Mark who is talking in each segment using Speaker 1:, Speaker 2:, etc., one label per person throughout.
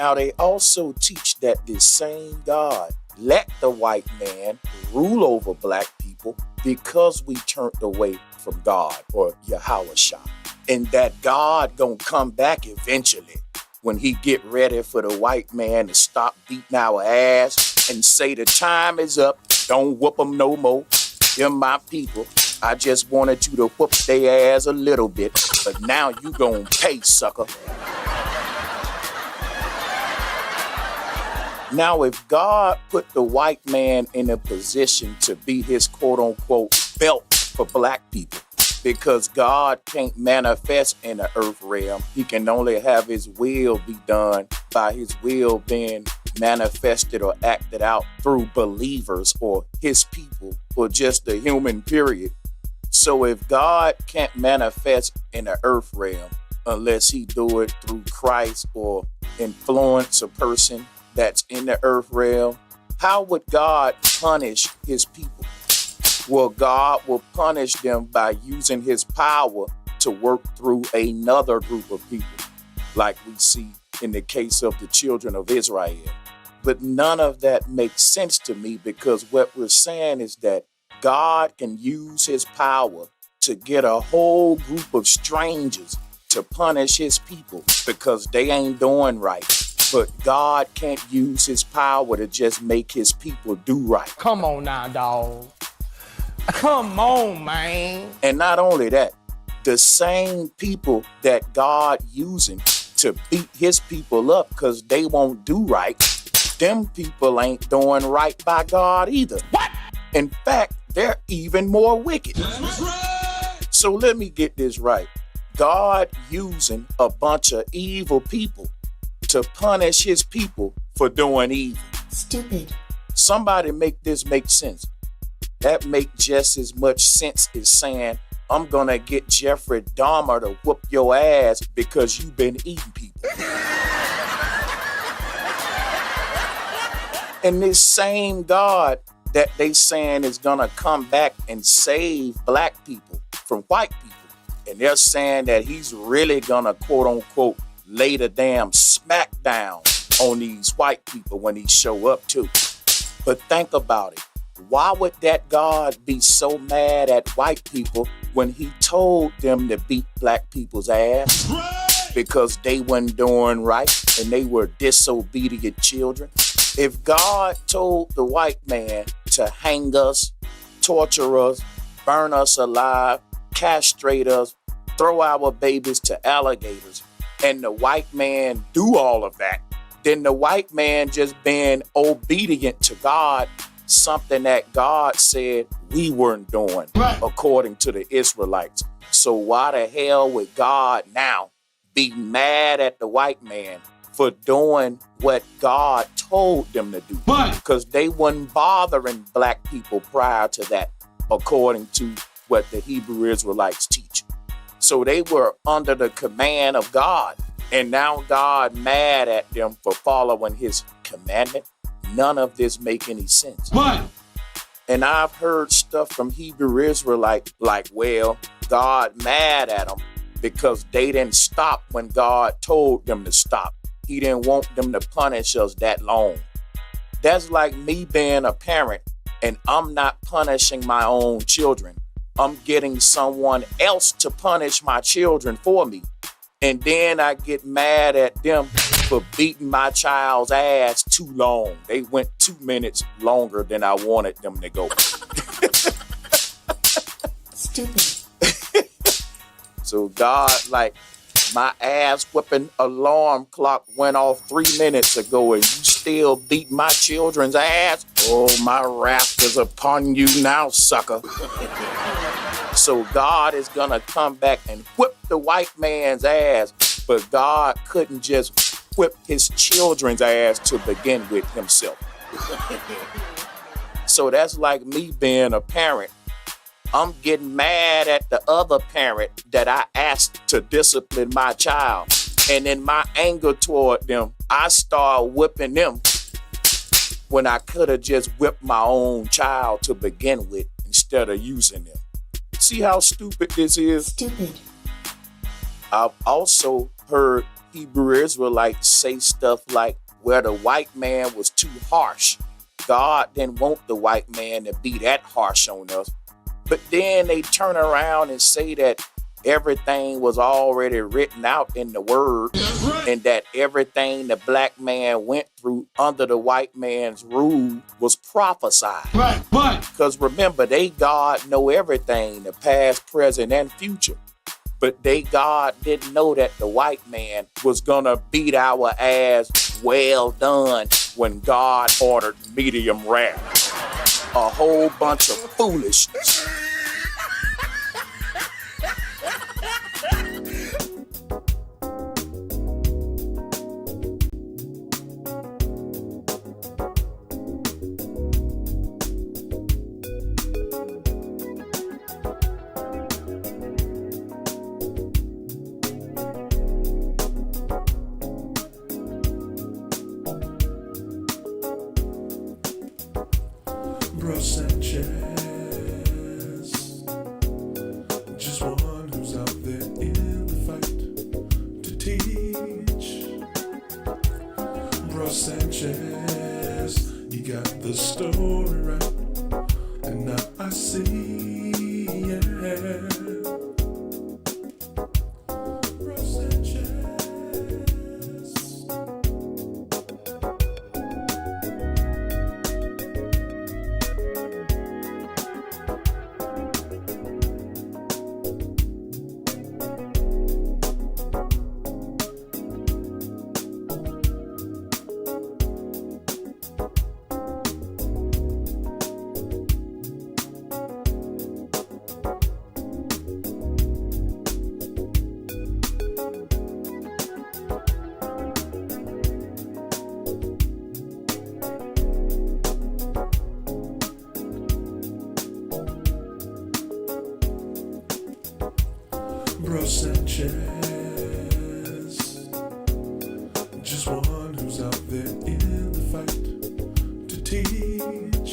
Speaker 1: Now, they also teach that this same God let the white man rule over black people because we turned away from God or Yahweh, and that God gonna come back eventually when he get ready for the white man to stop beating our ass and say the time is up, don't whoop them no more. They're my people. I just wanted you to whoop their ass a little bit, but now you gonna pay, sucker. Now, if God put the white man in a position to be his quote-unquote belt for black people, because God can't manifest in the earth realm, he can only have his will be done by his will being manifested or acted out through believers or his people or just the human period. So if God can't manifest in the earth realm unless he do it through Christ or influence a person that's in the earth realm, how would God punish his people? Well, God will punish them by using his power to work through another group of people, like we see in the case of the children of Israel. But none of that makes sense to me, because what we're saying is that God can use his power to get a whole group of strangers to punish his people because they ain't doing right. But God can't use his power to just make his people do right.
Speaker 2: Come on now, dog. Come on, man.
Speaker 1: And not only that, the same people that God using to beat his people up because they won't do right, them people ain't doing right by God either.
Speaker 2: What?
Speaker 1: In fact, they're even more wicked.
Speaker 3: That's right.
Speaker 1: So let me get this right. God using a bunch of evil people to punish his people for doing evil.
Speaker 3: Stupid.
Speaker 1: Somebody make this make sense. That make just as much sense as saying, I'm gonna get Jeffrey Dahmer to whoop your ass because you've been eating people. And this same God that they saying is gonna come back and save black people from white people, and they're saying that he's really gonna quote unquote lay the damn smack down on these white people when he show up too. But think about it. Why would that God be so mad at white people when he told them to beat black people's ass? Because they weren't doing right and they were disobedient children. If God told the white man to hang us, torture us, burn us alive, castrate us, throw our babies to alligators, and the white man do all of that, then the white man just being obedient to God, something that God said we weren't doing, according to the Israelites. So why the hell would God now be mad at the white man for doing what God told them to do? Because they weren't bothering black people prior to that, according to what the Hebrew Israelites teach. So they were under the command of God, and now God mad at them for following his commandment. None of this make any sense. And I've heard stuff from Hebrew Israelite like, well, God mad at them because they didn't stop when God told them to stop. He didn't want them to punish us that long. That's like me being a parent and I'm not punishing my own children. I'm getting someone else to punish my children for me. And then I get mad at them for beating my child's ass too long. They went 2 minutes longer than I wanted them to go.
Speaker 3: Stupid.
Speaker 1: So God, like, my ass whipping alarm clock went off 3 minutes ago and you still beat my children's ass? Oh, my wrath is upon you now, sucker. So God is gonna come back and whip the white man's ass, but God couldn't just whip his children's ass to begin with himself. So that's like me being a parent. I'm getting mad at the other parent that I asked to discipline my child. And in my anger toward them, I start whipping them when I could have just whipped my own child to begin with instead of using them. See how stupid this is?
Speaker 3: Stupid.
Speaker 1: I've also heard Hebrew Israelites say stuff like, where the white man was too harsh. God didn't want the white man to be that harsh on us. But then they turn around and say that everything was already written out in the word, and that everything the black man went through under the white man's rule was prophesied.
Speaker 2: Right.
Speaker 1: Because remember, they God know everything, the past, present, and future. But they God didn't know that the white man was gonna beat our ass well done when God ordered medium rare. A whole bunch of foolishness.
Speaker 4: BROSANCHEZ, just one who's out there in the fight to teach. BROSANCHEZ, you got the story right, and now I see, yeah. BROSANCHEZ. BROSANCHEZ, just one who's out there in the fight to teach.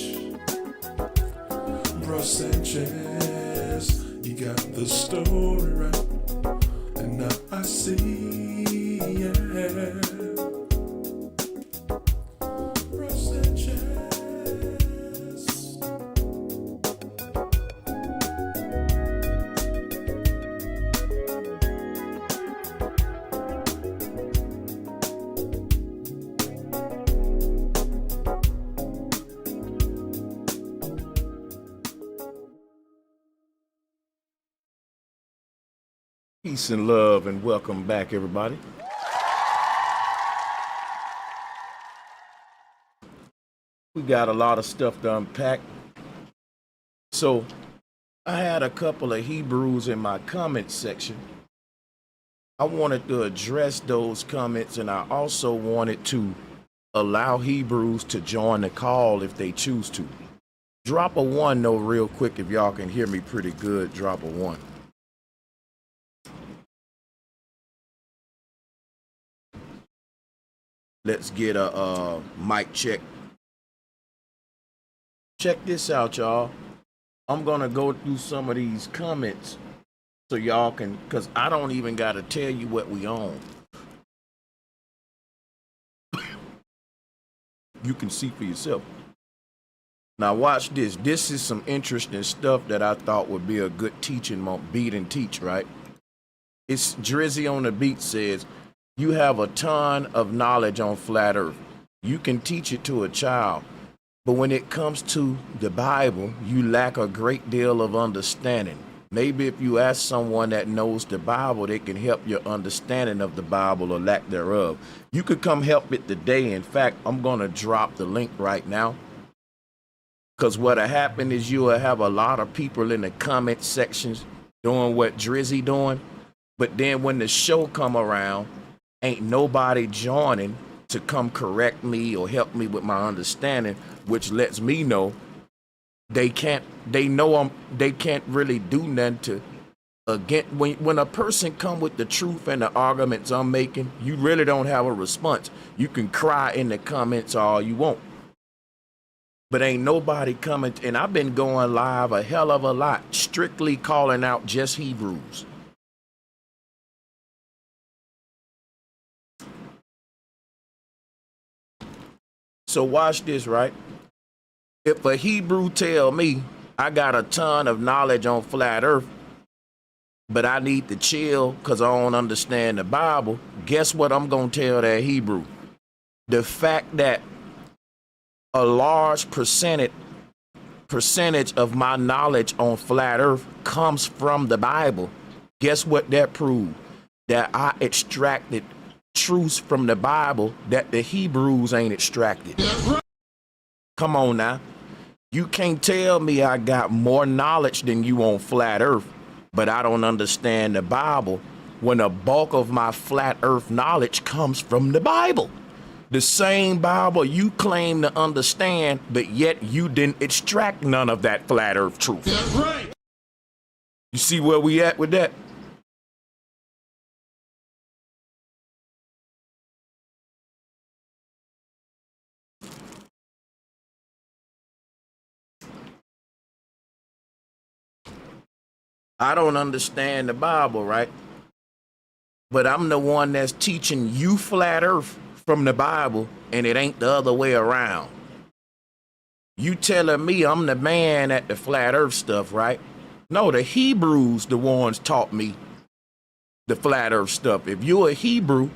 Speaker 4: BROSANCHEZ, you got the story right, and now I see, yeah. BROSANCHEZ.
Speaker 1: Peace and love, and welcome back, everybody. We got a lot of stuff to unpack. So I had a couple of Hebrews in my comment section. I wanted to address those comments, and I also wanted to allow Hebrews to join the call if they choose to. Drop a 1 though real quick if y'all can hear me pretty good. Drop a 1. Let's get a mic check. Check this out, y'all. I'm gonna go through some of these comments so y'all can, cause I don't even gotta tell you what we own. You can see for yourself. Now watch this. This is some interesting stuff that I thought would be a good teaching beat and teach, right? It's Drizzy on the beat says, you have a ton of knowledge on flat earth. You can teach it to a child. But when it comes to the Bible, you lack a great deal of understanding. Maybe if you ask someone that knows the Bible, they can help your understanding of the Bible or lack thereof. You could come help it today. In fact, I'm going to drop the link right now. Because what'll happen is you'll have a lot of people in the comment sections doing what Drizzy doing. But then when the show come around, ain't nobody joining to come correct me or help me with my understanding, which lets me know they can't really do nothing to again. When a person come with the truth and the arguments I'm making, you really don't have a response. You can cry in the comments all you want, but ain't nobody coming. And I've been going live a hell of a lot, strictly calling out just Hebrews. So watch this, right? If a Hebrew tell me I got a ton of knowledge on flat earth, but I need to chill because I don't understand the Bible, guess what I'm going to tell that Hebrew? The fact that a large percentage of my knowledge on flat earth comes from the Bible, guess what that proved? That I extracted truths from the Bible that the Hebrews ain't extracted. Come on now. You can't tell me I got more knowledge than you on flat earth, but I don't understand the Bible when a bulk of my flat earth knowledge comes from the Bible. The same Bible you claim to understand, but yet you didn't extract none of that flat earth truth. That's right. You see where we at with that? I don't understand the Bible, right? But I'm the one that's teaching you flat earth from the Bible, and it ain't the other way around. You telling me I'm the man at the flat earth stuff, right? No, the Hebrews the ones taught me the flat earth stuff. If you're a Hebrew,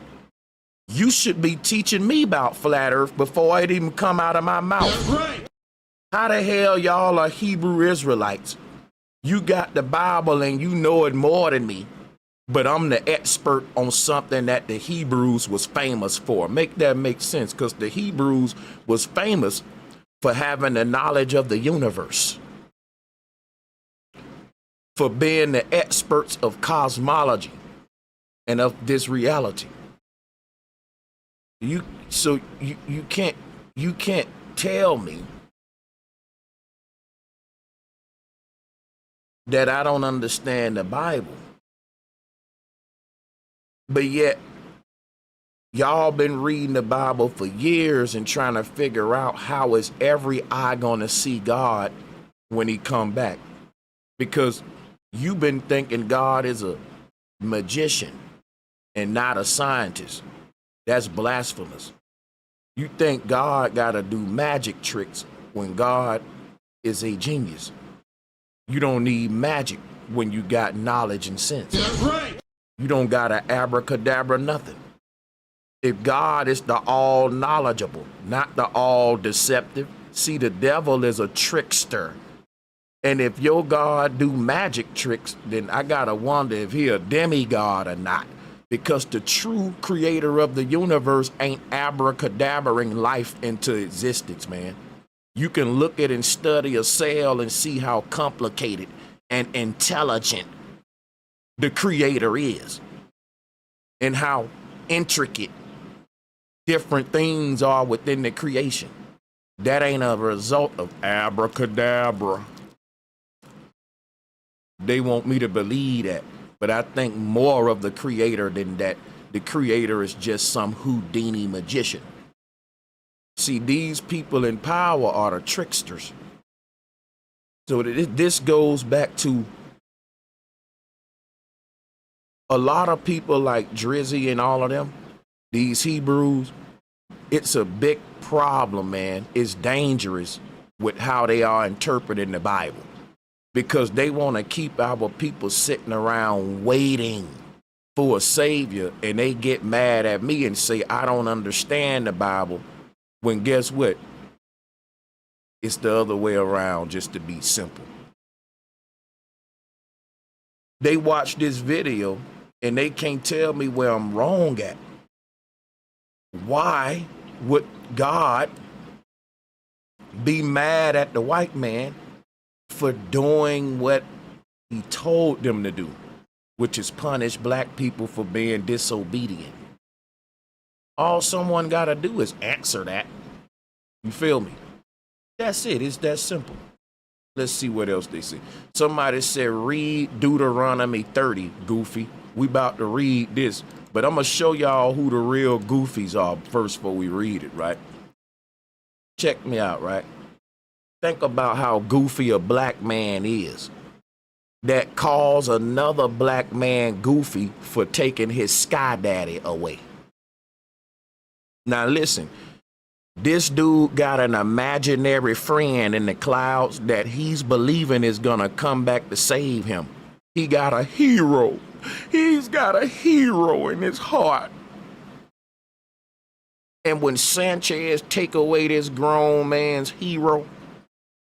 Speaker 1: you should be teaching me about flat earth before it even come out of my mouth. Right. How the hell y'all are Hebrew Israelites? You got the Bible and you know it more than me, but I'm the expert on something that the Hebrews was famous for. Make that make sense, because the Hebrews was famous for having the knowledge of the universe, for being the experts of cosmology and of this reality. You can't tell me that I don't understand the Bible, but yet y'all been reading the Bible for years and trying to figure out how is every eye gonna see God when he come back, because you've been thinking God is a magician and not a scientist. That's blasphemous. You think God gotta do magic tricks when God is a genius. You don't need magic when you got knowledge and sense. That's right. You don't gotta abracadabra nothing. If God is the all knowledgeable, not the all deceptive. See, the devil is a trickster. And if your God do magic tricks, then I gotta wonder if he a demigod or not. Because the true creator of the universe ain't abracadabraing life into existence, man. You can look at and study a cell and see how complicated and intelligent the creator is, and how intricate different things are within the creation. That ain't a result of abracadabra. They want me to believe that, but I think more of the creator than that. The creator is just some Houdini magician. See, these people in power are the tricksters. So this goes back to a lot of people like Drizzy and all of them, these Hebrews. It's a big problem, man. It's dangerous with how they are interpreting the Bible, because they want to keep our people sitting around waiting for a savior, and they get mad at me and say, I don't understand the Bible. When guess what? It's the other way around, just to be simple. They watch this video and they can't tell me where I'm wrong at. Why would God be mad at the white man for doing what he told them to do, which is punish black people for being disobedient? All someone got to do is answer that. You feel me? That's it. It's that simple. Let's see what else they say. Somebody said, read Deuteronomy 30, Goofy. We about to read this, but I'm going to show y'all who the real goofies are first before we read it, right? Check me out, right? Think about how goofy a black man is that calls another black man goofy for taking his sky daddy away. Now listen, This dude got an imaginary friend in the clouds that he's believing is gonna come back to save him. He got a hero. He's got a hero in his heart. And when Sanchez take away this grown man's hero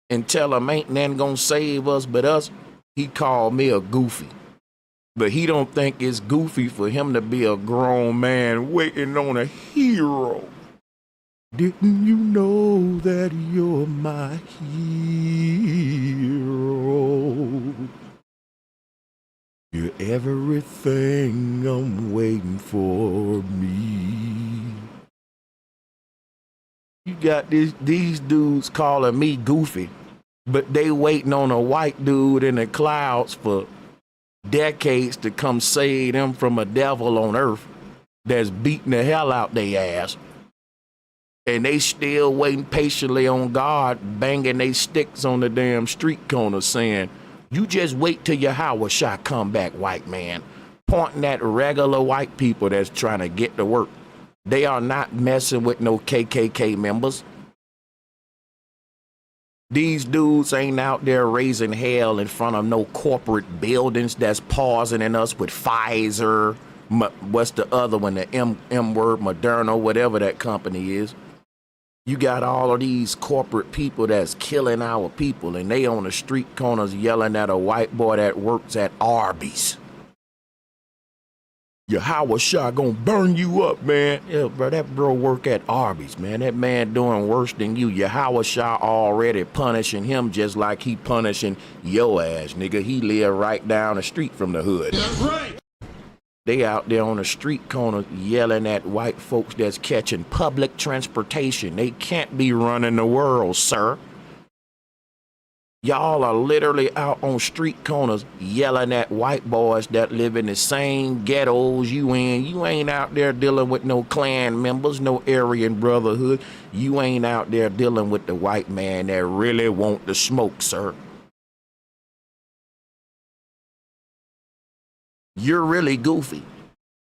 Speaker 1: and tell him ain't nothing gonna save us but us, he called me a goofy. But he don't think it's goofy for him to be a grown man waiting on a hero. Didn't you know that you're my hero? You're everything I'm waiting for me. You got these dudes calling me goofy, but they waiting on a white dude in the clouds for decades to come save them from a devil on earth that's beating the hell out their ass. And they still waiting patiently on God, banging they sticks on the damn street corner saying, you just wait till Yahweh Shah come back, white man. Pointing at regular white people that's trying to get to work. They are not messing with no KKK members. These dudes ain't out there raising hell in front of no corporate buildings that's poisoning us with Pfizer. What's the other one? The M word, Moderna, whatever that company is. You got all of these corporate people that's killing our people, and they on the street corners yelling at a white boy that works at Arby's. Yahweh Shah gonna burn you up, man. Yeah, bro, that bro work at Arby's, man. That man doing worse than you. Yahweh Shah already punishing him just like he punishing your ass, nigga. He live right down the street from the hood. That's right. They out there on the street corner yelling at white folks that's catching public transportation. They can't be running the world, sir. Y'all are literally out on street corners yelling at white boys that live in the same ghettos you in. You ain't out there dealing with no Klan members, no Aryan Brotherhood. You ain't out there dealing with the white man that really want the smoke, sir. You're really goofy.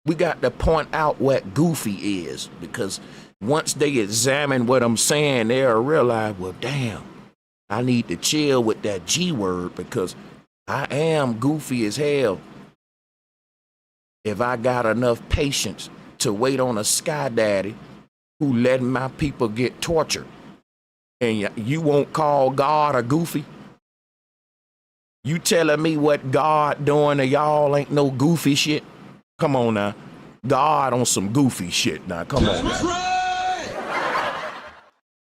Speaker 1: We got to point out what goofy is, because once they examine what I'm saying, they'll realize, well, damn, I need to chill with that G word because I am goofy as hell. If I got enough patience to wait on a sky daddy who letting my people get tortured, and you won't call God a goofy? You telling me what God doing to y'all ain't no goofy shit? Come on now. God on some goofy shit now. Come on now.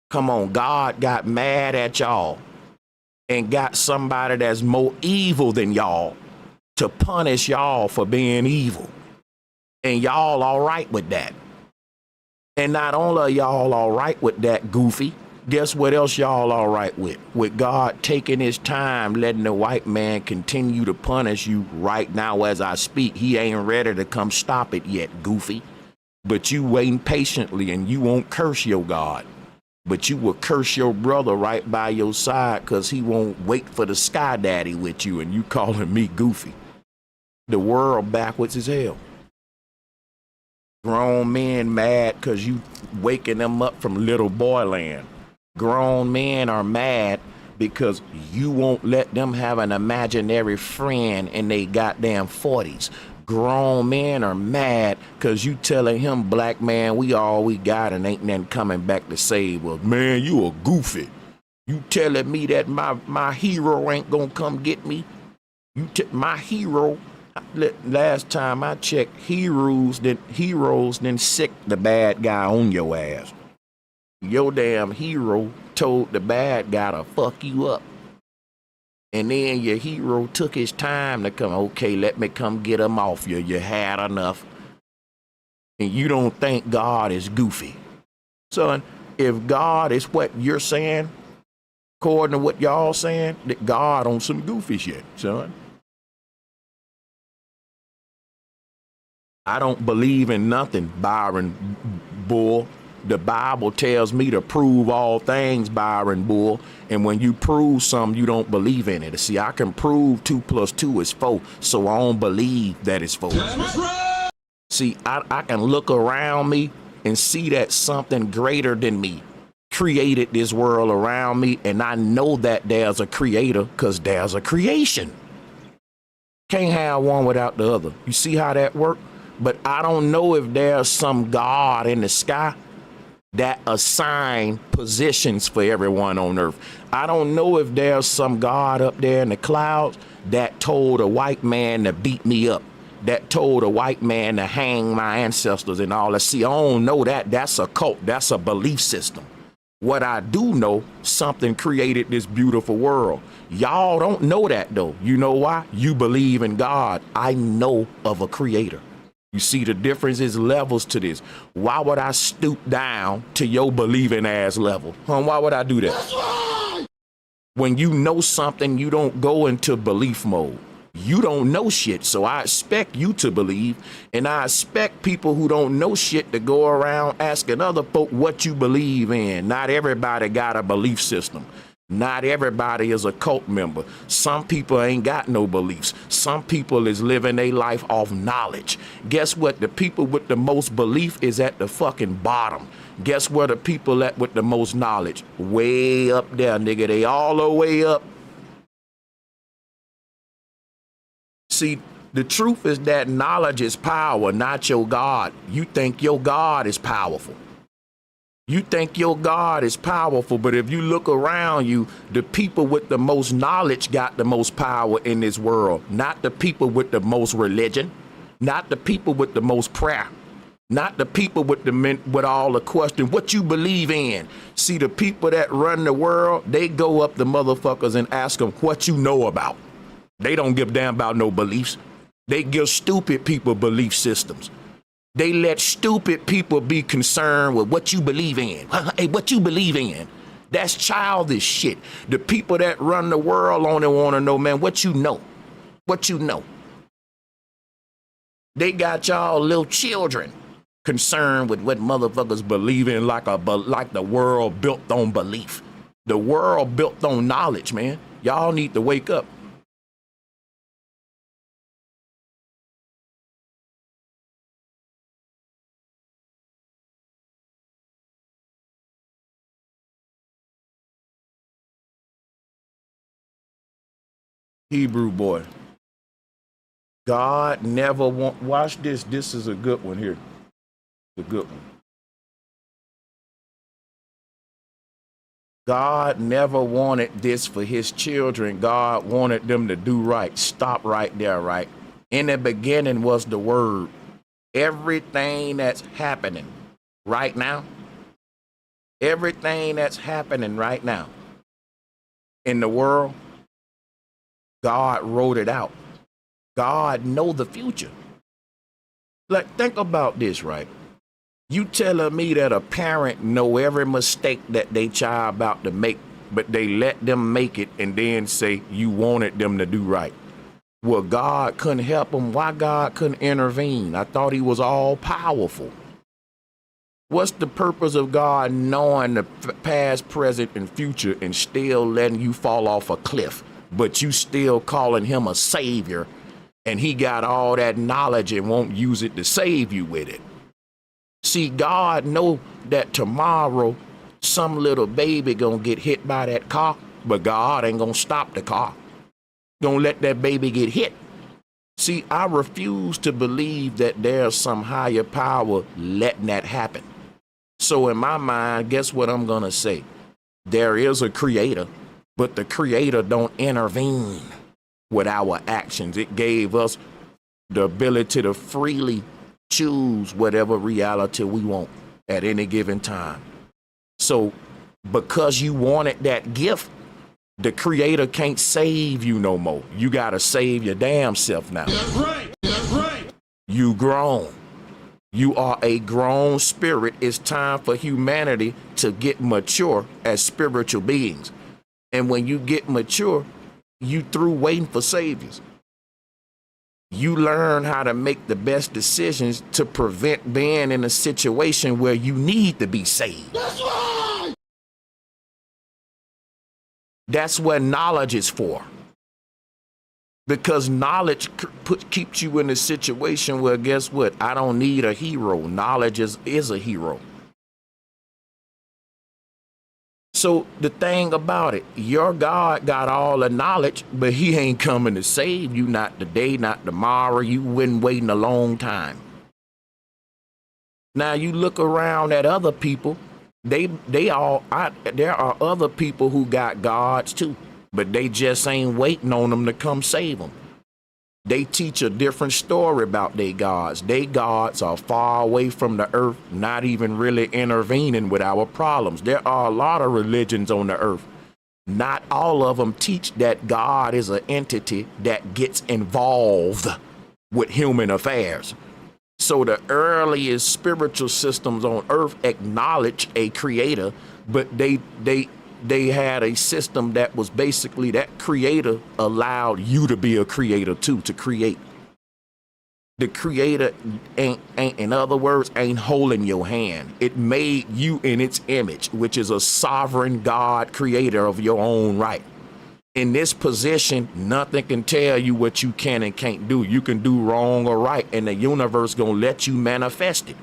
Speaker 1: Come on, God got mad at y'all and got somebody that's more evil than y'all to punish y'all for being evil. And y'all all right with that. And not only are y'all all right with that, goofy, guess what else y'all all right with? With God taking his time, letting the white man continue to punish you right now as I speak. He ain't ready to come stop it yet, goofy. But you waiting patiently, and you won't curse your God. But you will curse your brother right by your side because he won't wait for the sky daddy with you, and you calling me goofy. The world backwards as hell. Grown men mad because you waking them up from little boy land. Grown men are mad because you won't let them have an imaginary friend in they goddamn 40s. Grown men are mad because you telling him, black man, we all we got and ain't nothing coming back to save us. Man, you a goofy. You telling me that my hero ain't gonna come get me? My hero, last time I checked, heroes then sick the bad guy on your ass. Your damn hero told the bad guy to fuck you up. And then your hero took his time to come, okay, let me come get him off you. You had enough. And you don't think God is goofy. Son, if God is what you're saying, according to what y'all saying, that God on some goofy shit, son. I don't believe in nothing, Byron Bull. The Bible tells me to prove all things, Byron Bull. And when you prove something, you don't believe in it. See, I can prove 2 + 2 is 4, so I don't believe that it's 4. See, I can look around me and see that something greater than me created this world around me, and I know that there's a creator because there's a creation. Can't have one without the other. You see how that works? But I don't know if there's some God in the sky that assign positions for everyone on earth. I don't know if there's some God up there in the clouds that told a white man to beat me up, that told a white man to hang my ancestors and all that. See, I don't know that. That's a cult. That's a belief system. What I do know, something created this beautiful world. Y'all don't know that though. You know why? You believe in God. I know of a creator. You see, the difference is levels to this. Why would I stoop down to your believing ass level? Why would I do that? That's right. When you know something, you don't go into belief mode. You don't know shit, so I expect you to believe, and I expect people who don't know shit to go around asking other folk what you believe in. Not everybody got a belief system. Not everybody is a cult member. Some people ain't got no beliefs. Some people is living their life off knowledge. Guess what? The people with the most belief is at the fucking bottom. Guess where the people at with the most knowledge? Way up there, nigga. They all the way up. See, the truth is that knowledge is power, not your God. You think your God is powerful. You think your God is powerful, but if you look around you, the people with the most knowledge got the most power in this world, not the people with the most religion, not the people with the most prayer, not the people with all the question, what you believe in. See, the people that run the world, they go up the motherfuckers and ask them what you know about. They don't give a damn about no beliefs. They give stupid people belief systems. They let stupid people be concerned with what you believe in. Hey, what you believe in? That's childish shit. The people that run the world only want to know, man, what you know. What you know. They got y'all little children concerned with what motherfuckers believe in like the world built on belief. The world built on knowledge, man. Y'all need to wake up. Hebrew boy. God never watch this. This is a good one here. The good one. God never wanted this for his children. God wanted them to do right. Stop right there, right? In the beginning was the word. Everything that's happening right now, everything that's happening right now in the world, God wrote it out. God know the future. Like, think about this, right? You telling me that a parent know every mistake that they child about to make, but they let them make it and then say you wanted them to do right. Well, God couldn't help them. Why God couldn't intervene? I thought he was all powerful. What's the purpose of God knowing the past, present, and future and still letting you fall off a cliff? But you still calling him a savior, and he got all that knowledge and won't use it to save you with it. See, God know that tomorrow some little baby gonna get hit by that car, but God ain't gonna stop the car. Gonna let that baby get hit. See, I refuse to believe that there's some higher power letting that happen. So in my mind, guess what I'm gonna say? There is a creator. But the creator don't intervene with our actions. It gave us the ability to freely choose whatever reality we want at any given time. So because you wanted that gift, the creator can't save you no more. You got to save your damn self now. That's right. That's right. You grown. You are a grown spirit. It's time for humanity to get mature as spiritual beings. And when you get mature, you through waiting for saviors. You learn how to make the best decisions to prevent being in a situation where you need to be saved. That's right. That's what knowledge is for. Because knowledge keeps you in a situation where, guess what? I don't need a hero. Knowledge is a hero. So the thing about it, your God got all the knowledge, but he ain't coming to save you, not today, not tomorrow. You been waiting a long time. Now you look around at other people, there are other people who got gods too, but they just ain't waiting on them to come save them. They teach a different story about their gods. Their gods are far away from the earth, not even really intervening with our problems. There are a lot of religions on the earth. Not all of them teach that God is an entity that gets involved with human affairs. So the earliest spiritual systems on earth acknowledge a creator, but they had a system that was basically that creator allowed you to be a creator too, to create. The creator ain't in other words, ain't holding your hand. It made you in its image, which is a sovereign God creator of your own right. In this position, nothing can tell you what you can and can't do. You can do wrong or right, and the universe gonna let you manifest it.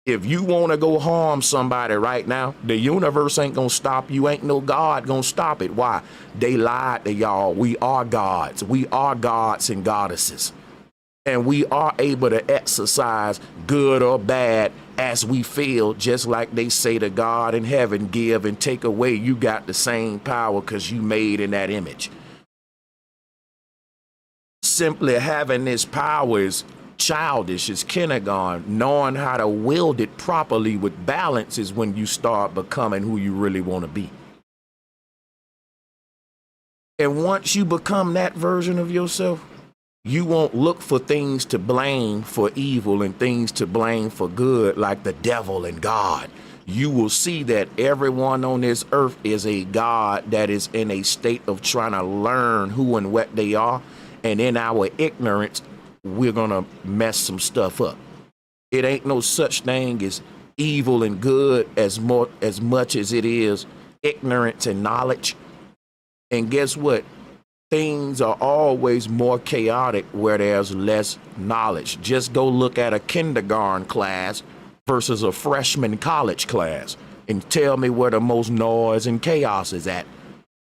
Speaker 1: If you want to go harm somebody right now, the universe ain't gonna stop you. Ain't no God gonna stop it. Why? They lied to y'all. We are gods. We are gods and goddesses. And we are able to exercise good or bad as we feel, just like they say to God in heaven, give and take away. You got the same power because you made in that image. Simply having this power is childish, is kindergarten. Knowing how to wield it properly with balance is when you start becoming who you really want to be. And once you become that version of yourself, you won't look for things to blame for evil and things to blame for good, like the devil and God. You will see that everyone on this earth is a God that is in a state of trying to learn who and what they are. And in our ignorance, we're going to mess some stuff up. It ain't no such thing as evil and good as much as it is ignorance and knowledge. And guess what? Things are always more chaotic where there's less knowledge. Just go look at a kindergarten class versus a freshman college class and tell me where the most noise and chaos is at.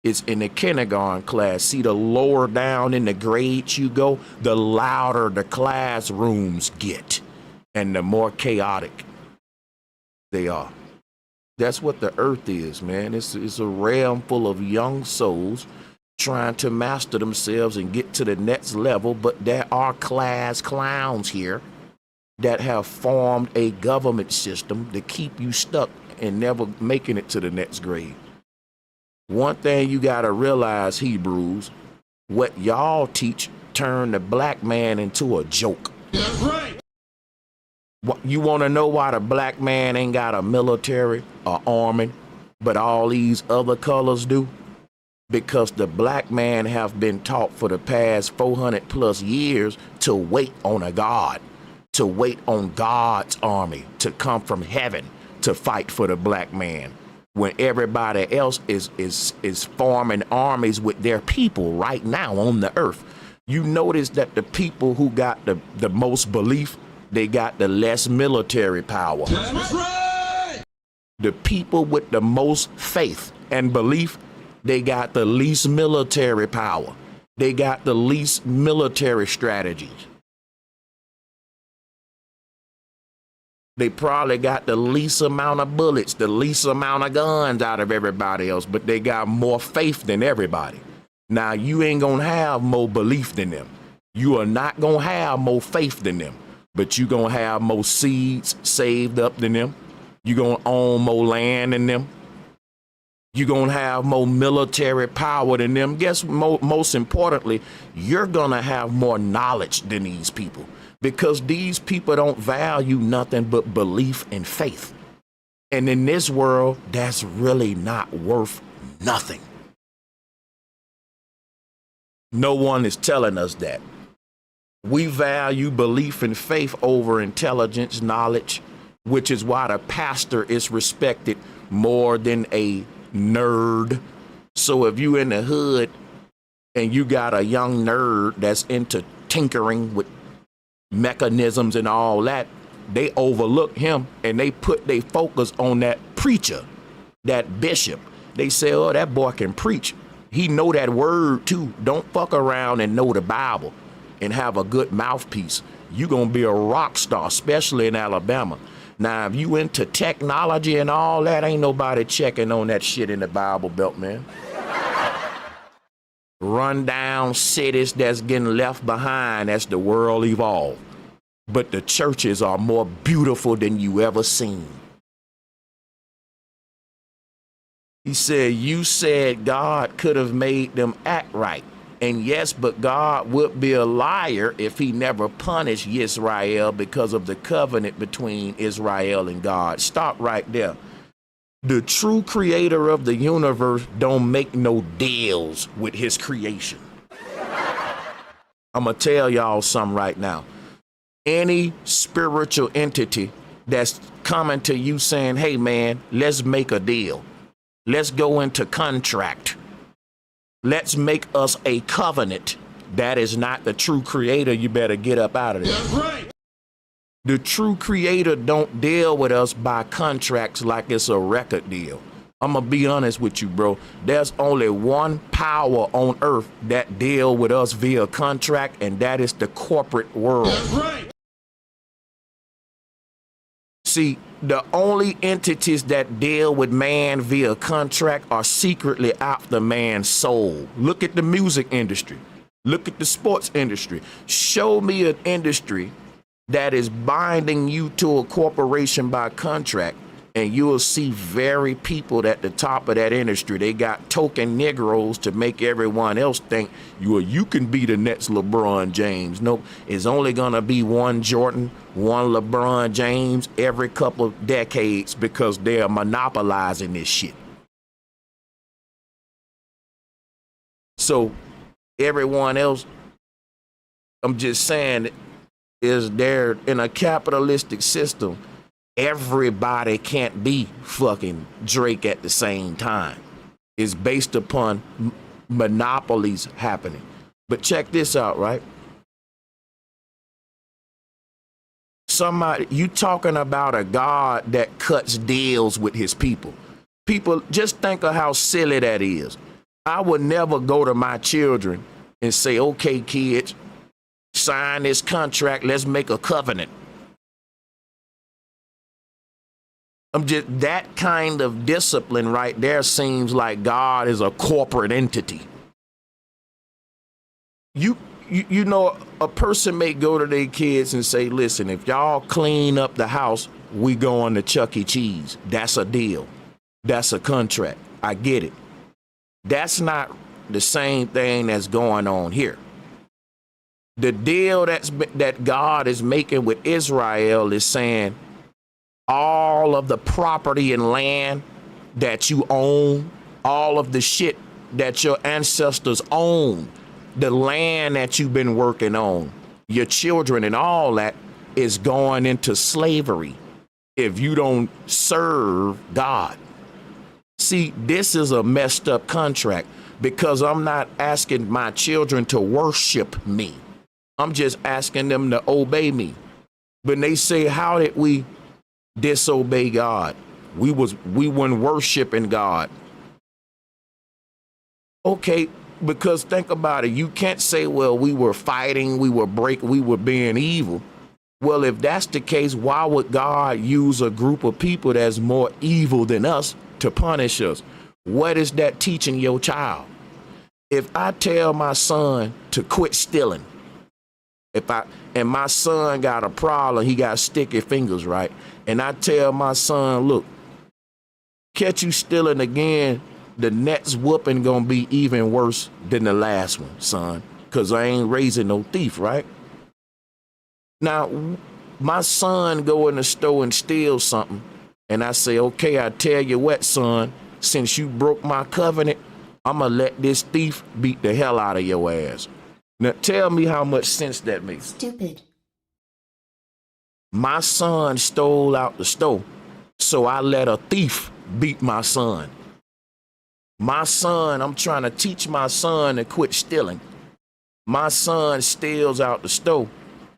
Speaker 1: It's in the kindergarten class. See, the lower down in the grades you go, the louder the classrooms get and the more chaotic they are. That's what the earth is, man. It's a realm full of young souls trying to master themselves and get to the next level, but there are class clowns here that have formed a government system to keep you stuck and never making it to the next grade. One thing you got to realize, Hebrews, what y'all teach turned the black man into a joke. That's right. You want to know why the black man ain't got a military or army, but all these other colors do? Because the black man have been taught for the past 400 plus years to wait on a God, to wait on God's army to come from heaven to fight for the black man, when everybody else is forming armies with their people right now on the earth. You notice that the people who got the most belief, they got the less military power. That's right. The people with the most faith and belief, they got the least military power. They got the least military strategies. They probably got the least amount of bullets, the least amount of guns out of everybody else, but they got more faith than everybody. Now, you ain't gonna have more belief than them. You are not gonna have more faith than them, but you gonna have more seeds saved up than them. You gonna own more land than them. You're going to have more military power than them. Guess most importantly, you're going to have more knowledge than these people, because these people don't value nothing but belief and faith. And in this world, that's really not worth nothing. No one is telling us that. We value belief and faith over intelligence, knowledge, which is why the pastor is respected more than a nerd. So if you in the hood and you got a young nerd that's into tinkering with mechanisms and all that, they overlook him and they put their focus on that preacher, that bishop, They say, oh, that boy can preach. He know that word too. Don't fuck around and know the Bible and have a good mouthpiece. You gonna be a rock star, especially in Alabama. Now, if you into technology and all that, ain't nobody checking on that shit in the Bible Belt, man. Run down cities that's getting left behind as the world evolves. But the churches are more beautiful than you ever seen. He said, you said God could have made them act right. And yes, but God would be a liar if he never punished Israel because of the covenant between Israel and God. Stop right there. The true creator of the universe don't make no deals with his creation. I'm going to tell y'all something right now. Any spiritual entity that's coming to you saying, hey, man, let's make a deal. Let's go into contract. Let's make us a covenant. That is not the true creator. You better get up out of there. That's right. The true creator don't deal with us by contracts like it's a record deal. I'm going to be honest with you, bro. There's only one power on earth that deal with us via contract, and that is the corporate world. That's right. See, the only entities that deal with man via contract are secretly after man's soul. Look at the music industry. Look at the sports industry. Show me an industry that is binding you to a corporation by contract, and you will see very people at the top of that industry. They got token Negroes to make everyone else think you can be the next LeBron James. Nope, it's only gonna be one Jordan, one LeBron James every couple of decades because they're monopolizing this shit. So everyone else, I'm just saying, is there in a capitalistic system. Everybody can't be fucking Drake at the same time. It's based upon monopolies happening. But check this out, right? Somebody, you talking about a God that cuts deals with his people. People, just think of how silly that is. I would never go to my children and say, okay, kids, sign this contract, let's make a covenant. That kind of discipline right there seems like God is a corporate entity. You know, a person may go to their kids and say, listen, if y'all clean up the house, we going to Chuck E. Cheese. That's a deal. That's a contract. I get it. That's not the same thing that's going on here. The deal that God is making with Israel is saying, all of the property and land that you own, all of the shit that your ancestors own, the land that you've been working on, your children and all that is going into slavery if you don't serve God. See, this is a messed up contract because I'm not asking my children to worship me. I'm just asking them to obey me. When they say, how did we disobey God? We weren't worshiping God. Okay, because think about it. You can't say, well, we were fighting, we were being evil. Well, if that's the case, why would God use a group of people that's more evil than us to punish us? What is that teaching your child? If I tell my son to quit stealing, and my son got a problem, he got sticky fingers, right? And I tell my son, look, catch you stealing again, the next whooping gonna be even worse than the last one, son, because I ain't raising no thief, right? Now, my son go in the store and steal something, and I say, okay, I tell you what, son, since you broke my covenant, I'm gonna let this thief beat the hell out of your ass. Now, tell me how much sense that makes.
Speaker 3: Stupid.
Speaker 1: My son stole out the store, so I let a thief beat my son. My son, I'm trying to teach my son to quit stealing. My son steals out the store,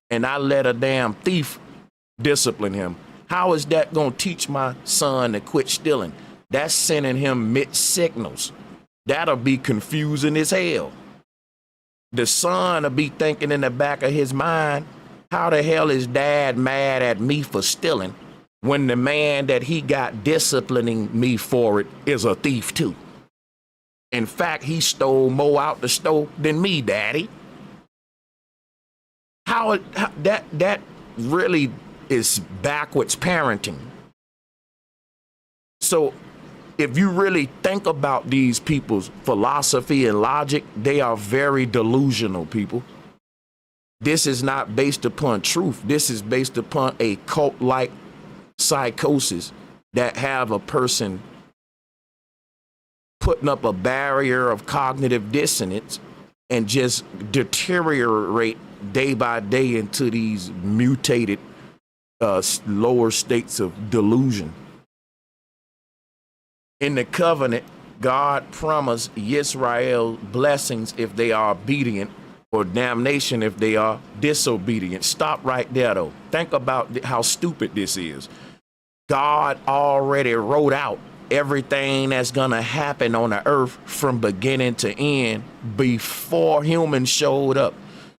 Speaker 1: and I let a damn thief discipline him. How is that going to teach my son to quit stealing? That's sending him mixed signals. That'll be confusing as hell. The son will be thinking in the back of his mind, how the hell is dad mad at me for stealing when the man that he got disciplining me for it is a thief too? In fact, he stole more out the store than me, daddy. How that really is backwards parenting. So if you really think about these people's philosophy and logic, they are very delusional people. This is not based upon truth. This is based upon a cult-like psychosis that have a person putting up a barrier of cognitive dissonance and just deteriorate day by day into these mutated lower states of delusion. In the covenant, God promised Israel blessings if they are obedient, or damnation if they are disobedient. Stop right there, though. Think about how stupid this is. God already wrote out everything that's gonna happen on the earth from beginning to end before humans showed up.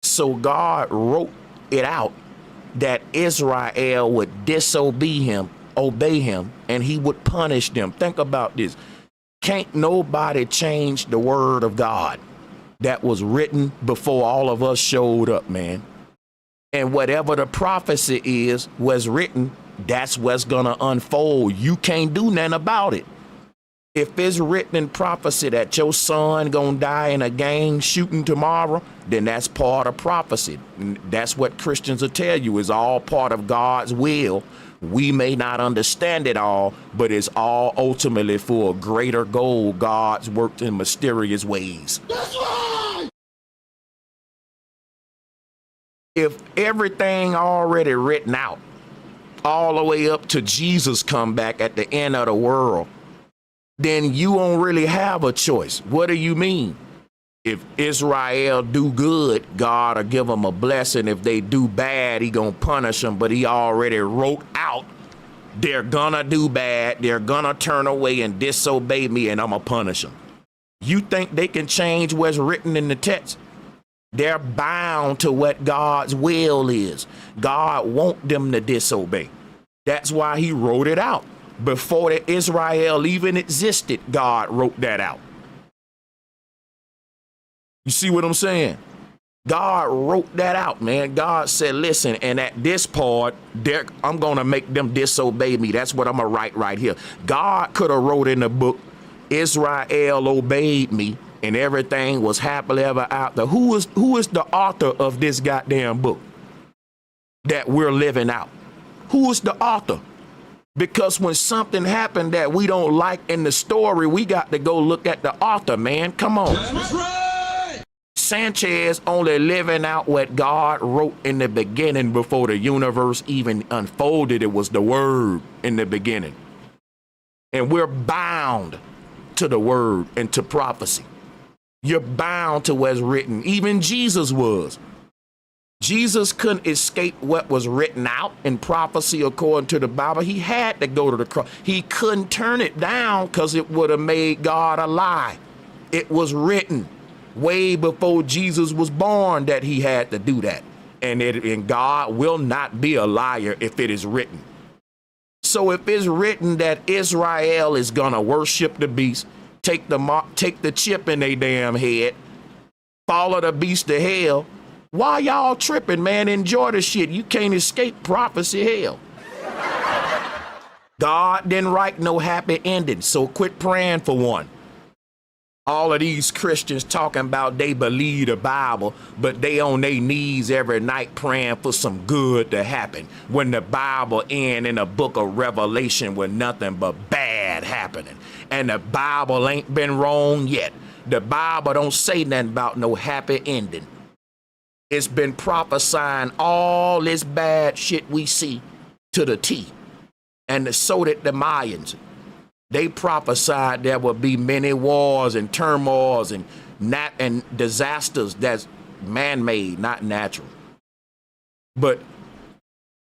Speaker 1: So God wrote it out that Israel would disobey him, obey him, and he would punish them. Think about this. Can't nobody change the word of God that was written before all of us showed up, man. And whatever the prophecy is was written, that's what's gonna unfold. You can't do nothing about it. If it's written in prophecy that your son gonna die in a gang shooting tomorrow, then that's part of prophecy. And that's what Christians will tell you is all part of God's will. We may not understand it all, but it's all ultimately for a greater goal. God's worked in mysterious ways. That's right. If everything already written out, all the way up to Jesus come back at the end of the world, then you won't really have a choice. What do you mean? If Israel do good, God will give them a blessing. If they do bad, he gonna punish them. But he already wrote out, they're gonna do bad, they're gonna turn away and disobey me, and I'm gonna punish them. You think they can change what's written in the text? They're bound to what God's will is. God wants them to disobey. That's why he wrote it out. Before the Israel even existed, God wrote that out. You see what I'm saying? God wrote that out, man. God said, listen, and at this part, I'm going to make them disobey me. That's what I'm going to write right here. God could have wrote in the book, Israel obeyed me, and everything was happily ever after. Who is the author of this goddamn book that we're living out? Who is the author? Because when something happened that we don't like in the story, we got to go look at the author, man. Come on. That's right. Sanchez only living out what God wrote in the beginning before the universe even unfolded. It was the word in the beginning. And we're bound to the word and to prophecy. You're bound to what's written. Even Jesus was. Jesus couldn't escape what was written out in prophecy according to the Bible. He had to go to the cross. He couldn't turn it down because it would have made God a lie. It was written way before Jesus was born that he had to do that. And God will not be a liar if it is written. So if it's written that Israel is going to worship the beast, take the chip in their damn head, follow the beast to hell, why y'all tripping, man? Enjoy the shit. You can't escape prophecy hell. God didn't write no happy ending, so quit praying for one. All of these Christians talking about they believe the Bible, but they on their knees every night praying for some good to happen when the Bible end in a book of Revelation with nothing but bad happening. And the Bible ain't been wrong yet. The Bible don't say nothing about no happy ending. It's been prophesying all this bad shit we see to the T. And so did the Mayans. They prophesied there would be many wars and turmoils and disasters that's man-made, not natural. But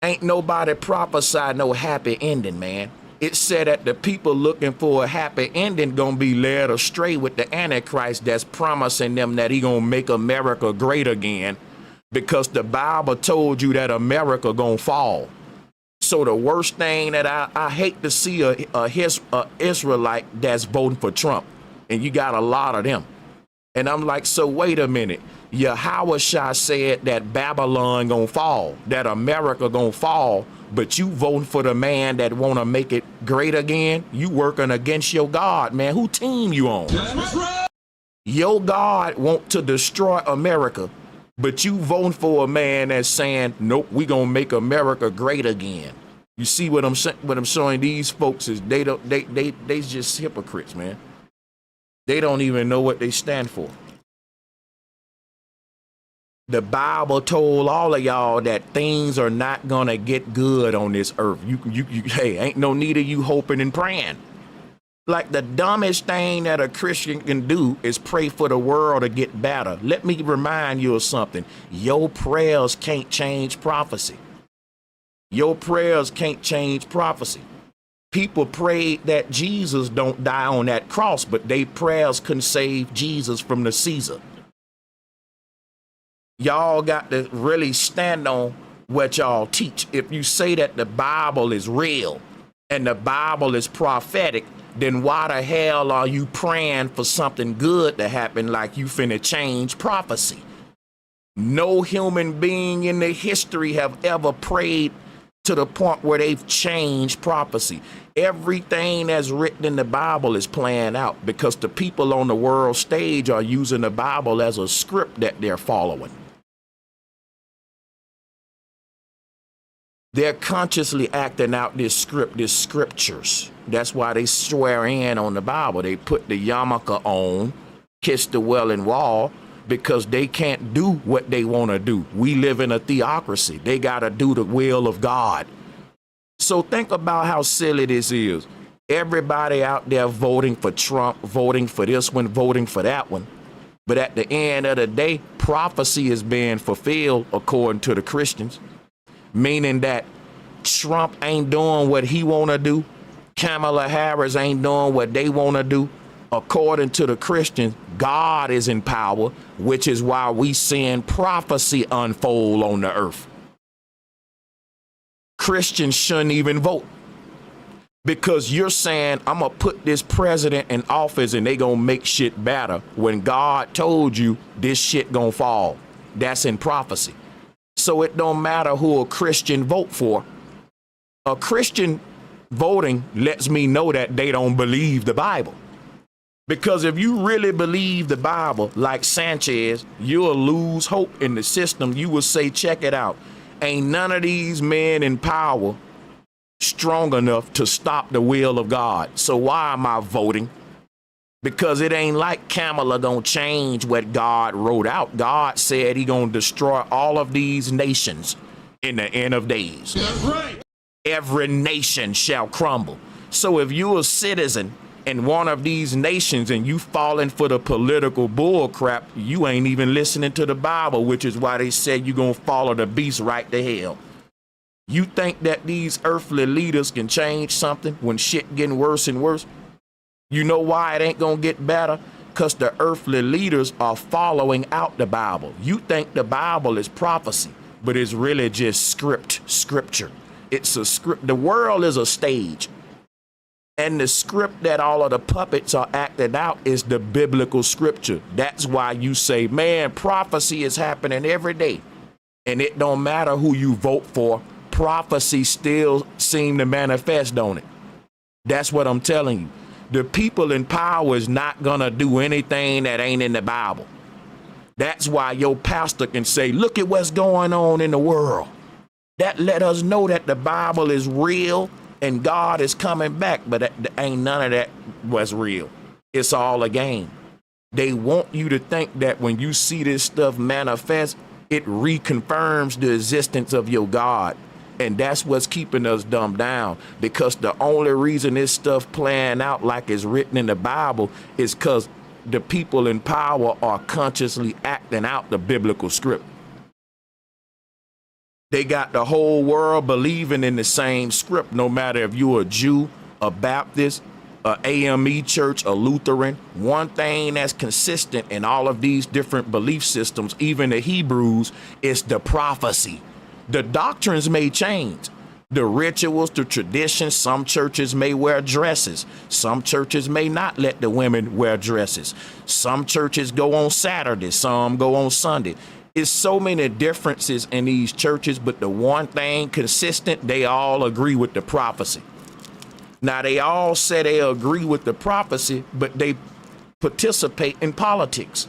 Speaker 1: ain't nobody prophesied no happy ending, man. It said that the people looking for a happy ending gonna be led astray with the Antichrist that's promising them that he gonna make America great again, because the Bible told you that America gonna fall. So the worst thing that I hate to see a Israelite that's voting for Trump, and you got a lot of them. And I'm like, so wait a minute. Yahweh said that Babylon gonna fall, that America gonna fall, but you voting for the man that wanna make it great again? You working against your God, man. Who team you on? Your God want to destroy America, but you voting for a man that's saying, nope, we gonna make America great again. You see what I'm saying? What I'm showing these folks is they just hypocrites, man. They don't even know what they stand for. The Bible told all of y'all that things are not gonna get good on this earth. Hey, ain't no need of you hoping and praying. Like, the dumbest thing that a Christian can do is pray for the world to get better. Let me remind you of something. Your prayers can't change prophecy. Your prayers can't change prophecy. People prayed that Jesus don't die on that cross, but they prayers couldn't save Jesus from the Caesar. Y'all got to really stand on what y'all teach. If you say that the Bible is real and the Bible is prophetic, then why the hell are you praying for something good to happen like you finna change prophecy? No human being in the history have ever prayed to the point where they've changed prophecy. Everything that's written in the Bible is playing out because the people on the world stage are using the Bible as a script that they're following. They're consciously acting out this script, these scriptures. That's why they swear in on the Bible. They put the yarmulke on, kiss the Wailing Wall, because they can't do what they want to do. We live in a theocracy. They got to do the will of God. So think about how silly this is. Everybody out there voting for Trump, voting for this one, voting for that one. But at the end of the day, prophecy is being fulfilled according to the Christians, meaning that Trump ain't doing what he want to do. Kamala Harris ain't doing what they want to do. According to the Christians, God is in power, which is why we seeing prophecy unfold on the earth. Christians shouldn't even vote because you're saying, I'm going to put this president in office and they going to make shit better when God told you this shit going to fall. That's in prophecy. So it don't matter who a Christian vote for. A Christian voting lets me know that they don't believe the Bible. Because if you really believe the Bible, like Sanchez, you'll lose hope in the system. You will say, check it out. Ain't none of these men in power strong enough to stop the will of God. So why am I voting? Because it ain't like Kamala gonna change what God wrote out. God said he gonna destroy all of these nations in the end of days. That's right. Every nation shall crumble. So if you're a citizen in one of these nations and you falling for the political bull crap, you ain't even listening to the Bible, which is why they said you gonna follow the beast right to hell. You think that these earthly leaders can change something when shit getting worse and worse? You know why it ain't gonna get better? Because the earthly leaders are following out the Bible. You think the Bible is prophecy, but it's really just scripture. It's a script. The world is a stage. And the script that all of the puppets are acting out is the biblical scripture. That's why you say, man, prophecy is happening every day. And it don't matter who you vote for. Prophecy still seem to manifest on it. That's what I'm telling you. The people in power is not going to do anything that ain't in the Bible. That's why your pastor can say, look at what's going on in the world. That let us know that the Bible is real and God is coming back, but ain't none of that was real. It's all a game. They want you to think that when you see this stuff manifest, it reconfirms the existence of your God. And that's what's keeping us dumbed down, because the only reason this stuff playing out like it's written in the Bible is because the people in power are consciously acting out the biblical script. They got the whole world believing in the same script, no matter if you're a Jew a Baptist, a AME church, a Lutheran, one thing that's consistent in all of these different belief systems, even the Hebrews, is the prophecy. The doctrines may change. The rituals, the traditions, some churches may wear dresses. Some churches may not let the women wear dresses. Some churches go on Saturday, some go on Sunday. It's so many differences in these churches, but the one thing consistent, they all agree with the prophecy. Now, they all say they agree with the prophecy, but they participate in politics.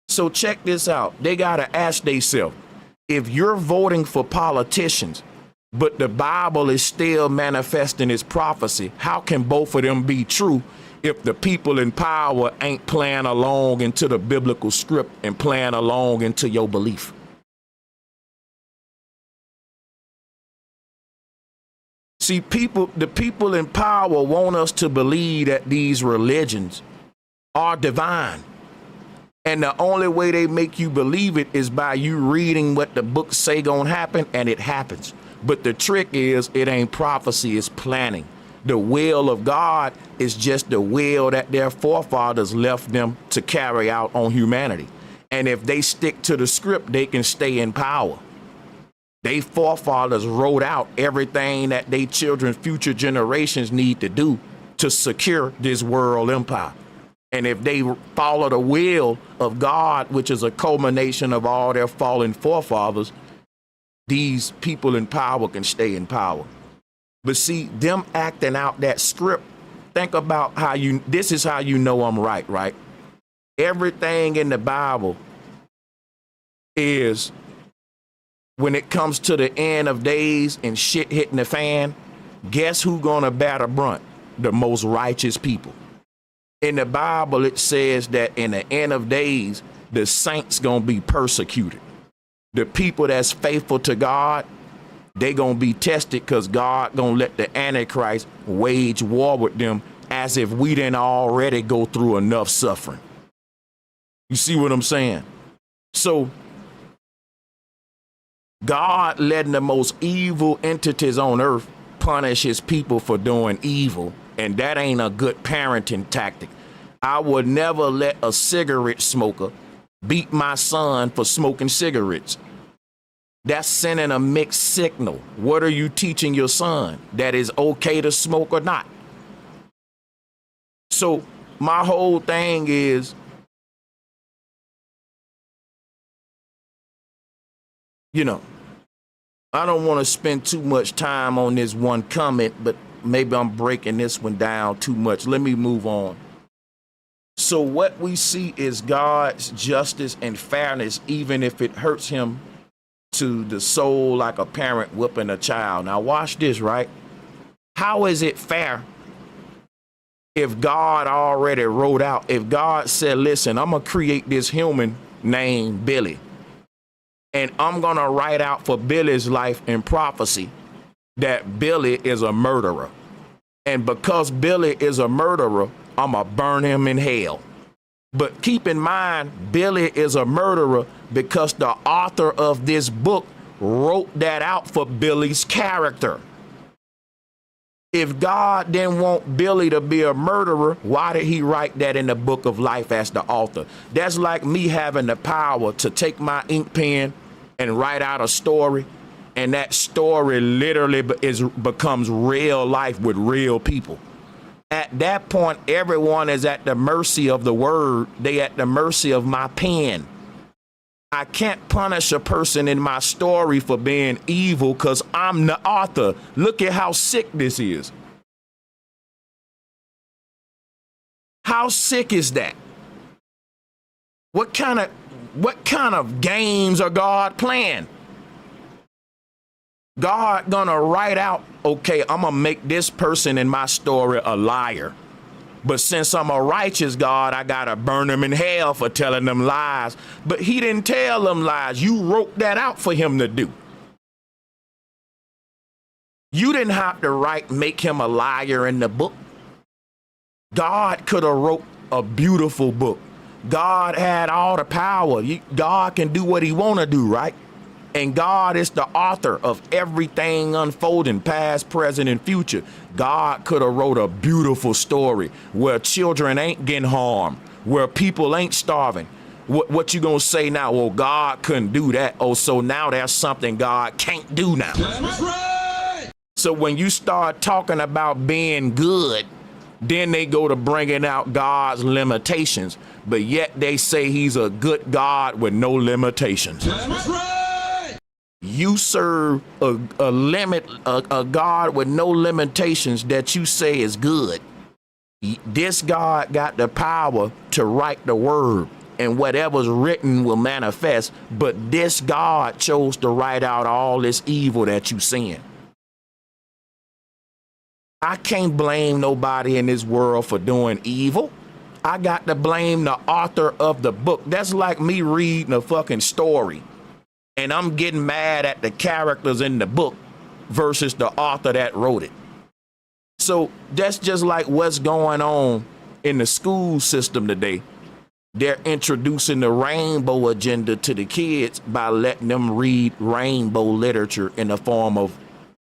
Speaker 1: So check this out. They got to ask themselves, if you're voting for politicians, but the Bible is still manifesting its prophecy, how can both of them be true if the people in power ain't playing along into the biblical script and playing along into your belief? See, the people in power want us to believe that these religions are divine. And the only way they make you believe it is by you reading what the books say gonna happen, and it happens. But the trick is, it ain't prophecy, it's planning. The will of God is just the will that their forefathers left them to carry out on humanity. And if they stick to the script, they can stay in power. They forefathers wrote out everything that they children, future generations need to do to secure this world empire. And if they follow the will of God, which is a culmination of all their fallen forefathers, these people in power can stay in power. But see, them acting out that script, think about this is how you know I'm right? Everything in the Bible is, when it comes to the end of days and shit hitting the fan, guess who gonna bear the brunt? The most righteous people. In the Bible, it says that in the end of days, the saints gonna be persecuted. The people that's faithful to God, they gonna be tested, because God gonna let the Antichrist wage war with them as if we didn't already go through enough suffering. You see what I'm saying? So God letting the most evil entities on earth punish his people for doing evil, and that ain't a good parenting tactic. I would never let a cigarette smoker beat my son for smoking cigarettes. That's sending a mixed signal. What are you teaching your son? That is okay to smoke or not? So my whole thing is, I don't want to spend too much time on this one comment, but maybe I'm breaking this one down too much. Let me move on. So what we see is God's justice and fairness, even if it hurts him to the soul, like a parent whipping a child. Now watch this, right? How is it fair if God already wrote out, if God said, listen, I'm going to create this human named Billy, and I'm going to write out for Billy's life in prophecy that Billy is a murderer. And because Billy is a murderer, I'm going to burn him in hell. But keep in mind, Billy is a murderer because the author of this book wrote that out for Billy's character. If God didn't want Billy to be a murderer, why did he write that in the book of life as the author? That's like me having the power to take my ink pen and write out a story, and that story literally becomes real life with real people. At that point, everyone is at the mercy of the word. They at the mercy of my pen. I can't punish a person in my story for being evil because I'm the author. Look at how sick this is. How sick is that? What kind of games are God playing? God gonna write out, okay, I'm gonna make this person in my story a liar. But since I'm a righteous God, I gotta burn him in hell for telling them lies. But he didn't tell them lies. You wrote that out for him to do. You didn't have to make him a liar in the book. God could have wrote a beautiful book. God had all the power. God can do what he want to do, right? And God is the author of everything unfolding, past, present, and future. God could have wrote a beautiful story where children ain't getting harmed, where people ain't starving. What you gonna say now? Well, God couldn't do that. Oh, so now there's something God can't do now. That's right. So when you start talking about being good, then they go to bringing out God's limitations, but yet they say he's a good God with no limitations. That's right. You serve a God with no limitations that you say is good. This God got the power to write the word, and whatever's written will manifest, but this God chose to write out all this evil that you seeing. I can't blame nobody in this world for doing evil. I got to blame the author of the book. That's like me reading a fucking story and I'm getting mad at the characters in the book versus the author that wrote it. So that's just like what's going on in the school system today. They're introducing the rainbow agenda to the kids by letting them read rainbow literature in the form of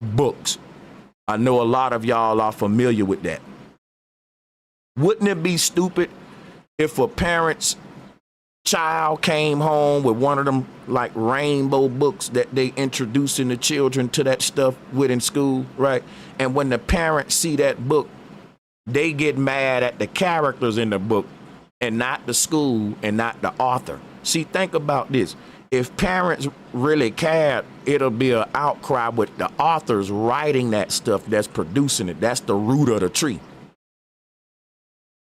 Speaker 1: books. I know a lot of y'all are familiar with that. Wouldn't it be stupid if a parent's child came home with one of them like rainbow books that they introducing the children to that stuff with in school, right? And when the parents see that book, they get mad at the characters in the book and not the school and not the author. See, think about this. If parents really cared, it'll be an outcry with the authors writing that stuff that's producing it. That's the root of the tree.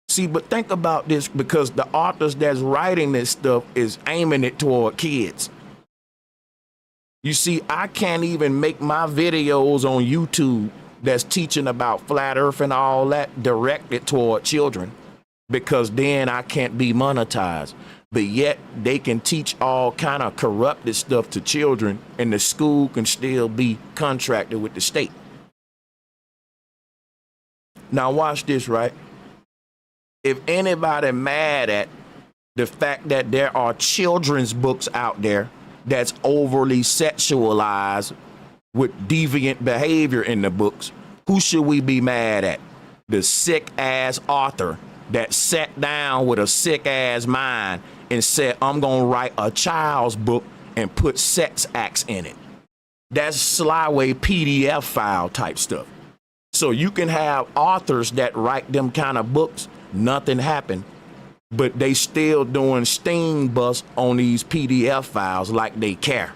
Speaker 1: See, but think about this, because the authors that's writing this stuff is aiming it toward kids. You see, I can't even make my videos on YouTube that's teaching about flat earth and all that directed toward children, because then I can't be monetized. But yet they can teach all kind of corrupted stuff to children and the school can still be contracted with the state. Now watch this, right? If anybody mad at the fact that there are children's books out there that's overly sexualized with deviant behavior in the books, who should we be mad at? The sick ass author that sat down with a sick ass mind and said, I'm gonna write a child's book and put sex acts in it. That's slyway PDF file type stuff. So you can have authors that write them kind of books, nothing happened, but they still doing sting busts on these PDF files like they care.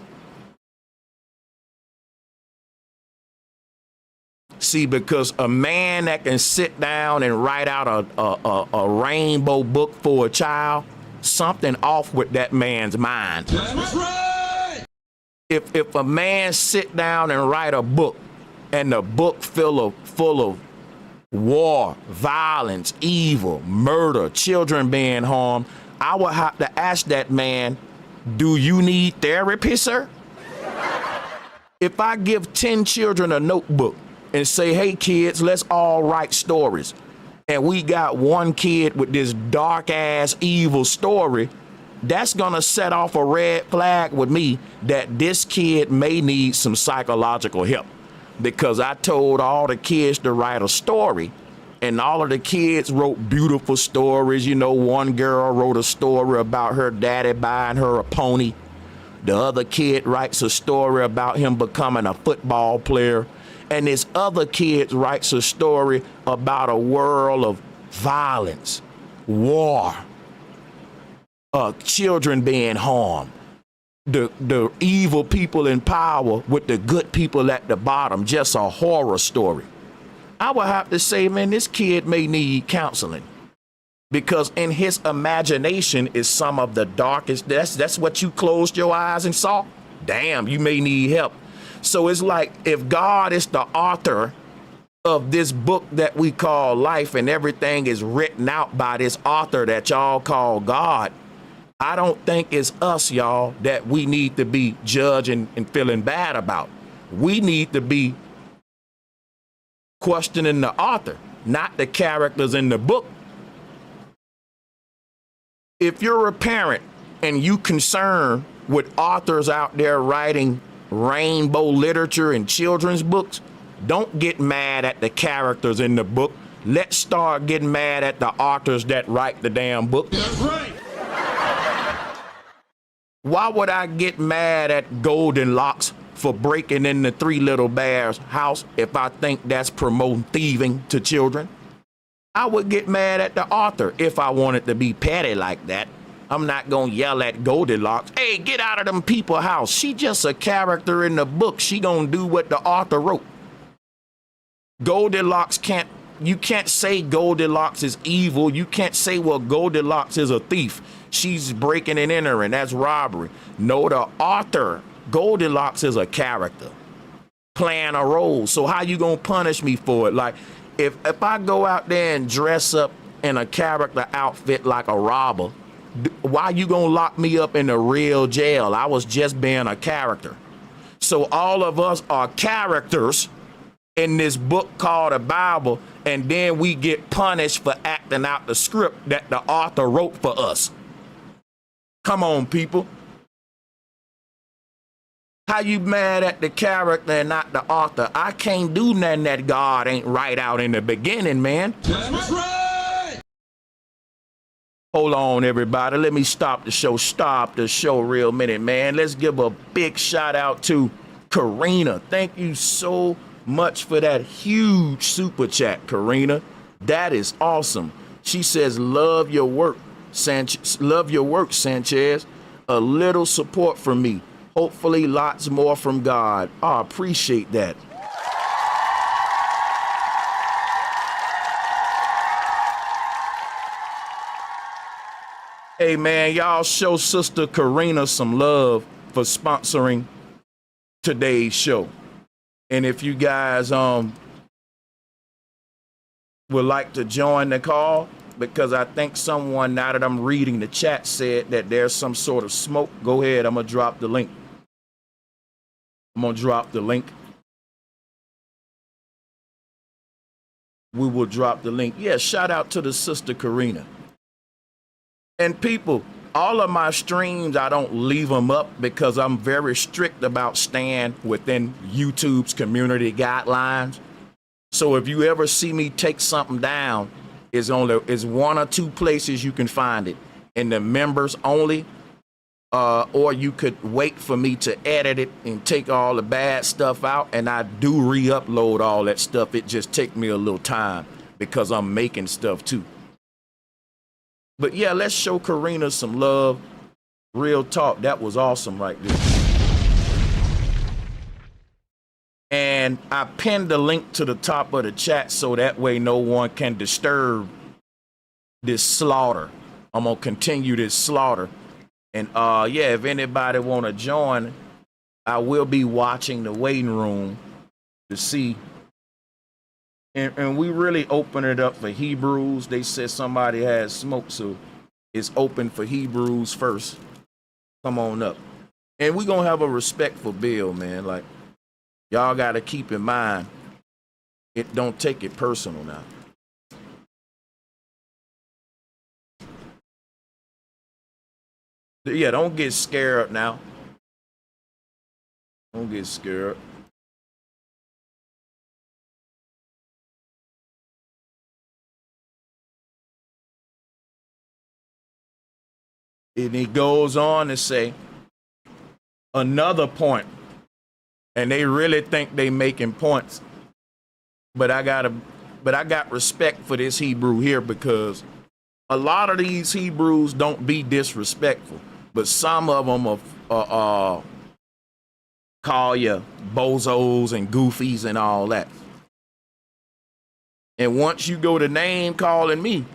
Speaker 1: See, because a man that can sit down and write out a rainbow book for a child, something off with that man's mind. That's right. If a man sit down and write a book and the book full of war, violence, evil, murder, children being harmed, I would have to ask that man, do you need therapy, sir? If I give 10 children a notebook and say, hey kids, let's all write stories, and we got one kid with this dark ass evil story, that's gonna set off a red flag with me that this kid may need some psychological help. Because I told all the kids to write a story, and all of the kids wrote beautiful stories. You know, one girl wrote a story about her daddy buying her a pony. The other kid writes a story about him becoming a football player. And this other kid writes a story about a world of violence, war, children being harmed. The evil people in power with the good people at the bottom, just a horror story. I would have to say, man, this kid may need counseling, because in his imagination is some of the darkest. That's what you closed your eyes and saw. Damn, you may need help. So it's like, if God is the author of this book that we call life and everything is written out by this author that y'all call God, I don't think it's us, y'all, that we need to be judging and feeling bad about. We need to be questioning the author, not the characters in the book. If you're a parent and you concerned with authors out there writing rainbow literature and children's books, don't get mad at the characters in the book. Let's start getting mad at the authors that write the damn book. That's right. Why would I get mad at Goldilocks for breaking in the Three Little Bears house if I think that's promoting thieving to children? I would get mad at the author if I wanted to be petty like that. I'm not gonna yell at Goldilocks, hey, get out of them people's house. She just a character in the book. She gonna do what the author wrote. You can't say Goldilocks is evil. You can't say, well, Goldilocks is a thief. She's breaking and entering. That's robbery. No, the author, Goldilocks, is a character playing a role. So how you gonna punish me for it? Like, if I go out there and dress up in a character outfit like a robber, why you gonna lock me up in a real jail? I was just being a character. So all of us are characters in this book called the Bible, and then we get punished for acting out the script that the author wrote for us. Come on, people. How you mad at the character and not the author? I can't do nothing that God ain't write out in the beginning, man. That's right. Hold on, everybody. Let me stop the show. Stop the show real minute, man. Let's give a big shout out to Karina. Thank you so much for that huge super chat, Karina. That is awesome. She says, love your work, Sanchez. Love your work, Sanchez. A little support from me. Hopefully lots more from God. I appreciate that. Hey man, y'all show Sister Karina some love for sponsoring today's show. And if you guys would like to join the call, because I think someone, now that I'm reading the chat, said that there's some sort of smoke, go ahead, I'm gonna drop the link. We will drop the link. Yeah, shout out to the Sister Karina. And people, all of my streams, I don't leave them up because I'm very strict about staying within YouTube's community guidelines. So if you ever see me take something down, it's one or two places you can find it. In the members only, or you could wait for me to edit it and take all the bad stuff out, and I do re-upload all that stuff. It just takes me a little time because I'm making stuff too. But yeah, let's show Karina some love. Real talk, that was awesome right there. And I pinned the link to the top of the chat so that way no one can disturb this slaughter. I'm gonna continue this slaughter. And yeah, if anybody wanna join, I will be watching the waiting room to see. And we really open it up for Hebrews. They said somebody has smoke, so it's open for Hebrews first. Come on up. And we're gonna have a respectful bill, man. Like, y'all gotta keep in mind, it don't take it personal now. Yeah, don't get scared now. Don't get scared. And he goes on to say another point, and they really think they making points, but I got respect for this Hebrew here, because a lot of these Hebrews don't be disrespectful, but some of them are call you bozos and goofies and all that. And once you go to name calling me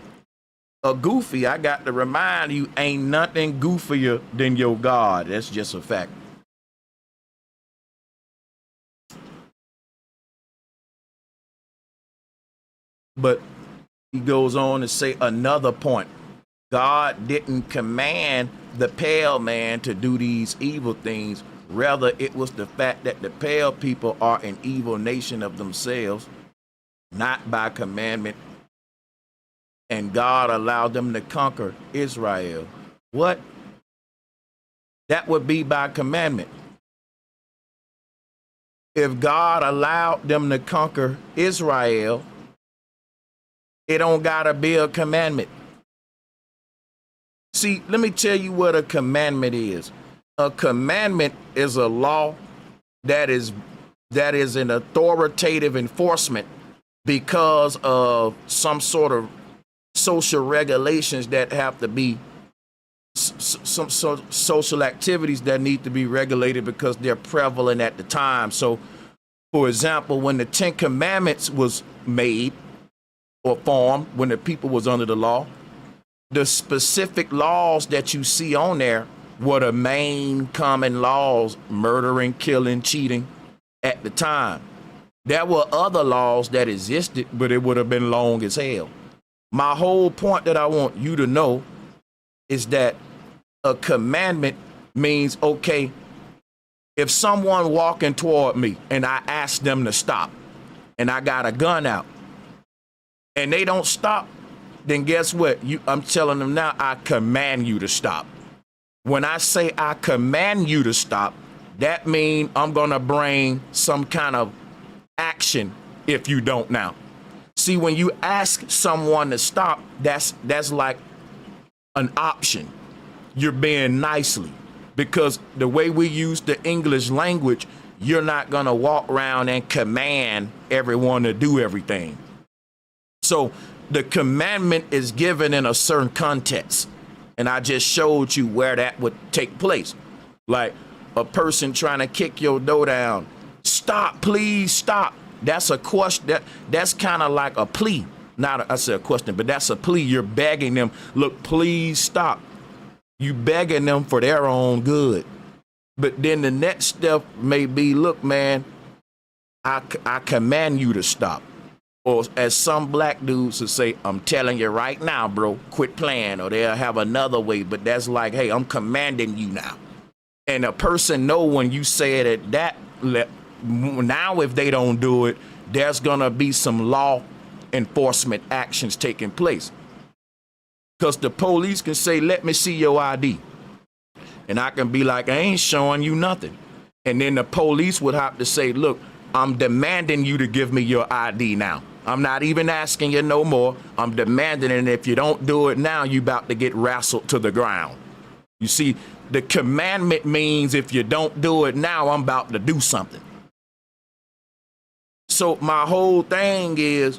Speaker 1: a goofy, I got to remind you, ain't nothing goofier than your God. That's just a fact. But he goes on to say another point. God didn't command the pale man to do these evil things. Rather, it was the fact that the pale people are an evil nation of themselves, not by commandment. And God allowed them to conquer Israel. What? That would be by commandment. If God allowed them to conquer Israel, it don't gotta be a commandment. See, let me tell you what a commandment is. A commandment is a law that is an authoritative enforcement because of some sort of social regulations that have to be some social activities that need to be regulated because they're prevalent at the time. So, for example, when the Ten Commandments was made or formed, when the people was under the law, the specific laws that you see on there were the main common laws: murdering, killing, cheating at the time. There were other laws that existed, but it would have been long as hell. My whole point that I want you to know is that a commandment means, okay, if someone walking toward me and I ask them to stop and I got a gun out and they don't stop, then guess what? I'm telling them now, I command you to stop. When I say I command you to stop, that means I'm going to bring some kind of action if you don't now. See, when you ask someone to stop, that's like an option. You're being nicely, because the way we use the English language, you're not going to walk around and command everyone to do everything. So the commandment is given in a certain context. And I just showed you where that would take place. Like a person trying to kick your door down. Stop, please stop. That's a question. That's kind of like a plea. I said a question, but that's a plea. You're begging them, look, please stop. You begging them for their own good. But then the next step may be, look, man, I command you to stop. Or as some black dudes would say, I'm telling you right now, bro, quit playing. Or they'll have another way, but that's like, hey, I'm commanding you now. And a person know when you say it at that level, now if they don't do it, there's going to be some law enforcement actions taking place. Because the police can say, let me see your ID. And I can be like, I ain't showing you nothing. And then the police would have to say, look, I'm demanding you to give me your ID now. I'm not even asking you no more. I'm demanding it. And if you don't do it now, you about to get wrestled to the ground. You see, the commandment means if you don't do it now, I'm about to do something. So my whole thing is,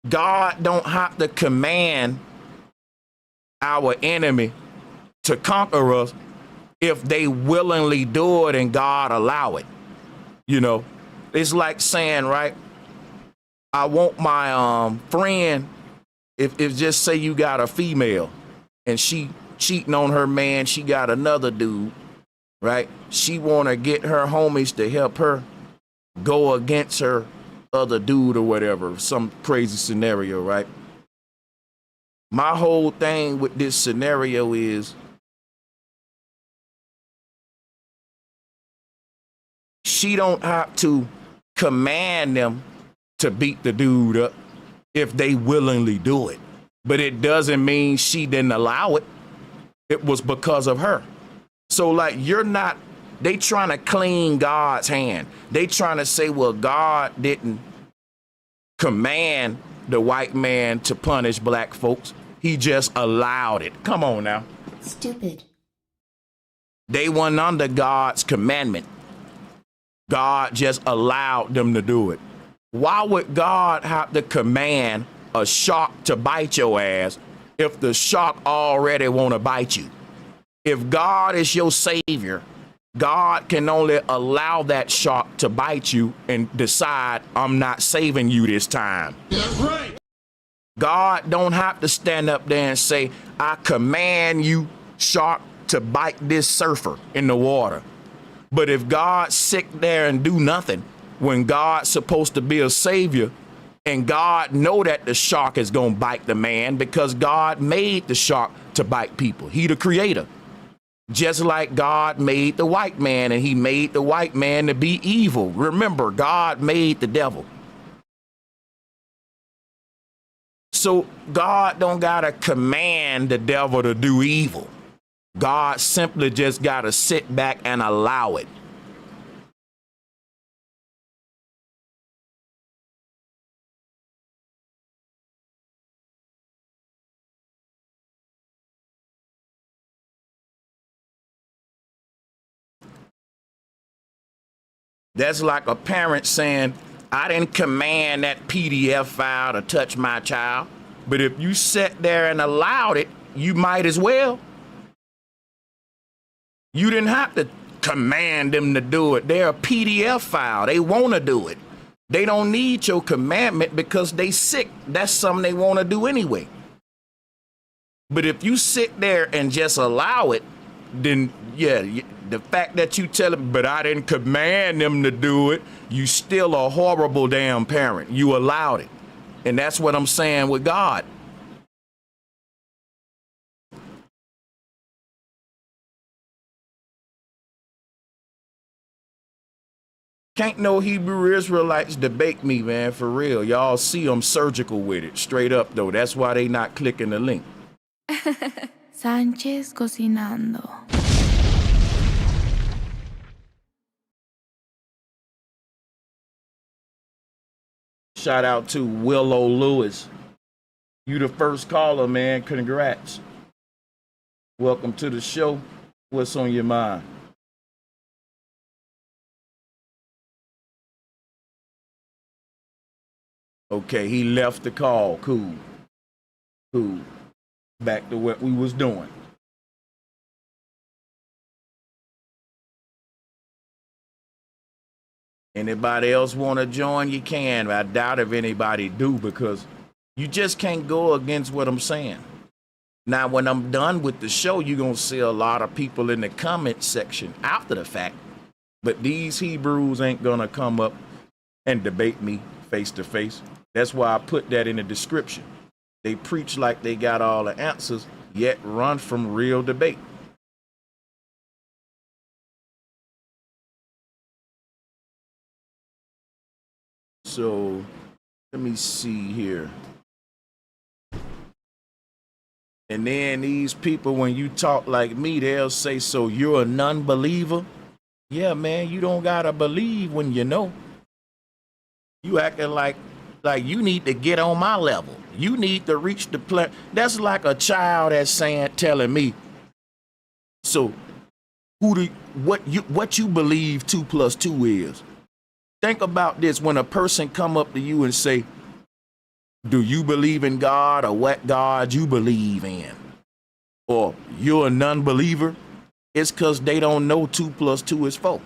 Speaker 1: God don't have to command our enemy to conquer us if they willingly do it and God allow it. You know, it's like saying, right, I want my friend, if just say you got a female and she cheating on her man, she got another dude, right? She want to get her homies to help her go against her other dude or whatever, some crazy scenario, right? My whole thing with this scenario is she don't have to command them to beat the dude up if they willingly do it. But it doesn't mean she didn't allow it. It was because of her. So like, they trying to clean God's hand. They trying to say, well, God didn't command the white man to punish black folks. He just allowed it. Come on now.
Speaker 3: Stupid.
Speaker 1: They weren't under God's commandment. God just allowed them to do it. Why would God have to command a shark to bite your ass if the shark already want to bite you? If God is your savior, God can only allow that shark to bite you and decide, I'm not saving you this time. That's right. God don't have to stand up there and say, I command you, shark, to bite this surfer in the water. But if God sit there and do nothing, when God's supposed to be a savior, and God know that the shark is going to bite the man because God made the shark to bite people. He the creator. Just like God made the white man, and he made the white man to be evil. Remember, God made the devil. So God don't got to command the devil to do evil. God simply just got to sit back and allow it. That's like a parent saying, I didn't command that PDF file to touch my child. But if you sat there and allowed it, you might as well. You didn't have to command them to do it. They're a PDF file. They want to do it. They don't need your commandment because they sick. That's something they want to do anyway. But if you sit there and just allow it, then yeah, the fact that you tell them, but I didn't command them to do it, you still a horrible damn parent. You allowed it. And that's what I'm saying with God. Can't no Hebrew Israelites debate me, man, for real. Y'all see I'm surgical with it, straight up, though. That's why they not clicking the link.
Speaker 5: Sánchez cocinando.
Speaker 1: Shout out to Willow Lewis. You the first caller, man. Congrats. Welcome to the show. What's on your mind? Okay, he left the call. Cool. Cool. Back to what we was doing. Anybody else want to join? You can. I doubt if anybody do because you just can't go against what I'm saying. Now, when I'm done with the show, you're going to see a lot of people in the comment section after the fact. But these Hebrews ain't going to come up and debate me face to face. That's why I put that in the description. They preach like they got all the answers, yet run from real debate. So let me see here. And then these people, when you talk like me, they'll say, so you're a non-believer? Yeah, man, you don't gotta believe when you know. You acting like you need to get on my level. You need to reach the plan. That's like a child that's telling me, so what you believe 2 + 2 is. Think about this when a person come up to you and say, do you believe in God or what God you believe in? Or you're a non-believer? It's because they don't know 2 + 2 is 4.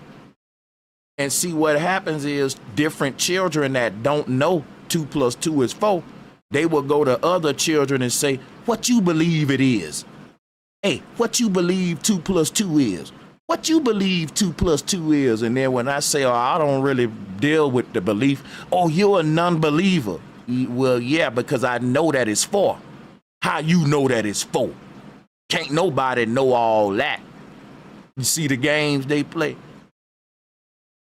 Speaker 1: And see what happens is different children that don't know 2 + 2 is 4, they will go to other children and say, what you believe it is? Hey, what you believe 2 + 2 is? What you believe 2 + 2 is? And then when I say, oh, I don't really deal with the belief, oh, you're a non-believer. Well, yeah, because I know that it's 4. How you know that it's 4? Can't nobody know all that. You see the games they play?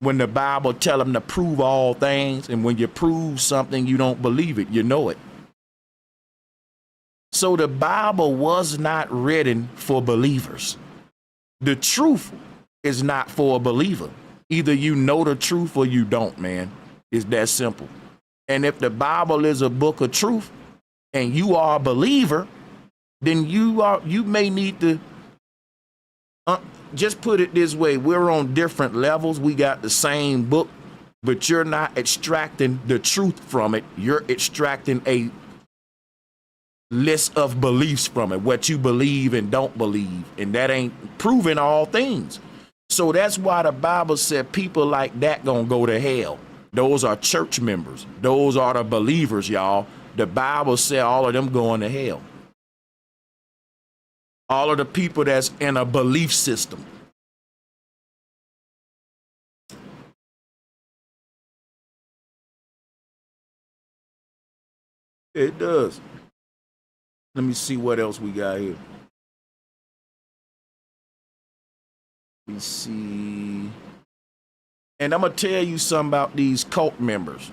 Speaker 1: When the Bible tell them to prove all things, and when you prove something, you don't believe it, you know it. So the Bible was not written for believers. The truth is not for a believer. Either you know the truth or you don't, man. It's that simple. And if the Bible is a book of truth and you are a believer, then you may need to just put it this way. We're on different levels. We got the same book, but you're not extracting the truth from it. You're extracting a list of beliefs from it, what you believe and don't believe. And that ain't proving all things. So that's why the Bible said people like that gonna go to hell. Those are church members. Those are the believers, y'all. The Bible said all of them going to hell. All of the people that's in a belief system. It does. Let me see what else we got here. Let me see. And I'm going to tell you something about these cult members.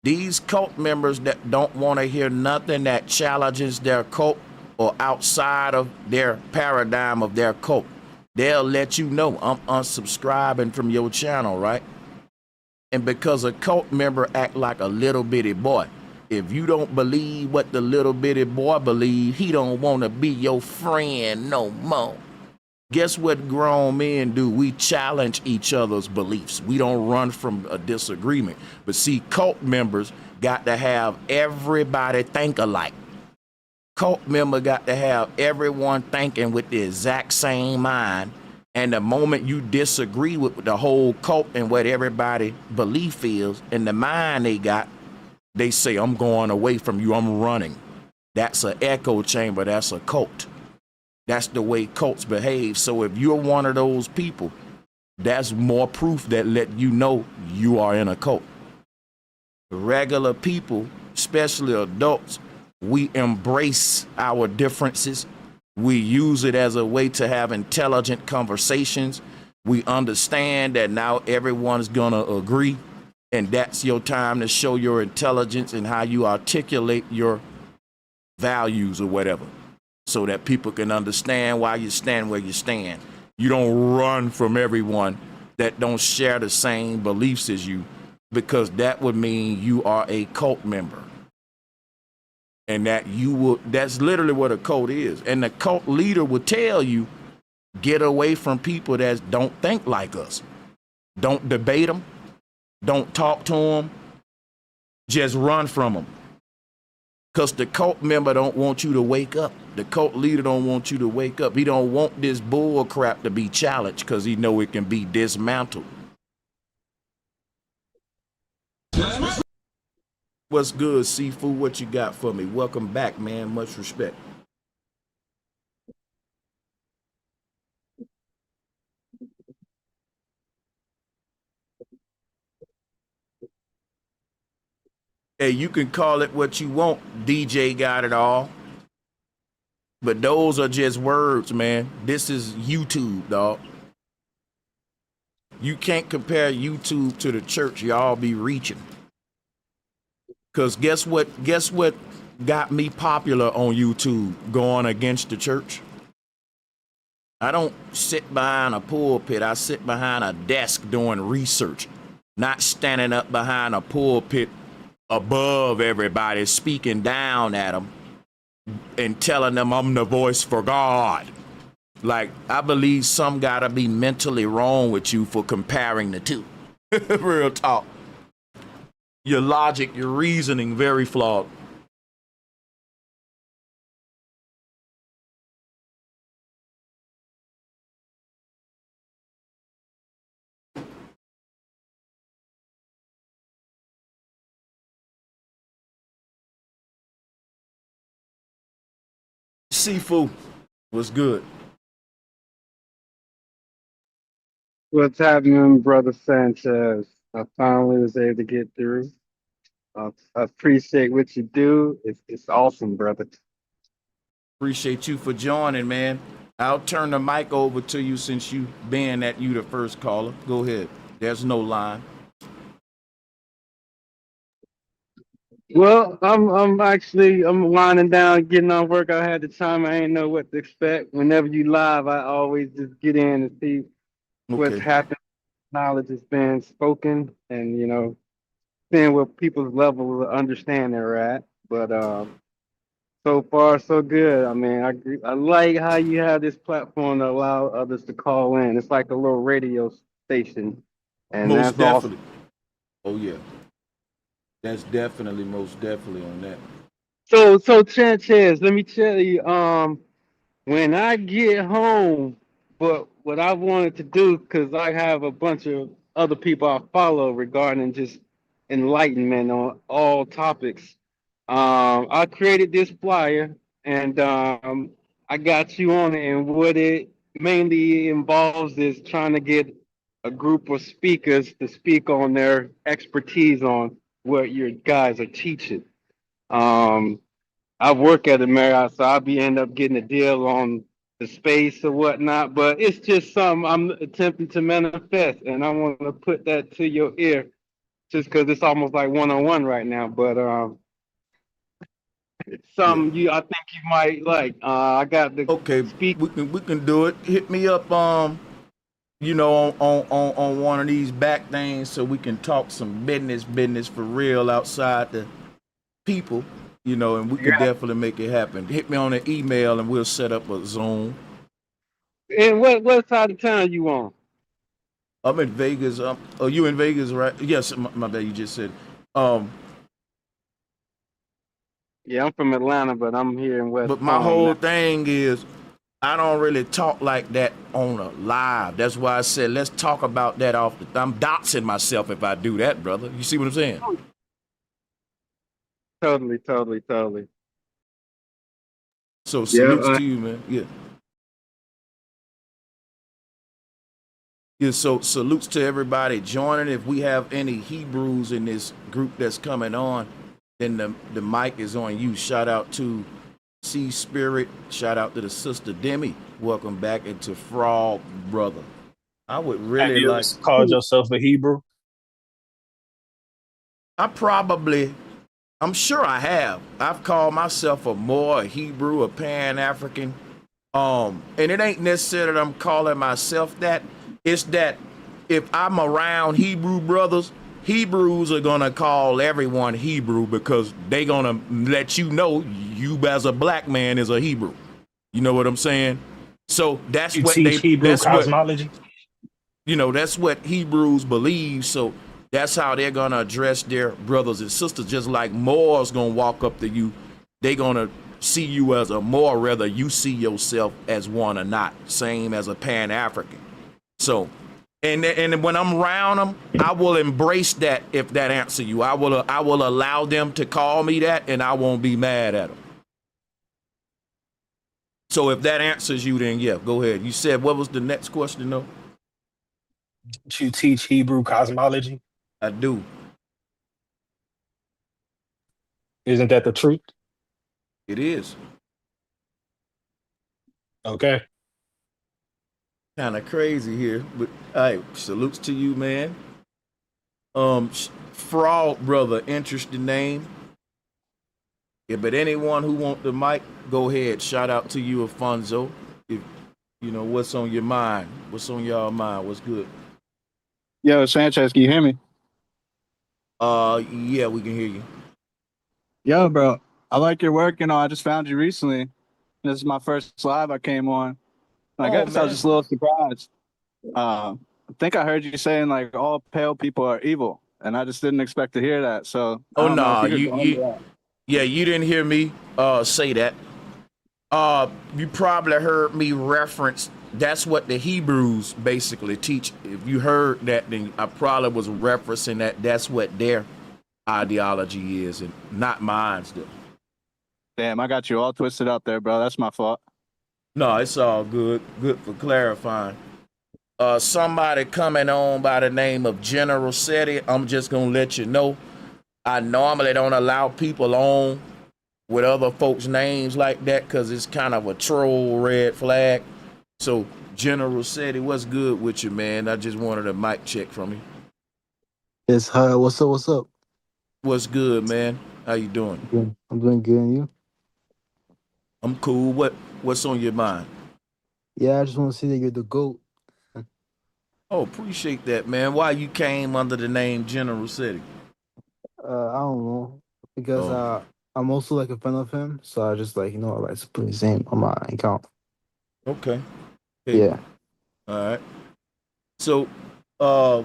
Speaker 1: These cult members that don't want to hear nothing that challenges their cult, or outside of their paradigm of their cult, they'll let you know, I'm unsubscribing from your channel, right? And because a cult member act like a little bitty boy, if you don't believe what the little bitty boy believe, he don't want to be your friend no more. Guess what grown men do? We challenge each other's beliefs. We don't run from a disagreement. But see, cult members got to have everybody think alike. Cult member got to have everyone thinking with the exact same mind. And the moment you disagree with the whole cult and what everybody belief is and the mind they got, they say, I'm going away from you, I'm running. That's an echo chamber, that's a cult. That's the way cults behave. So if you're one of those people, that's more proof that let you know you are in a cult. Regular people, especially adults, we embrace our differences. We use it as a way to have intelligent conversations. We understand that now everyone's gonna agree, and that's your time to show your intelligence and how you articulate your values or whatever, so that people can understand why you stand where you stand. You don't run from everyone that don't share the same beliefs as you, because that would mean you are a cult member. And that's literally what a cult is. And the cult leader will tell you, get away from people that don't think like us. Don't debate them. Don't talk to them. Just run from them. Because the cult member don't want you to wake up. The cult leader don't want you to wake up. He don't want this bull crap to be challenged because he know it can be dismantled. What's good, Seafood? What you got for me? Welcome back, man. Much respect. Hey, you can call it what you want. DJ got it all. But those are just words, man. This is YouTube, dog. You can't compare YouTube to the church. Y'all be reaching. Because guess what got me popular on YouTube going against the church? I don't sit behind a pulpit. I sit behind a desk doing research, not standing up behind a pulpit above everybody, speaking down at them and telling them I'm the voice for God. Like, I believe some gotta be mentally wrong with you for comparing the two. Real talk. Your logic, your reasoning, very flawed. Seafood was good.
Speaker 5: What's happening, Brother Sanchez? I finally was able to get through. I appreciate what you do. It's awesome, brother.
Speaker 1: Appreciate you for joining, man. I'll turn the mic over to you since you being that you the first caller. Go ahead. There's no line.
Speaker 5: Well, I'm winding down, getting on work. I had the time. I ain't know what to expect. Whenever you live, I always just get in and see what's
Speaker 1: Okay.
Speaker 5: happening. Knowledge is being spoken, and seeing what people's level of understanding are at. But so far, so good. I mean, I like how you have this platform to allow others to call in. It's like a little radio station, and
Speaker 1: Most
Speaker 5: that's awesome.
Speaker 1: definitely. Oh yeah. That's definitely most definitely on that.
Speaker 5: So Sanchez, let me tell you, when I get home, but what I wanted to do, because I have a bunch of other people I follow regarding just enlightenment on all topics. I created this flyer, and I got you on it. And what it mainly involves is trying to get a group of speakers to speak on their expertise on what your guys are teaching. Um, I work at a Marriott, so I'll be end up getting a deal on the space or whatnot. But it's just something I'm attempting to manifest, and I want to put that to your ear, just because it's almost like one on one right now. But Some I think you might like. I got the
Speaker 1: Okay,
Speaker 5: speak.
Speaker 1: we can do it. Hit me up, you know, on one of these back things so we can talk some business for real outside the people, you know, and we could
Speaker 5: Yeah.
Speaker 1: definitely make it happen. Hit me on an email and we'll set up a Zoom.
Speaker 5: And what side of town you on?
Speaker 1: I'm in Vegas. Oh, you in Vegas, right? Yes, my bad. You just said. Um,
Speaker 5: Yeah, I'm from Atlanta, but I'm here in West
Speaker 1: but my
Speaker 5: Palm
Speaker 1: whole
Speaker 5: now.
Speaker 1: thing is, I don't really talk like that on a live. That's why I said let's talk about that off the. I'm doxing myself if I do that, brother. You see what I'm saying?
Speaker 5: Totally.
Speaker 1: So
Speaker 5: Yeah.
Speaker 1: salutes to you, man. Yeah. Yeah, so salutes to everybody joining. If we have any Hebrews in this group that's coming on, then the mic is on you. Shout out to Sea Spirit. Shout out to the sister Demi. Welcome back into Frog, brother. I would
Speaker 2: Have
Speaker 1: really
Speaker 2: you ever
Speaker 1: like.
Speaker 2: called yourself a Hebrew?
Speaker 1: I'm sure I have. I've called myself a Moor, a Hebrew, a Pan African. And it ain't necessarily that I'm calling myself that. It's that if I'm around Hebrew brothers, Hebrews are gonna call everyone Hebrew because they gonna let you know you as a black man is a Hebrew. You know what I'm saying? So
Speaker 2: You teach Hebrew cosmology?
Speaker 1: that's what Hebrews believe. So that's how they're gonna address their brothers and sisters. Just like Moors gonna walk up to you, they gonna see you as a Moor, whether you see yourself as one or not. Same as a Pan African. So, and when I'm around them, I will embrace that. If that answer you, I will allow them to call me that, and I won't be mad at them. So if that answers you, then yeah, go ahead. You said what was the next question though?
Speaker 2: You teach Hebrew cosmology?
Speaker 1: I do.
Speaker 2: Isn't that the truth?
Speaker 1: It is
Speaker 2: Okay.
Speaker 1: kind of crazy here, but hey, salutes to you, man. Fraud brother, interesting name. Yeah, but anyone who want the mic, go ahead. Shout out to you, Alfonso. If you know what's on your mind, what's on y'all mind, what's good.
Speaker 6: Yo, Sanchez, can you hear me?
Speaker 1: Yeah, we can hear you.
Speaker 6: Yo, bro, I like your work. I just found you recently. This is my first live I came on. I
Speaker 1: Oh
Speaker 6: guess I was
Speaker 1: man.
Speaker 6: just a little surprised. I think I heard you saying like all pale people are evil, and I just didn't expect to hear that. So I
Speaker 1: Oh
Speaker 6: don't know if
Speaker 1: no,
Speaker 6: you could go into that.
Speaker 1: yeah, you didn't hear me say that. You probably heard me reference. That's what the Hebrews basically teach. If you heard that, then I probably was referencing that. That's what their ideology is, and not mine. Still,
Speaker 6: Damn, I got you all twisted up there, bro. That's my fault.
Speaker 1: no, it's all good. Good for clarifying. Somebody coming on by the name of General Seti. I'm just gonna let you know. I normally don't allow people on with other folks' names like that because it's kind of a troll red flag. So, General Seti, what's good with you, man? I just wanted a mic check from you.
Speaker 7: Yes, hi. What's up? What's up?
Speaker 1: What's good, man? How you doing?
Speaker 7: I'm doing good, and you?
Speaker 1: I'm cool. What's on your mind?
Speaker 7: Yeah, I just want to say that you're the GOAT.
Speaker 1: Oh, appreciate that, man. Why you came under the name General Seti?
Speaker 7: I don't know because
Speaker 1: Oh,
Speaker 7: I'm also like a fan of him, so I just like I like to put his name on my account.
Speaker 1: okay. Okay.
Speaker 7: Yeah.
Speaker 1: All right. So, uh,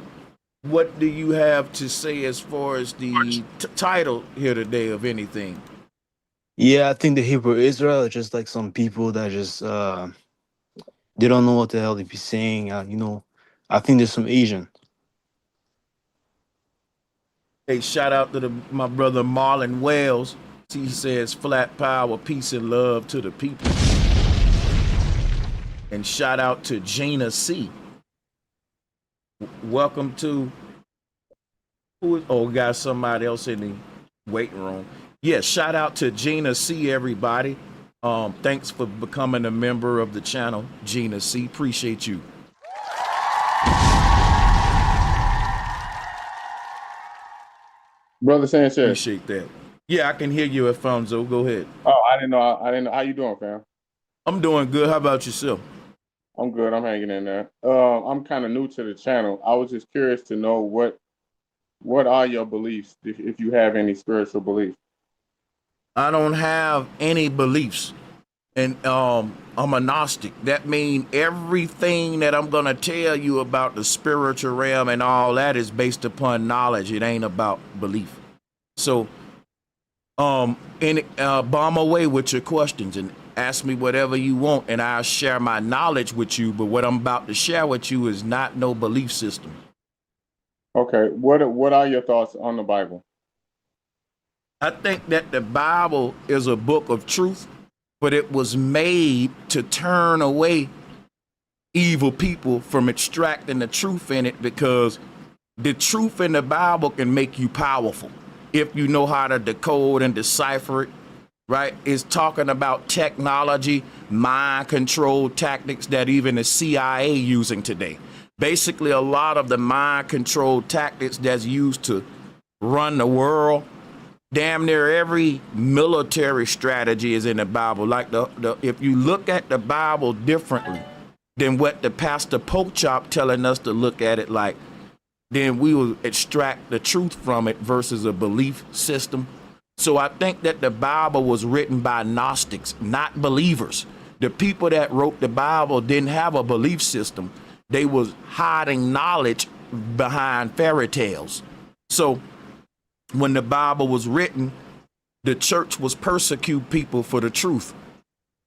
Speaker 1: what do you have to say as far as the title here today of anything?
Speaker 7: Yeah, I think the Hebrew Israel are just like some people that just they don't know what the hell they be saying. I think there's some Asian.
Speaker 1: Hey, shout out to my brother Marlon Wells. He says flat power, peace, and love to the people. And shout out to Gina C. Welcome to we got somebody else in the waiting room. Yeah, shout out to Gina C, everybody. Thanks for becoming a member of the channel, Gina C. Appreciate you.
Speaker 8: Brother Sanchez,
Speaker 1: Appreciate that. Yeah, I can hear you, Alfonso. Go ahead.
Speaker 8: Oh, I didn't know. I didn't know. How you doing, fam?
Speaker 1: I'm doing good. How about yourself?
Speaker 8: I'm good. I'm hanging in there. I'm kind of new to the channel. I was just curious to know what are your beliefs, if you have any spiritual beliefs.
Speaker 1: I don't have any beliefs, and I'm a Gnostic. That means everything that I'm gonna tell you about the spiritual realm and all that is based upon knowledge. It ain't about belief. So, bomb away with your questions and ask me whatever you want, and I'll share my knowledge with you. But what I'm about to share with you is not no belief system.
Speaker 8: Okay. What are your thoughts on the Bible?
Speaker 1: I think that the Bible is a book of truth, but it was made to turn away evil people from extracting the truth in it, because the truth in the Bible can make you powerful if you know how to decode and decipher it, right? It's talking about technology, mind control tactics that even the CIA using today. Basically, a lot of the mind control tactics that's used to run the world, damn near every military strategy is in the Bible. Like if you look at the Bible differently than what the Pastor Pochop telling us to look at it like, then we will extract the truth from it versus a belief system. So I think that the Bible was written by Gnostics, not believers. The people that wrote the Bible didn't have a belief system. They was hiding knowledge behind fairy tales. So when the Bible was written, the church was persecuting people for the truth.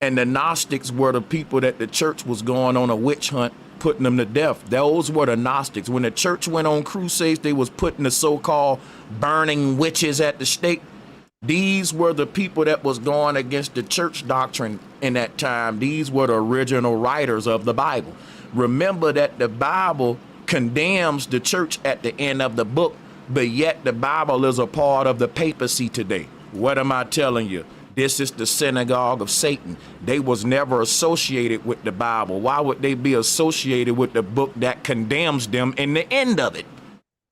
Speaker 1: And the Gnostics were the people that the church was going on a witch hunt, putting them to death. Those were the Gnostics. When the church went on crusades, they was putting the so-called burning witches at the stake. These were the people that was going against the church doctrine in that time. These were the original writers of the Bible. Remember that the Bible condemns the church at the end of the book, but yet the Bible is a part of the papacy today. What am I telling you? This is the synagogue of Satan. They was never associated with the Bible. Why would they be associated with the book that condemns them in the end of it?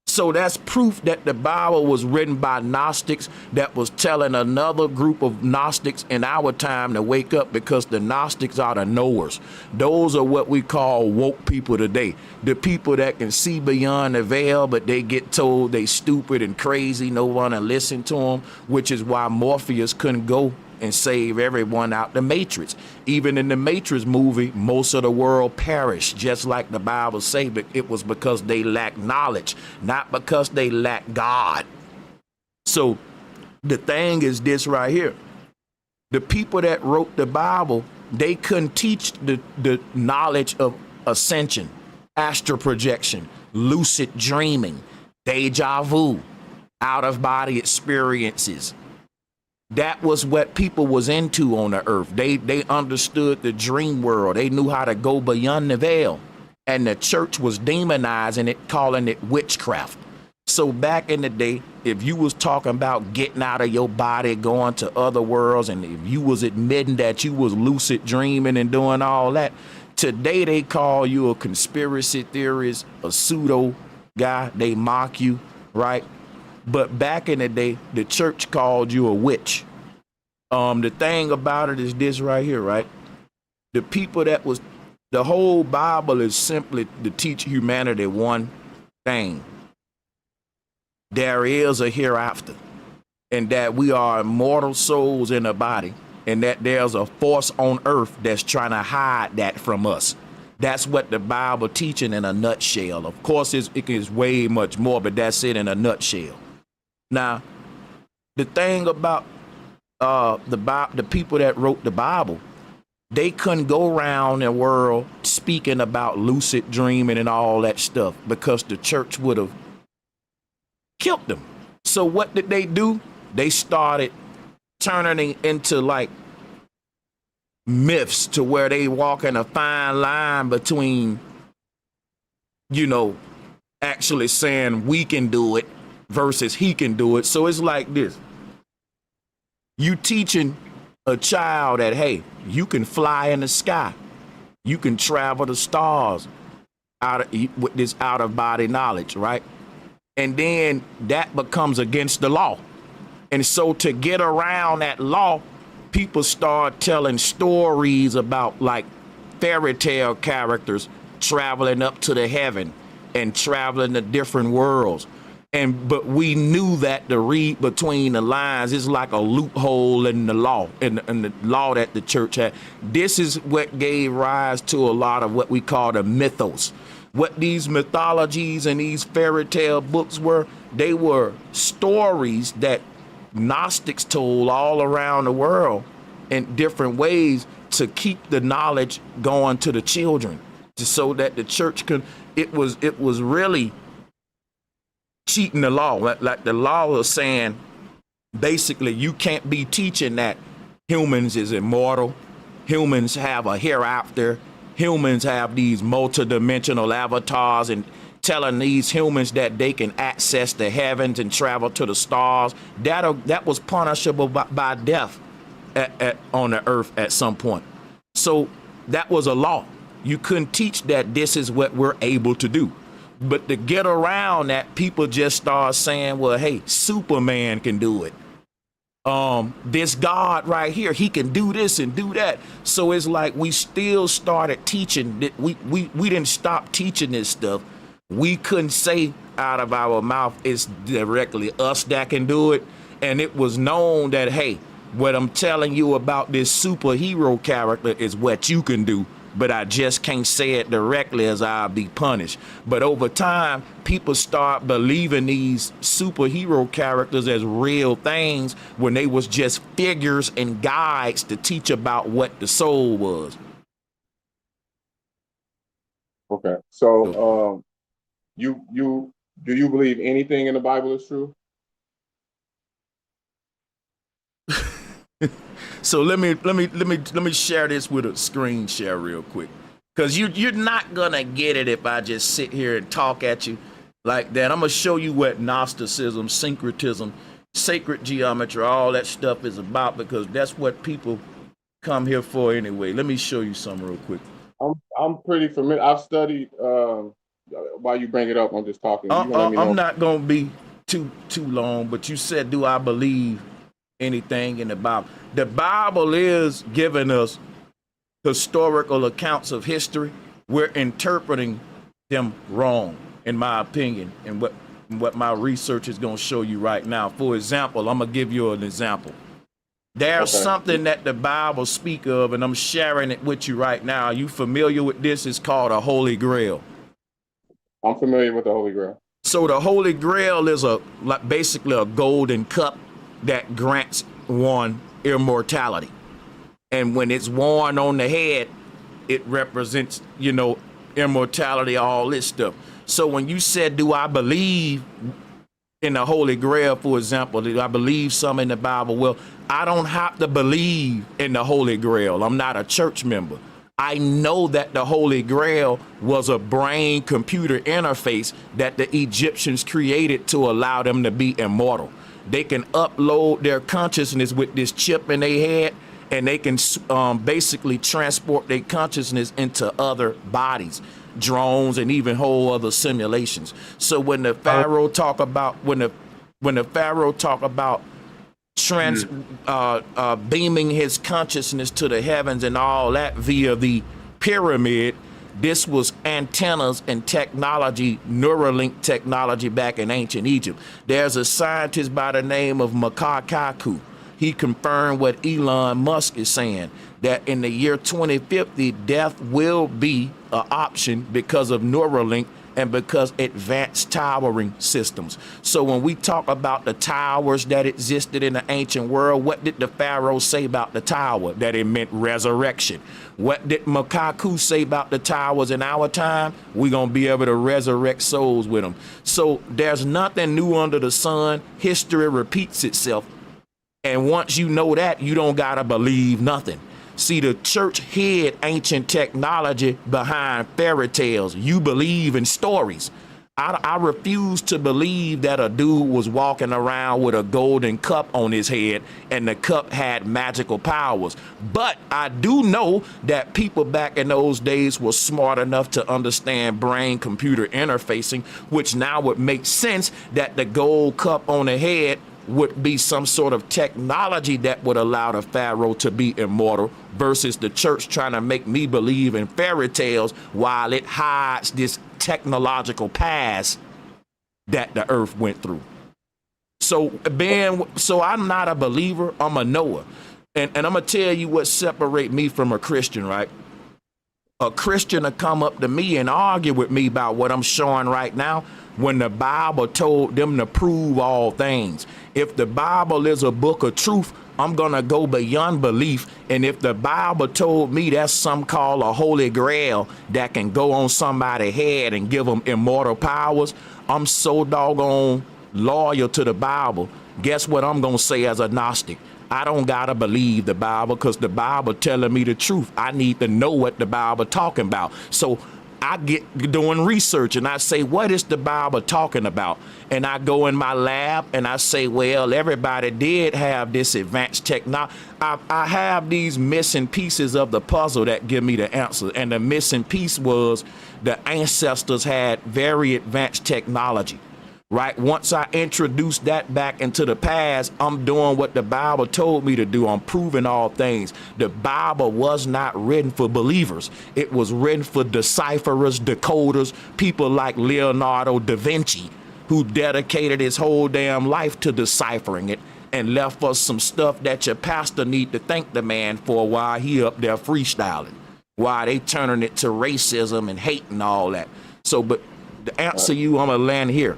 Speaker 1: So that's proof that the Bible was written by Gnostics that was telling another group of Gnostics in our time to wake up, because the Gnostics are the knowers. Those are what we call woke people today. The people that can see beyond the veil, but they get told they stupid and crazy. No one to listen to them, which is why Morpheus couldn't go and save everyone out the Matrix. Even in the Matrix movie, most of the world perished, just like the Bible say, but it was because they lacked knowledge, not because they lacked God. So the thing is this right here. The people that wrote the Bible, they couldn't teach the knowledge of ascension, astral projection, lucid dreaming, deja vu, out-of-body experiences. That was what people was into on the earth. They understood the dream world. They knew how to go beyond the veil. And the church was demonizing it, calling it witchcraft. So back in the day, if you was talking about getting out of your body, going to other worlds, and if you was admitting that you was lucid dreaming and doing all that, today they call you a conspiracy theorist, a pseudo guy. They mock you, right? But back in the day, the church called you a witch. The thing about it is this right here, right? The people that was, the whole Bible is simply to teach humanity one thing. There is a hereafter, and that we are immortal souls in a body, and that there's a force on earth that's trying to hide that from us. That's what the Bible teaching in a nutshell. Of course, it is way much more, but that's it in a nutshell. Now, the thing about the people that wrote the Bible, they couldn't go around the world speaking about lucid dreaming and all that stuff, because the church would have killed them. So what did they do? They started turning it into like myths, to where they walk in a fine line between, actually saying we can do it versus he can do it. So it's like this. You teaching a child that, hey, you can fly in the sky. You can travel the stars with this out-of-body knowledge, right? And then that becomes against the law. And so to get around that law, people start telling stories about like fairy tale characters traveling up to the heaven and traveling to different worlds. But we knew that to read between the lines is like a loophole in the law, in the law that the church had. This is what gave rise to a lot of what we call the mythos. What these mythologies and these fairy tale books were, they were stories that Gnostics told all around the world in different ways to keep the knowledge going to the children, so that the church could. It was really cheating the law. Like the law was saying, basically, you can't be teaching that humans is immortal, humans have a hereafter, humans have these multidimensional avatars, and telling these humans that they can access the heavens and travel to the stars. That was punishable by death on the earth at some point. So that was a law. You couldn't teach that this is what we're able to do. But to get around that, people just start saying, well, hey, Superman can do it. This God right here, he can do this and do that. So it's like we still started teaching that we didn't stop teaching this stuff. We couldn't say out of our mouth it's directly us that can do it. And it was known that, hey, what I'm telling you about this superhero character is what you can do, but I just can't say it directly as I'll be punished. But over time, people start believing these superhero characters as real things when they was just figures and guides to teach about what the soul was.
Speaker 8: Okay. So do you believe anything in the Bible is true?
Speaker 1: So let me share this with a screen share real quick, because you're not gonna get it if I just sit here and talk at you like that. I'm gonna show you what Gnosticism, Syncretism, sacred geometry, all that stuff is about, because that's what people come here for anyway. Let me show you something real quick.
Speaker 8: I'm pretty familiar. I've studied. While you bring it up, I'm just talking. You gonna let me know?
Speaker 1: I'm not gonna be too long, but you said, do I believe anything in the Bible? The Bible is giving us historical accounts of history. We're interpreting them wrong, in my opinion, and what my research is going to show you right now. For example, I'm going to give you an example. There's something that the Bible speak of, and I'm sharing it with you right now. Are you familiar with this? It's called a Holy Grail.
Speaker 8: I'm familiar with the Holy Grail.
Speaker 1: So the Holy Grail is basically a golden cup that grants one immortality. And when it's worn on the head, it represents, immortality, all this stuff. So when you said, do I believe in the Holy Grail, for example, do I believe some in the Bible? Well, I don't have to believe in the Holy Grail. I'm not a church member. I know that the Holy Grail was a brain-computer interface that the Egyptians created to allow them to be immortal. They can upload their consciousness with this chip in their head, and they can basically transport their consciousness into other bodies, drones, and even whole other simulations. So when the Pharaoh talk about beaming his consciousness to the heavens and all that via the pyramid, this was antennas and technology, Neuralink technology back in ancient Egypt. There's a scientist by the name of Makakaku. He confirmed what Elon Musk is saying, that in the year 2050, death will be an option because of Neuralink and because advanced towering systems. So when we talk about the towers that existed in the ancient world, what did the pharaohs say about the tower? That it meant resurrection. What did Makaku say about the towers in our time? We're going to be able to resurrect souls with them. So there's nothing new under the sun. History repeats itself. And once you know that, you don't got to believe nothing. See, the church hid ancient technology behind fairy tales. You believe in stories. I refuse to believe that a dude was walking around with a golden cup on his head and the cup had magical powers. But I do know that people back in those days were smart enough to understand brain-computer interfacing, which now would make sense that the gold cup on the head would be some sort of technology that would allow the pharaoh to be immortal versus the church trying to make me believe in fairy tales while it hides this technological past that the earth went through. So I'm not a believer, I'm a knower. And I'm gonna tell you what separates me from a Christian, right? A Christian will come up to me and argue with me about what I'm showing right now when the Bible told them to prove all things. If the Bible is a book of truth, I'm gonna go beyond belief. And if the Bible told me that's some called a holy grail that can go on somebody's head and give them immortal powers, I'm so doggone loyal to the Bible. Guess what I'm gonna say as a Gnostic? I don't gotta believe the Bible because the Bible telling me the truth. I need to know what the Bible talking about. So I get doing research and I say, what is the Bible talking about? And I go in my lab and I say, well, everybody did have this advanced technology. I have these missing pieces of the puzzle that give me the answer. And the missing piece was the ancestors had very advanced technology. Right? Once I introduce that back into the past, I'm doing what the Bible told me to do. I'm proving all things. The Bible was not written for believers. It was written for decipherers, decoders, people like Leonardo da Vinci, who dedicated his whole damn life to deciphering it and left us some stuff that your pastor need to thank the man for while he up there freestyling, while they turning it to racism and hate and all that. So, but to answer you, I'm going to land here.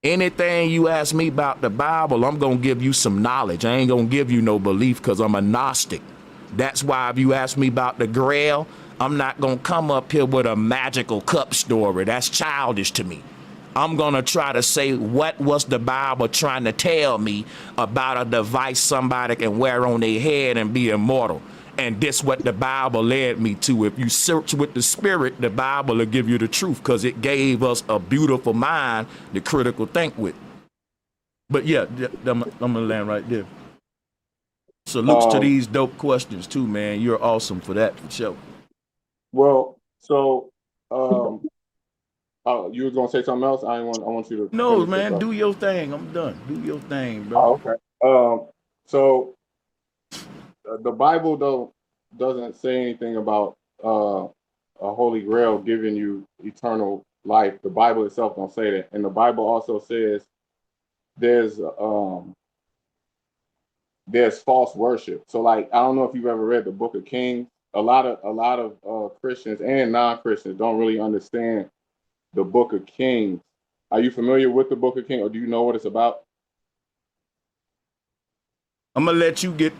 Speaker 1: Anything you ask me about the Bible, I'm going to give you some knowledge. I ain't going to give you no belief because I'm a Gnostic. That's why if you ask me about the Grail, I'm not going to come up here with a magical cup story. That's childish to me. I'm going to try to say what was the Bible trying to tell me about a device somebody can wear on their head and be immortal. And this what the Bible led me to. If you search with the spirit, the Bible will give you the truth because it gave us a beautiful mind to critical think with. But yeah, I'm going to land right there. Salutes to these dope questions too, man. You're awesome for that, for sure.
Speaker 8: Well, so you were going to say something else? I want you to.
Speaker 1: No, man, do your thing. I'm done. Do your thing, bro.
Speaker 8: Oh, okay. So the Bible doesn't say anything about a holy grail giving you eternal life. The Bible itself don't say that, and the Bible also says there's false worship. So, like, I don't know if you've ever read the Book of Kings. A lot of Christians and non-Christians don't really understand the Book of Kings. Are you familiar with the Book of Kings, or do you know what it's about?
Speaker 1: I'm gonna let you get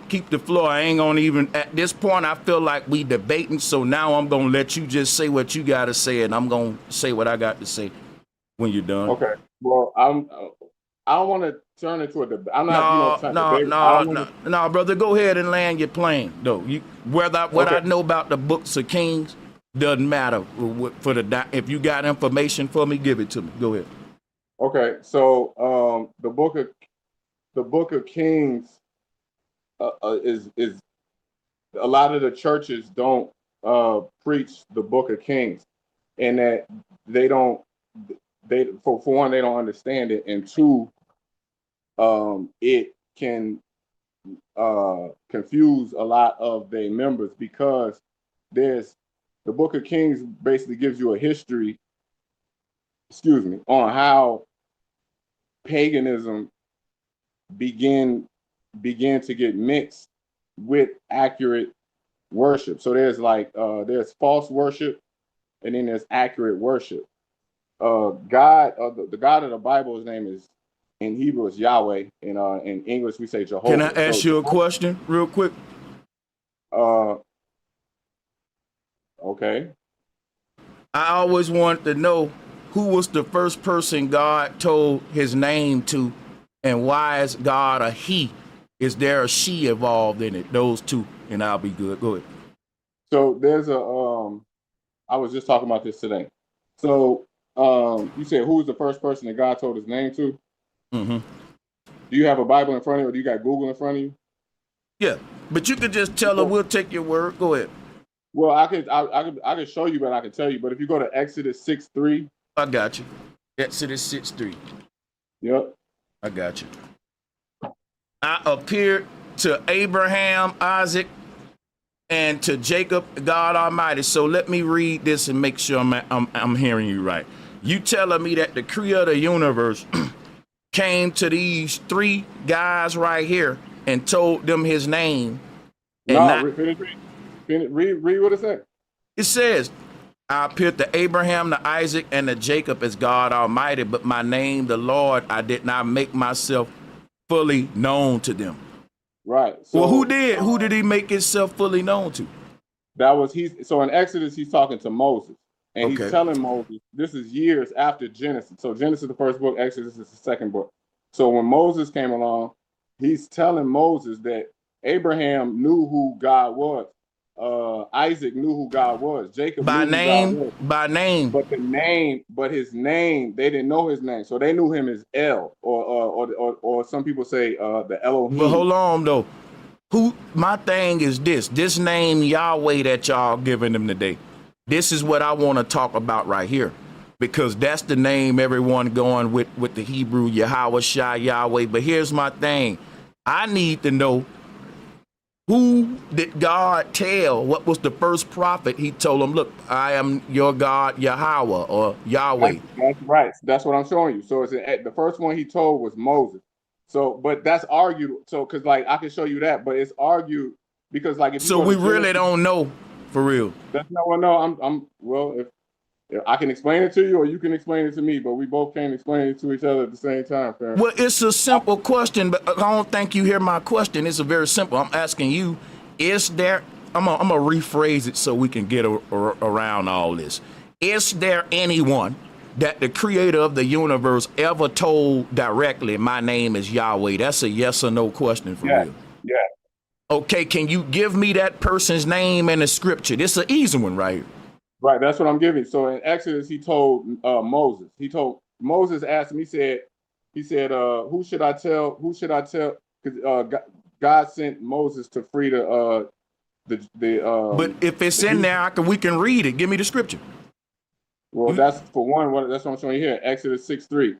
Speaker 1: keep the floor. I ain't gonna even at this point. I feel like we debating, so now I'm gonna let you just say what you gotta say, and I'm gonna say what I got to say when you're done.
Speaker 8: Okay. Well, I don't want to turn into a debate. I'm not,
Speaker 1: No, brother. Go ahead and land your plane, though. What I know about the books of Kings doesn't matter. If you got information for me, give it to me. Go ahead.
Speaker 8: Okay. So the Book of Kings is a lot of the churches don't preach the Book of Kings, and that for one, they don't understand it, and two, it can confuse a lot of their members because the Book of Kings basically gives you a history, on how paganism began to get mixed with accurate worship. So there's false worship, and then there's accurate worship. The God of the Bible, his name is, in Hebrew is Yahweh. In English we say Jehovah.
Speaker 1: Can I ask you a question real quick?
Speaker 8: Okay.
Speaker 1: I always wanted to know who was the first person God told his name to, and why is God a he? Is there a she involved in it? Those two, and I'll be good. Go ahead.
Speaker 8: So there's I was just talking about this today. So you said who was the first person that God told his name to?
Speaker 1: Mm-hmm.
Speaker 8: Do you have a Bible in front of you, or do you got Google in front of you?
Speaker 1: Yeah, but you could just tell her we'll take your word. Go ahead.
Speaker 8: Well, I could show you, but I can tell you. But if you go to Exodus 6:3,
Speaker 1: I got you. Exodus 6:3.
Speaker 8: Yep.
Speaker 1: I got you. I appeared to Abraham, Isaac, and to Jacob, God Almighty. So let me read this and make sure I'm hearing you right. You telling me that the creator of the universe came to these three guys right here and told them his name and
Speaker 8: No,
Speaker 1: not.
Speaker 8: read what it said.
Speaker 1: It says, I appeared to Abraham, to Isaac, and to Jacob as God Almighty, but my name, the Lord, I did not make myself fully known to them.
Speaker 8: Right. So,
Speaker 1: Well, who did? Who did he make himself fully known to?
Speaker 8: that was so in Exodus he's talking to Moses, and
Speaker 1: Okay.
Speaker 8: he's telling Moses this is years after Genesis. So Genesis is the first book, Exodus is the second book. So when Moses came along, he's telling Moses that Abraham knew who God was. Isaac knew who God was. Jacob
Speaker 1: By
Speaker 8: knew who God
Speaker 1: name,
Speaker 8: was.
Speaker 1: by name.
Speaker 8: But his name, they didn't know his name, so they knew him as El, or some people say the Elohim.
Speaker 1: But hold on though. My thing is this name Yahweh that y'all giving them today. This is what I want to talk about right here, because that's the name everyone going with the Hebrew Yahweh Shai Yahweh. But here's my thing. I need to know, who did God tell? What was the first prophet he told him, look, I am your God, Yahweh or Yahweh?
Speaker 8: That's right. That's what I'm showing you. So it's the first one he told was Moses. So, but that's argued. So, because like I can show you that, but it's argued because like if you
Speaker 1: So
Speaker 8: go to
Speaker 1: we
Speaker 8: Genesis,
Speaker 1: really don't know for real.
Speaker 8: That's not what. No, well. If I can explain it to you, or you can explain it to me, but we both can't explain it to each other at the same time. Fam.
Speaker 1: Well, it's a simple question, but I don't think you hear my question. It's a very simple. I'm asking you, is there, I'm gonna rephrase it so we can get around all this. Is there anyone that the creator of the universe ever told directly, my name is Yahweh? That's a yes or no question for real.
Speaker 8: Yeah.
Speaker 1: Okay, can you give me that person's name in the scripture? This is an easy one right here.
Speaker 8: Right, that's what I'm giving. So in Exodus, he told Moses. He told Moses, asked him. He said, who should I tell? Who should I tell? Because God sent Moses to free the.
Speaker 1: But if it's in there, we can read it. Give me the scripture.
Speaker 8: Well, that's for one. That's what I'm showing you here. Exodus 6:3.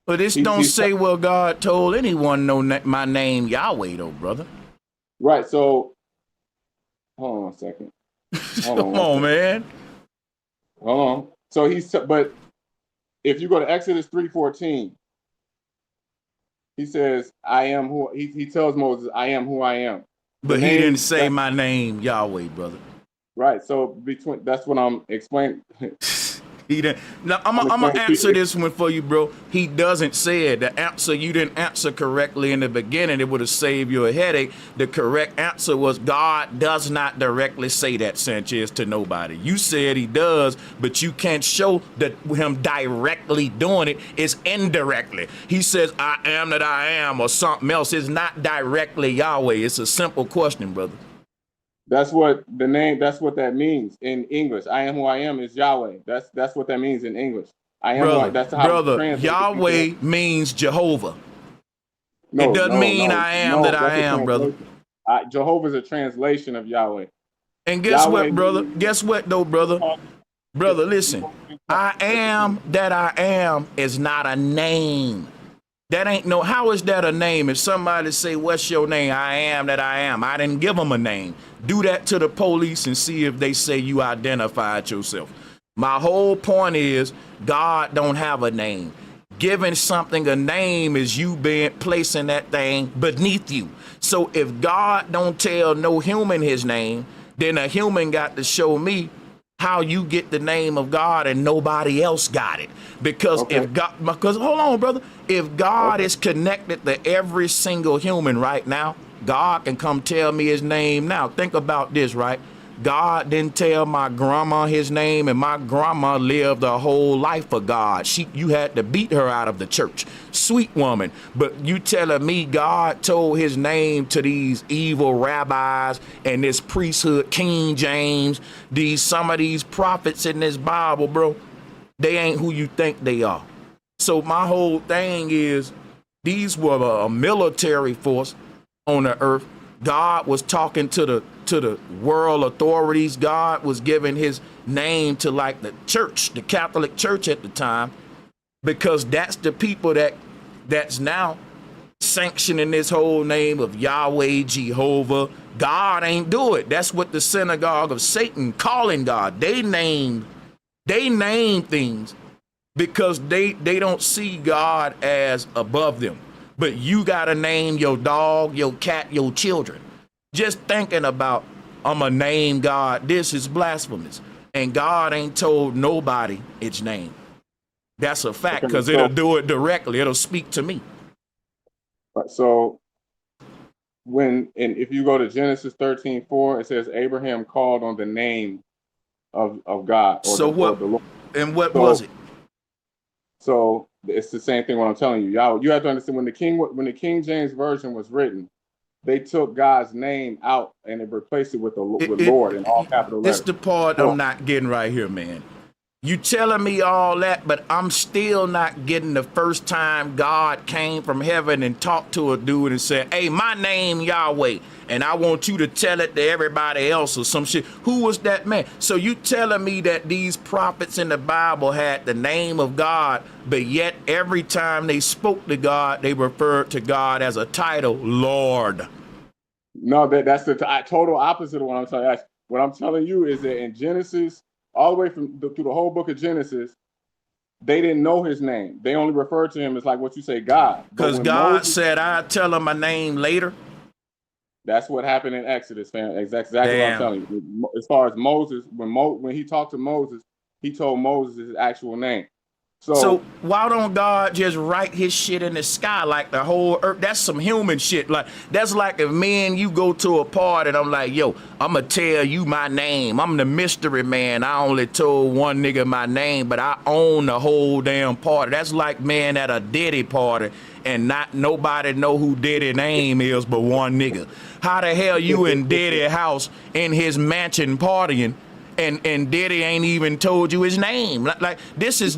Speaker 1: But this don't say, well, God told anyone know my name Yahweh though, brother.
Speaker 8: Right. So, hold on a second.
Speaker 1: Come on, man.
Speaker 8: Hold on. So but if you go to Exodus 3:14, he says, I am who, he tells Moses, I am who I am.
Speaker 1: But he didn't say my name Yahweh, brother.
Speaker 8: Right. So that's what I'm explaining.
Speaker 1: He didn't. Now I'm gonna answer this one for you, bro. He doesn't say it. The answer you didn't answer correctly in the beginning. It would have saved you a headache. The correct answer was God does not directly say that, Sanchez, to nobody. You said he does, but you can't show that him directly doing it. It's indirectly. He says, I am that I am, or something else. It's not directly Yahweh. It's a simple question, brother.
Speaker 8: That's what that means in English. I am who I am is Yahweh. That's what that means in English. I am
Speaker 1: brother,
Speaker 8: that's how
Speaker 1: brother, Yahweh means Jehovah. It doesn't mean I am that I am, brother.
Speaker 8: Jehovah is a translation of Yahweh.
Speaker 1: And guess what, brother? Guess what, though, brother? Brother, listen. I am that I am is not a name. That ain't no, how is that a name? If somebody say, what's your name? I am that I am. I didn't give them a name. Do that to the police and see if they say you identified yourself. My whole point is God don't have a name. Giving something a name is you placing that thing beneath you. So if God don't tell no human his name, then a human got to show me how you get the name of God and nobody else got it. Because hold on, brother. If God is connected to every single human right now, God can come tell me his name now. Think about this, right? God didn't tell my grandma his name, and my grandma lived a whole life for God. You had to beat her out of the church. Sweet woman. But you telling me God told his name to these evil rabbis and this priesthood, King James, some of these prophets in this Bible, bro, they ain't who you think they are. So my whole thing is these were a military force on the earth. God was talking to the world authorities. God was giving his name to like the church, the Catholic Church at the time, because that's the people that's now sanctioning this whole name of Yahweh, Jehovah. God ain't do it. That's what the synagogue of Satan calling God. They name things because they don't see God as above them. But you gotta name your dog, your cat, your children. Just thinking about I'ma name God, this is blasphemous. And God ain't told nobody its name. That's a fact, because it'll do it directly. It'll speak to me.
Speaker 8: Right, so if you go to Genesis 13:4, it says Abraham called on the name of God. Or
Speaker 1: So
Speaker 8: or the Lord.
Speaker 1: And what was it?
Speaker 8: So it's the same thing what I'm telling you. Y'all, you have to understand when the King James Version was written, they took God's name out and they replaced it with Lord in all capital letters.
Speaker 1: It's the part I'm not getting right here, man. You telling me all that, but I'm still not getting the first time God came from heaven and talked to a dude and said, hey, my name Yahweh, and I want you to tell it to everybody else or some shit. Who was that man? So you telling me that these prophets in the Bible had the name of God, but yet every time they spoke to God, they referred to God as a title, Lord.
Speaker 8: No, that's the total opposite of what I'm telling you. What I'm telling you is that in Genesis, all the way through the whole book of Genesis, they didn't know his name. They only referred to him as like what you say, God.
Speaker 1: Because God said, I'll tell him my name later.
Speaker 8: That's what happened in Exodus, fam. Exactly what I'm telling you. As far as Moses, when he talked to Moses, he told Moses his actual name.
Speaker 1: So why don't God just write his shit in the sky like the whole earth? That's some human shit. Like that's like if me and you go to a party and I'm like, yo, I'm gonna tell you my name. I'm the mystery man. I only told one nigga my name, but I own the whole damn party. That's like man at a Diddy party and not nobody know who Diddy name is but one nigga. How the hell you in Diddy house in his mansion partying? And Diddy ain't even told you his name. Like this is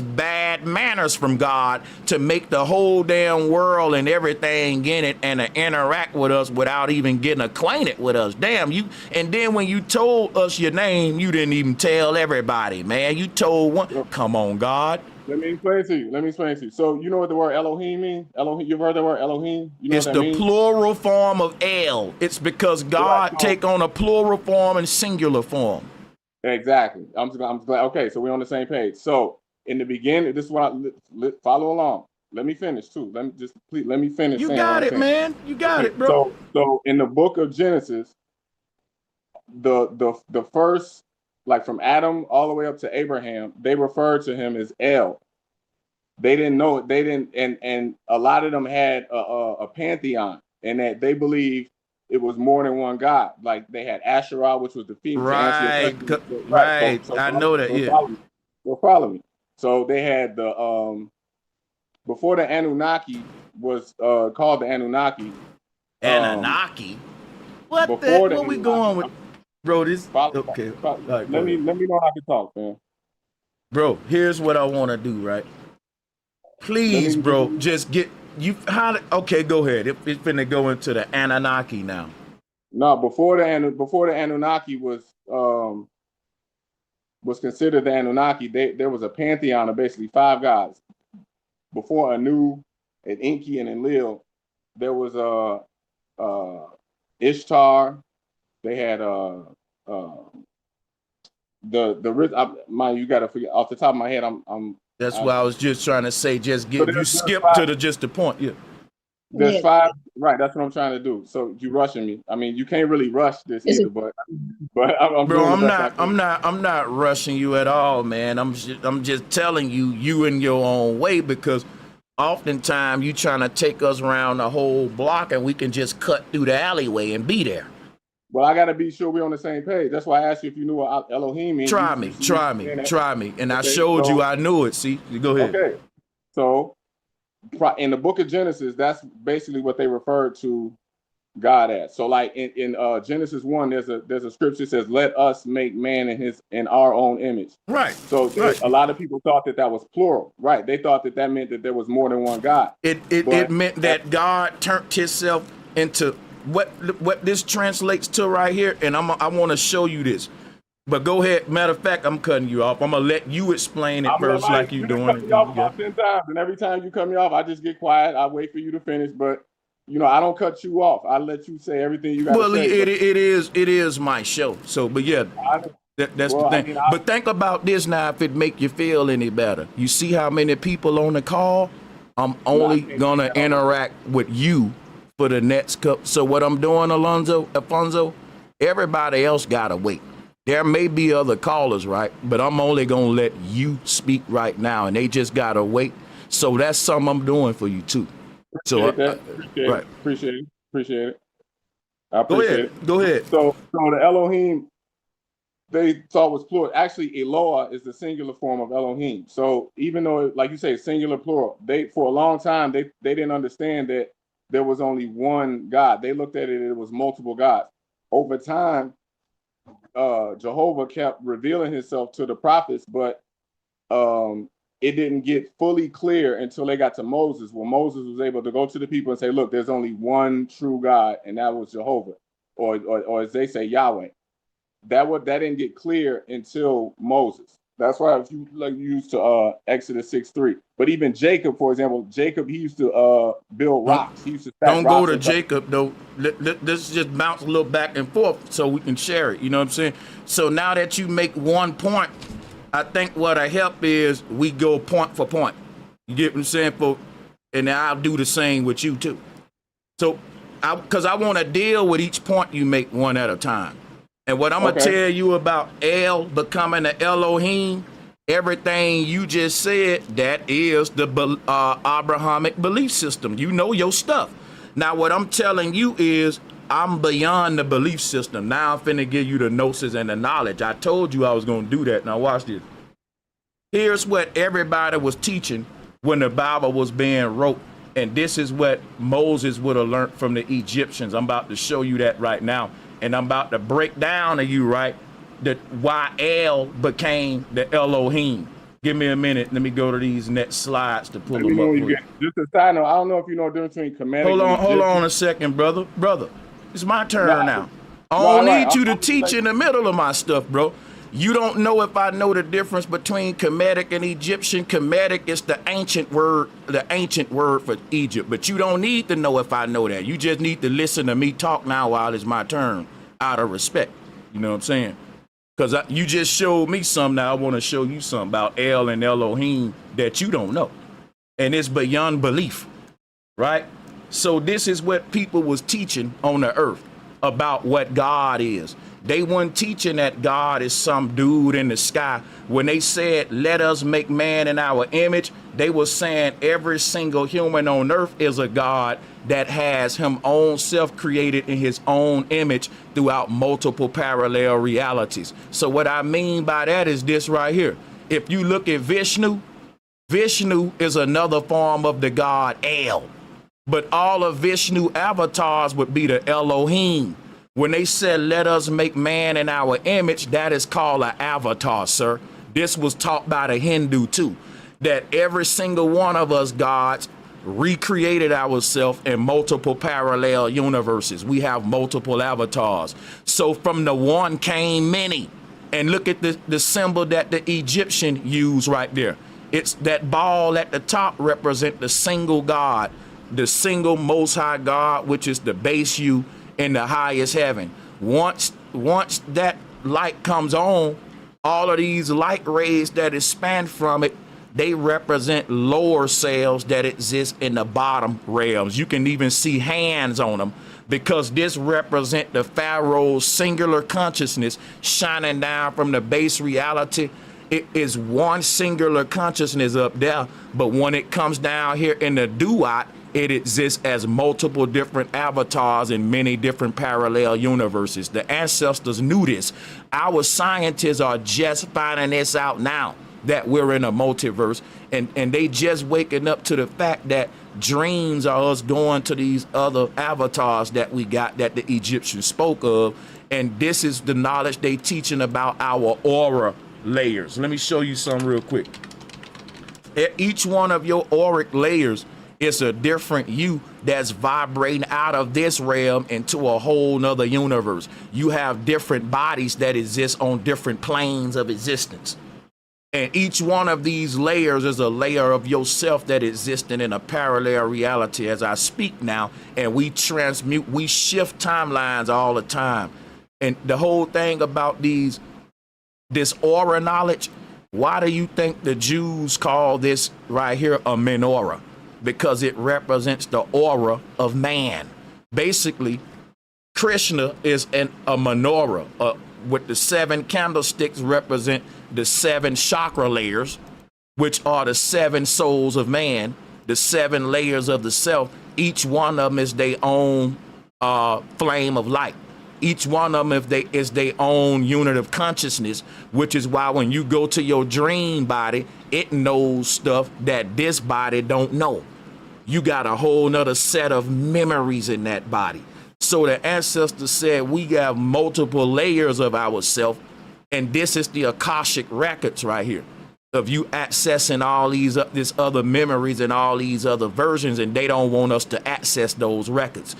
Speaker 1: bad manners from God to make the whole damn world and everything in it and interact with us without even getting acquainted with us. Damn you! And then when you told us your name, you didn't even tell everybody, man. You told one. Come on, God.
Speaker 8: Let me explain to you. So you know what the word Elohim means? Elohim. You've heard the word Elohim? You know
Speaker 1: it's
Speaker 8: what that means?
Speaker 1: The plural form of El. It's because God take on a plural form and singular form.
Speaker 8: Exactly. I'm glad. Okay, so we're on the same page. So in the beginning, this is what follow along. Let me finish too. Let me finish.
Speaker 1: You got it, man. You got it, bro.
Speaker 8: So in the book of Genesis, the first, like from Adam all the way up to Abraham, they referred to him as El. They didn't know it. They didn't, and a lot of them had a pantheon, and that they believed it was more than one god. Like they had Asherah, which was the female.
Speaker 1: Right. So I know that.
Speaker 8: Follow me. So they had the before the Anunnaki was called the Anunnaki.
Speaker 1: Anunnaki. What we going with? Bro, this okay.
Speaker 8: Let me know how to talk, man.
Speaker 1: Bro, here's what I want to do, right? Please, bro, just get you. Okay, go ahead. It's finna go into the Anunnaki now.
Speaker 8: No, before the Anunnaki was considered the Anunnaki, there was a pantheon of basically 5 gods. Before Anu, and Enki, and Enlil, there was Ishtar. They had mind you got to forget off the top of my head.
Speaker 1: That's why I was just trying to say. Just skip to the point. Yeah.
Speaker 8: There's 5. Right. That's what I'm trying to do. So you rushing me. I mean, you can't really rush this either. But
Speaker 1: I'm not rushing you at all, man. I'm just telling you in your own way, because oftentimes you trying to take us around the whole block and we can just cut through the alleyway and be there.
Speaker 8: Well, I got to be sure we're on the same page. That's why I asked you if you knew what Elohim means.
Speaker 1: Try me. And I showed you I knew it. See, go ahead.
Speaker 8: Okay. So in the book of Genesis, that's basically what they referred to God as. So like in Genesis 1, there's a scripture that says, let us make man in our own image.
Speaker 1: Right.
Speaker 8: So a lot of people thought that was plural. Right. They thought that meant that there was more than one God.
Speaker 1: It meant that God turned himself into what this translates to right here, and I want to show you this. But go ahead. Matter of fact, I'm cutting you off. I'm gonna let you explain it
Speaker 8: I'm
Speaker 1: first, like you
Speaker 8: you've been
Speaker 1: doing
Speaker 8: cutting
Speaker 1: it.
Speaker 8: me off
Speaker 1: You got
Speaker 8: about 10 times, and every time you cut me off, I just get quiet. I wait for you to finish, but I don't cut you off. I let you say everything you got to
Speaker 1: well,
Speaker 8: say.
Speaker 1: it is my show. So, but yeah,
Speaker 8: I,
Speaker 1: that's the
Speaker 8: well, I
Speaker 1: thing.
Speaker 8: mean,
Speaker 1: But think about this now, if it make you feel any better. You see how many people on the call? I'm
Speaker 8: I
Speaker 1: only
Speaker 8: can't
Speaker 1: gonna
Speaker 8: see that on the
Speaker 1: interact with you for the next cup. So what I'm doing, Alfonso, everybody else gotta wait. There may be other callers, right? But I'm only gonna let you speak right now, and they just gotta wait. So that's something I'm doing for you too. So,
Speaker 8: appreciate that. Appreciate it.
Speaker 1: right.
Speaker 8: Appreciate it. Appreciate it. I
Speaker 1: Go
Speaker 8: appreciate
Speaker 1: ahead.
Speaker 8: it.
Speaker 1: Go ahead.
Speaker 8: So the Elohim they thought was plural. Actually, Eloah is the singular form of Elohim. So even though, like you say, singular plural, they for a long time they didn't understand that there was only one God. They looked at it was multiple gods. Over time, Jehovah kept revealing himself to the prophets, but it didn't get fully clear until they got to Moses, where Moses was able to go to the people and say, look, there's only one true God, and that was Jehovah, or as they say, Yahweh. That didn't get clear until Moses. That's why if you used to Exodus 6:3. But even Jacob, for example, Jacob, he used to build rocks. He used to stack
Speaker 1: Don't go
Speaker 8: rocks
Speaker 1: to
Speaker 8: on top.
Speaker 1: Jacob though. Let's just bounce a little back and forth so we can share it. You know what I'm saying? So now that you make one point, I think what'll help is we go point for point. You get what I'm saying? And I'll do the same with you too. So, because I want to deal with each point you make one at a time. And what I'm gonna tell you about El becoming the Elohim, everything you just said, that is the Abrahamic belief system. You know your stuff. Now, what I'm telling you is I'm beyond the belief system. Now I'm finna give you the gnosis and the knowledge. I told you I was gonna do that. Now watch this. Here's what everybody was teaching when the Bible was being wrote. And this is what Moses would have learned from the Egyptians. I'm about to show you that right now. And I'm about to break down to you, right, that why El became the Elohim. Give me a minute. Let me go to these next slides to pull
Speaker 8: Let me
Speaker 1: them
Speaker 8: know
Speaker 1: up.
Speaker 8: when you get. Just a side note, I don't know if you know the difference between Kemetic and Egyptian.
Speaker 1: Hold on a second, brother. Brother, it's my turn now. I don't need you to teach in the middle of my stuff, bro. You don't know if I know the difference between Kemetic and Egyptian. Kemetic is the ancient word for Egypt. But you don't need to know if I know that. You just need to listen to me talk now while it's my turn, out of respect. You know what I'm saying? Because you just showed me something. Now I want to show you something about El and Elohim that you don't know. And it's beyond belief, right? So this is what people was teaching on the earth about what God is. They weren't teaching that God is some dude in the sky. When they said, let us make man in our image, they were saying every single human on earth is a God that has him own self created in his own image throughout multiple parallel realities. So what I mean by that is this right here. If you look at Vishnu, Vishnu is another form of the god El. But all of Vishnu avatars would be the Elohim. When they said, let us make man in our image, that is called an avatar, sir. This was taught by the Hindu too, that every single one of us gods recreated ourselves in multiple parallel universes. We have multiple avatars. So from the one came many. And look at the symbol that the Egyptian used right there. It's that ball at the top represent the single God, the single most high God, which is the base you in the highest heaven. Once that light comes on, all of these light rays that expand from it, they represent lower cells that exist in the bottom realms. You can even see hands on them because this represent the Pharaoh's singular consciousness shining down from the base reality. It is one singular consciousness up there, but when it comes down here in the duat, it exists as multiple different avatars in many different parallel universes. The ancestors knew this. Our scientists are just finding this out now, that we're in a multiverse, and they just waking up to the fact that dreams are us going to these other avatars that we got that the Egyptians spoke of. And this is the knowledge they teaching about our aura layers. Let me show you some real quick. Each one of your auric layers is a different you that's vibrating out of this realm into a whole nother universe. You have different bodies that exist on different planes of existence. And each one of these layers is a layer of yourself that existing in a parallel reality as I speak now. And we transmute, we shift timelines all the time. And the whole thing about this aura knowledge, why do you think the Jews call this right here a menorah? Because it represents the aura of man. Basically, Krishna is a menorah, with the 7 candlesticks represent the 7 chakra layers, which are the 7 souls of man, the 7 layers of the self. Each one of them is their own flame of light. Each one of them is their own unit of consciousness, which is why when you go to your dream body, it knows stuff that this body don't know. You got a whole nother set of memories in that body. So the ancestors said we have multiple layers of ourself, and this is the Akashic records right here of you accessing all this other memories and all these other versions, and they don't want us to access those records.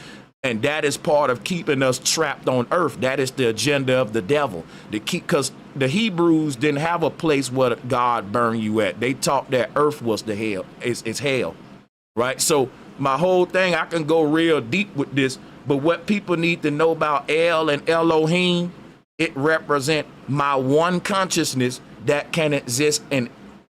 Speaker 1: And that is part of keeping us trapped on earth. That is the agenda of the devil. Because the Hebrews didn't have a place where God burned you at. They taught that earth was the hell. It's hell, right? So my whole thing, I can go real deep with this, but what people need to know about El and Elohim, it represent my one consciousness that can exist in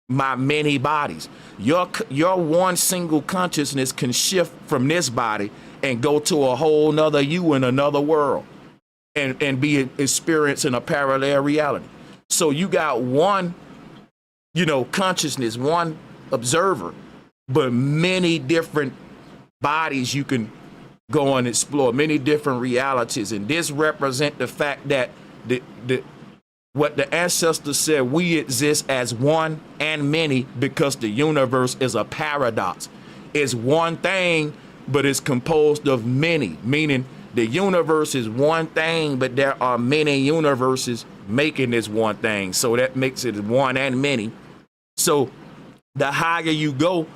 Speaker 1: my many bodies. Your one single consciousness can shift from this body and go to a whole nother you in another world and be experiencing a parallel reality. So you got one, consciousness, one observer, but many different bodies you can go and explore, many different realities. And this represent the fact that what the ancestors said, we exist as one and many because the universe is a paradox. It's one thing, but it's composed of many, meaning the universe is one thing, but there are many universes making this one thing. So that makes it one and many. So the higher you go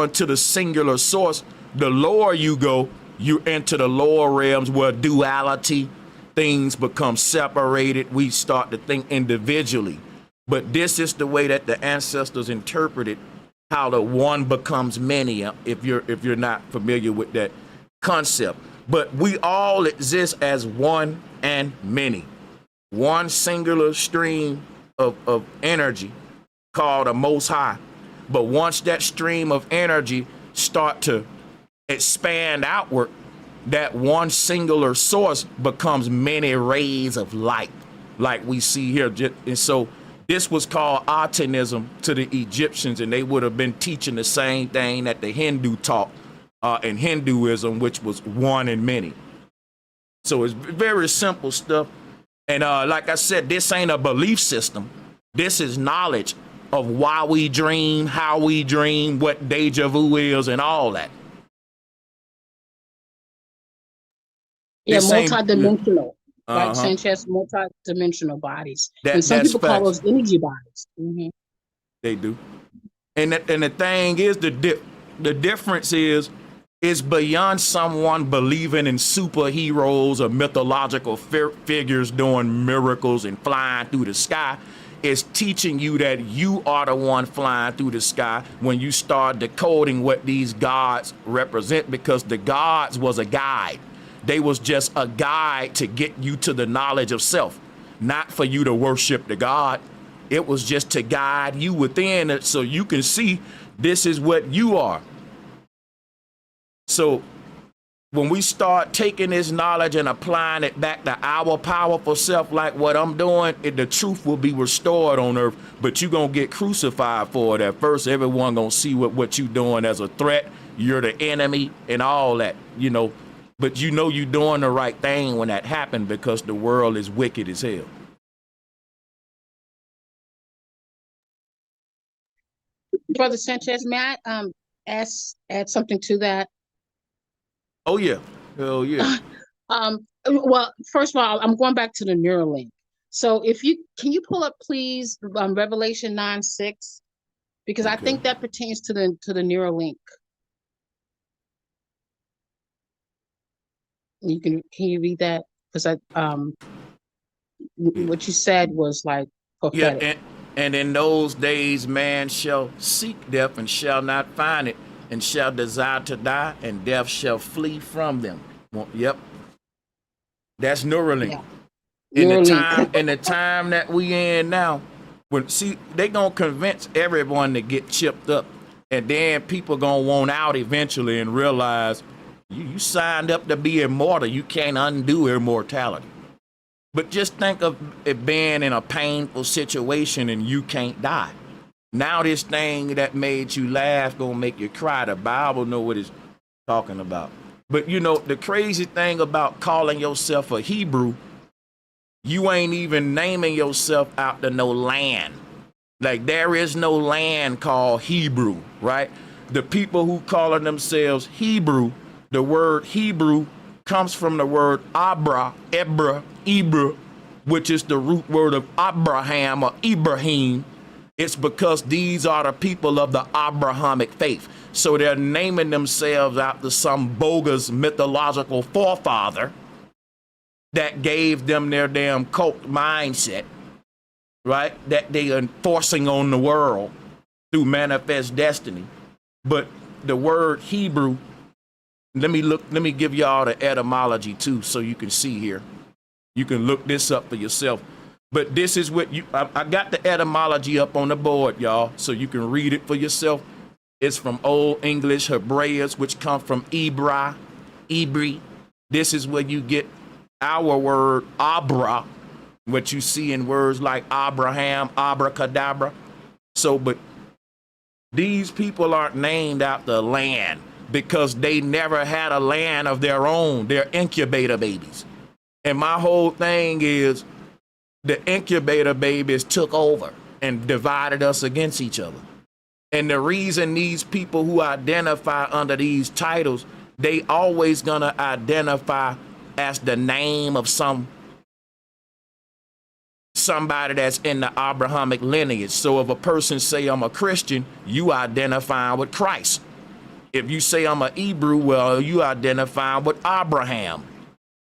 Speaker 1: into the singular source. The lower you go, you enter the lower realms where duality, things become separated. We start to think individually. But this is the way that the ancestors interpreted how the one becomes many, if you're not familiar with that concept. But we all exist as one and many. One singular stream of energy called a Most High. But once that stream of energy start to expand outward, that one singular source becomes many rays of light, like we see here. And so this was called Atonism to the Egyptians, and they would have been teaching the same thing that the Hindu taught in Hinduism, which was one and many. So it's very simple stuff. And like I said, this ain't a belief system. This is knowledge of why we dream, how we dream, what deja vu is, and all that.
Speaker 9: Yeah,
Speaker 1: This ain't-
Speaker 9: multidimensional.
Speaker 1: Uh-huh.
Speaker 9: Like Sanchez, multidimensional bodies.
Speaker 1: That-
Speaker 9: and some
Speaker 1: that's
Speaker 9: people call
Speaker 1: facts.
Speaker 9: those energy bodies. Mhm.
Speaker 1: They do. And the thing is, the difference is beyond someone believing in superheroes or mythological figures doing miracles and flying through the sky. It's teaching you that you are the one flying through the sky when you start decoding what these gods represent, because the gods was a guide. They was just a guide to get you to the knowledge of self, not for you to worship the God. It was just to guide you within it so you can see this is what you are. So when we start taking this knowledge and applying it back to our powerful self, like what I'm doing, the truth will be restored on earth, but you're going to get crucified for it at first. Everyone going to see what you're doing as a threat. You're the enemy and all that, but you're doing the right thing when that happened, because the world is wicked as hell.
Speaker 9: Brother Sanchez, may I add something to that?
Speaker 1: Oh yeah, hell yeah.
Speaker 9: Well, first of all, I'm going back to the Neuralink. So can you pull up please Revelation 9:6, because I
Speaker 1: Okay.
Speaker 9: think that pertains to the Neuralink. Can you read that? Because
Speaker 1: Yeah.
Speaker 9: what you said was like
Speaker 1: Yeah,
Speaker 9: prophetic.
Speaker 1: and in those days man shall seek death and shall not find it, and shall desire to die, and death shall flee from them. Well, yep, that's Neuralink.
Speaker 9: Yeah,
Speaker 1: In the
Speaker 9: Neuralink.
Speaker 1: time that we in now, when see they gonna convince everyone to get chipped up, and then people gonna want out eventually and realize you signed up to be immortal. You can't undo immortality. But just think of it being in a painful situation and you can't die. Now this thing that made you laugh gonna make you cry. The Bible know what it's talking about. But you know the crazy thing about calling yourself a Hebrew, you ain't even naming yourself out to no land. Like there is no land called Hebrew, right? The people who calling themselves Hebrew, the word Hebrew comes from the word Ebra, which is the root word of Abraham or Ibrahim. It's because these are the people of the Abrahamic faith. So they're naming themselves after some bogus mythological forefather that gave them their damn cult mindset, right? That they are enforcing on the world through manifest destiny. But the word Hebrew, let me give y'all the etymology too, so you can see here. You can look this up for yourself. But this is what I got the etymology up on the board, y'all, so you can read it for yourself. It's from Old English Hebraeus, which come from Ibri. This is where you get our word Abra, what you see in words like Abraham, abracadabra. So, but these people aren't named after land because they never had a land of their own. They're incubator babies. And my whole thing is the incubator babies took over and divided us against each other. And the reason these people who identify under these titles, they always gonna identify as the name of somebody that's in the Abrahamic lineage. So if a person say I'm a Christian, you identify with Christ. If you say I'm a Hebrew, well, you identify with Abraham.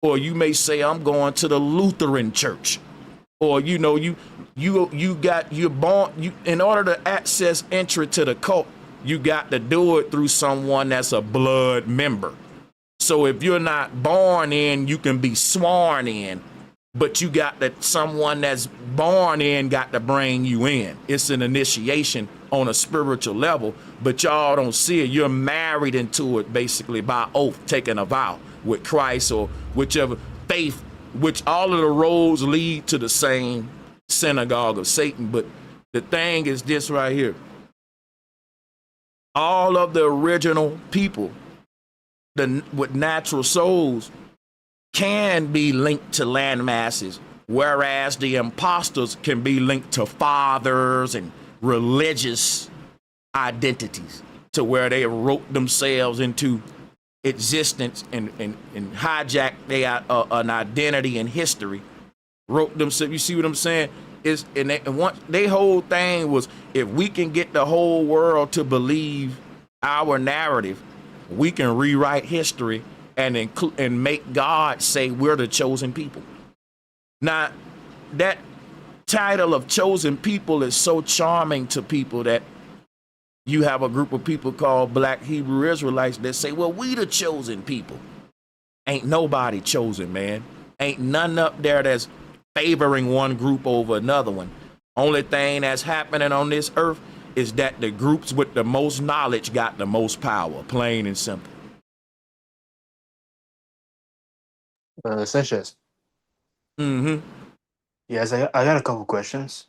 Speaker 1: Or you may say I'm going to the Lutheran church. Or you know, you're born in order to access entry to the cult, you got to do it through someone that's a blood member. So if you're not born in, you can be sworn in, but you got that someone that's born in got to bring you in. It's an initiation on a spiritual level, but y'all don't see it. You're married into it basically by oath, taking a vow with Christ or whichever faith, which all of the roads lead to the same synagogue of Satan. But the thing is this right here. All of the original people with natural souls can be linked to land masses, whereas the imposters can be linked to fathers and religious identities, to where they wrote themselves into existence and hijacked an identity in history, wrote themselves. You see what I'm saying? Their whole thing was, if we can get the whole world to believe our narrative, we can rewrite history and make God say we're the chosen people. Now, that title of chosen people is so charming to people that you have a group of people called Black Hebrew Israelites that say, well, we the chosen people. Ain't nobody chosen, man. Ain't none up there that's favoring one group over another one. Only thing that's happening on this earth is that the groups with the most knowledge got the most power, plain and simple.
Speaker 7: Sanchez.
Speaker 1: Mm-hmm.
Speaker 7: Yes, I got a couple questions.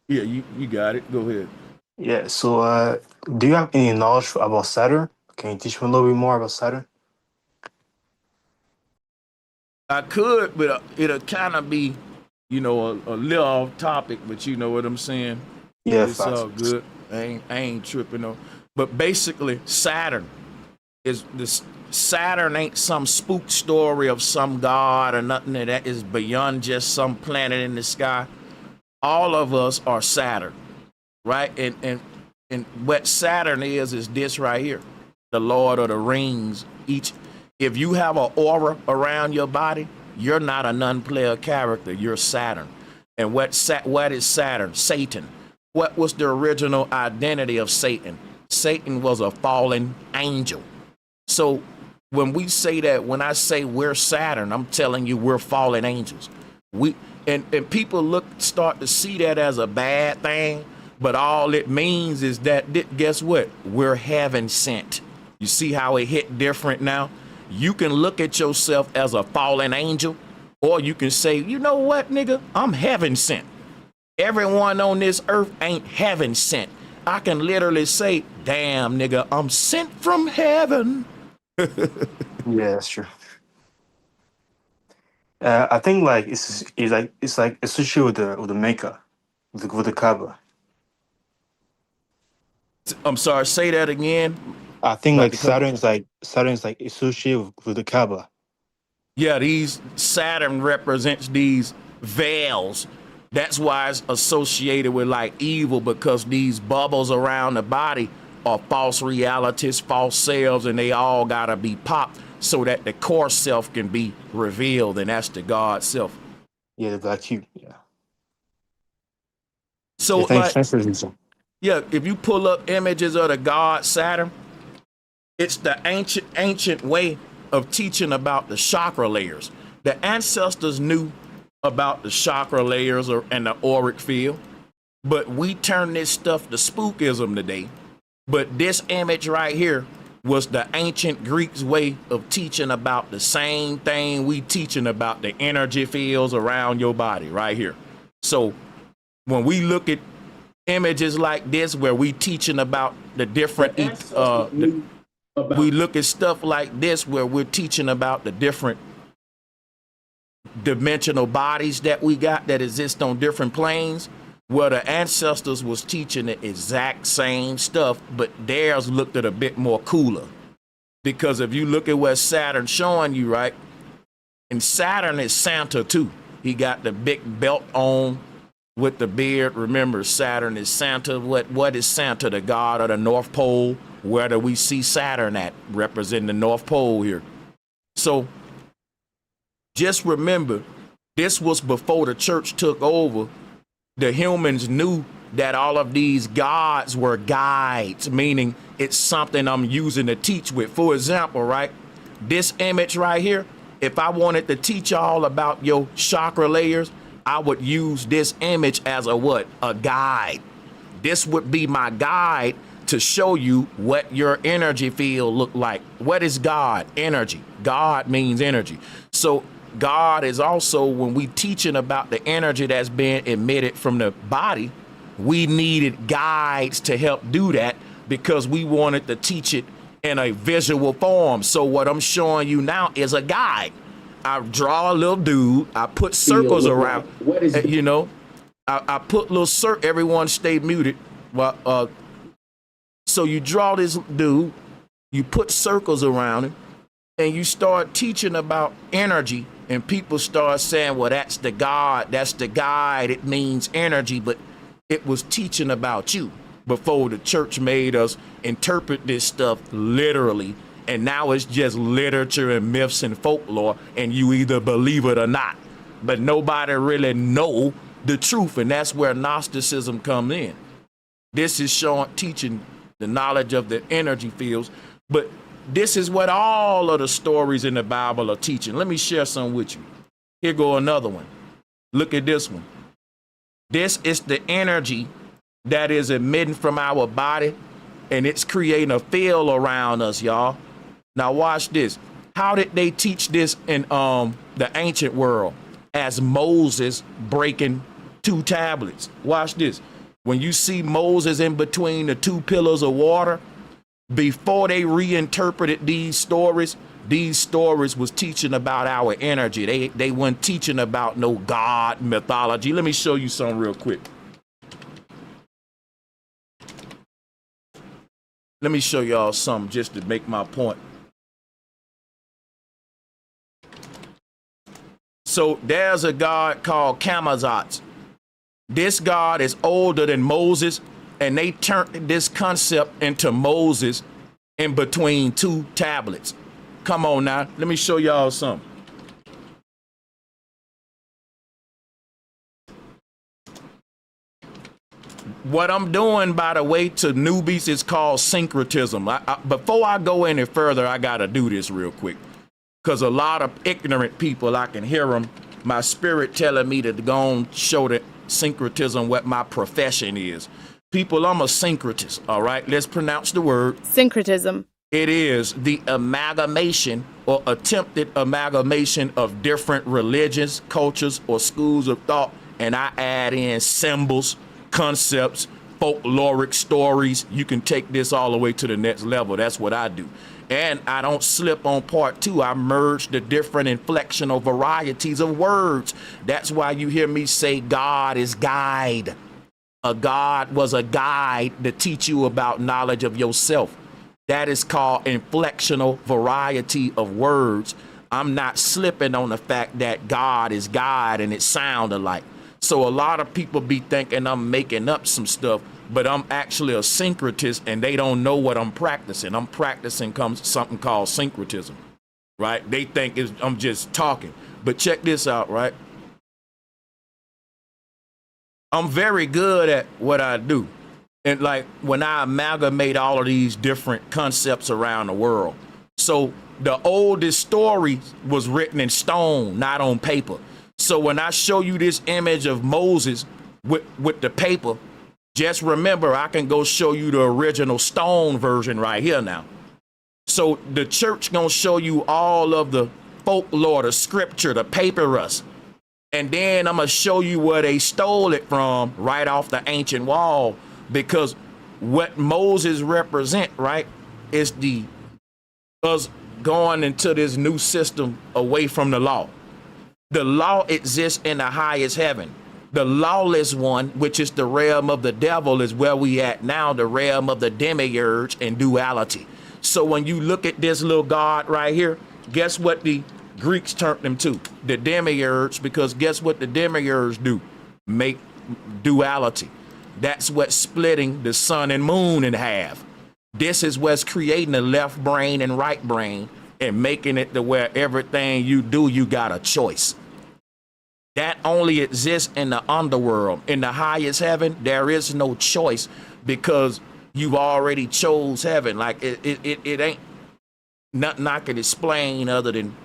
Speaker 1: Yeah, you got it. Go ahead.
Speaker 7: Yeah, so do you have any knowledge about Saturn? Can you teach me a little bit more about Saturn?
Speaker 1: I could, but it'll kind of be, a little off topic, but you know what I'm saying?
Speaker 7: Yeah,
Speaker 1: It's
Speaker 7: facts.
Speaker 1: all good. I ain't tripping on. But basically, Saturn is this. Saturn ain't some spook story of some god or nothing that is beyond just some planet in the sky. All of us are Saturn, right? And what Saturn is this right here, the Lord of the Rings. If you have an aura around your body, you're not a non-player character. You're Saturn. And what is Saturn? Satan. What was the original identity of Satan? Satan was a fallen angel. So when we say that, when I say we're Saturn, I'm telling you we're fallen angels. And people start to see that as a bad thing, but all it means is that, guess what? We're heaven sent. You see how it hit different now? You can look at yourself as a fallen angel, or you can say, you know what, nigga? I'm heaven sent. Everyone on this earth ain't heaven sent. I can literally say, damn, nigga, I'm sent from heaven.
Speaker 7: Yeah, that's true. I think like it's like associated with the maker, with the Kaaba.
Speaker 1: I'm sorry, say that again.
Speaker 7: I think
Speaker 1: Like
Speaker 7: like
Speaker 1: the co-
Speaker 7: Saturn's like associated with the Kaaba.
Speaker 1: Yeah, these Saturn represents these veils. That's why it's associated with like evil, because these bubbles around the body are false realities, false selves, and they all gotta be popped so that the core self can be revealed, and that's the God self.
Speaker 7: Yeah, the black cube. Yeah.
Speaker 1: So
Speaker 7: Yeah,
Speaker 1: like,
Speaker 7: thanks for listening.
Speaker 1: yeah, if you pull up images of the God Saturn, it's the ancient way of teaching about the chakra layers. The ancestors knew about the chakra layers and the auric field, but we turn this stuff to spookism today. But this image right here was the ancient Greeks' way of teaching about the same thing we teaching about, the energy fields around your body right here. So when we look at images like this, where we teaching about the different, we look at stuff like this where we're teaching about the different dimensional bodies that we got that exist on different planes, where the ancestors was teaching the exact same stuff, but theirs looked at a bit more cooler. Because if you look at what Saturn's showing you, right, and Saturn is Santa too. He got the big belt on with the beard. Remember, Saturn is Santa. What is Santa? The god of the North Pole. Where do we see Saturn at? Representing the North Pole here. So just remember, this was before the church took over. The humans knew that all of these gods were guides, meaning it's something I'm using to teach with. For example, right, this image right here, if I wanted to teach y'all about your chakra layers, I would use this image as a what? A guide. This would be my guide to show you what your energy field look like. What is God? Energy. God means energy. So God is also, when we teaching about the energy that's being emitted from the body, we needed guides to help do that because we wanted to teach it in a visual form. So what I'm showing you now is a guide. I draw a little dude. I put circles around. What is you know? I put little everyone stay muted. Well, so you draw this dude. You put circles around him, and you start teaching about energy. And people start saying, "Well, that's the God. That's the guide. It means energy." But it was teaching about you before the church made us interpret this stuff literally. And now it's just literature and myths and folklore, and you either believe it or not. But nobody really know the truth, and that's where Gnosticism comes in. This is teaching the knowledge of the energy fields, but this is what all of the stories in the Bible are teaching. Let me share some with you. Here go another one. Look at this one. This is the energy that is emitting from our body, and it's creating a field around us, y'all. Now watch this. How did they teach this in the ancient world? As Moses breaking two tablets. Watch this. When you see Moses in between the two pillars of water, before they reinterpreted these stories was teaching about our energy. They weren't teaching about no God mythology. Let me show you something real quick. Let me show y'all something just to make my point. So there's a god called Kamazats. This god is older than Moses, and they turned this concept into Moses in between two tablets. Come on now. Let me show y'all something. What I'm doing, by the way, to newbies is called syncretism. Before I go any further, I got to do this real quick. Because a lot of ignorant people, I can hear them, my spirit telling me to go and show that syncretism what my profession is. People, I'm a syncretist, all right? Let's pronounce the word.
Speaker 10: Syncretism.
Speaker 1: It is the amalgamation or attempted amalgamation of different religions, cultures, or schools of thought, and I add in symbols, concepts, folkloric stories. You can take this all the way to the next level. That's what I do. And I don't slip on part two. I merge the different inflectional varieties of words. That's why you hear me say God is guide. A God was a guide to teach you about knowledge of yourself. That is called inflectional variety of words. I'm not slipping on the fact that God is God and it sound alike. So a lot of people be thinking I'm making up some stuff, but I'm actually a syncretist and they don't know what I'm practicing. I'm practicing something called syncretism, right? They think I'm just talking. But check this out, right? I'm very good at what I do. And like when I amalgamate all of these different concepts around the world. So the oldest story was written in stone, not on paper. So when I show you this image of Moses with the paper, just remember I can go show you the original stone version right here now. So the church gonna show you all of the folklore, the scripture, the papyrus. And then I'm gonna show you where they stole it from right off the ancient wall, because what Moses represent, right, is us going into this new system away from the law. The law exists in the highest heaven. The lawless one, which is the realm of the devil, is where we at now, the realm of the demiurge and duality. So when you look at this little God right here, guess what the Greeks turned them to? The demiurge, because guess what the demiurge do? Make duality. That's what's splitting the sun and moon in half. This is what's creating the left brain and right brain and making it to where everything you do, you got a choice. That only exists in the underworld. In the highest heaven, there is no choice because you've already chose heaven. Like it ain't nothing I can explain other than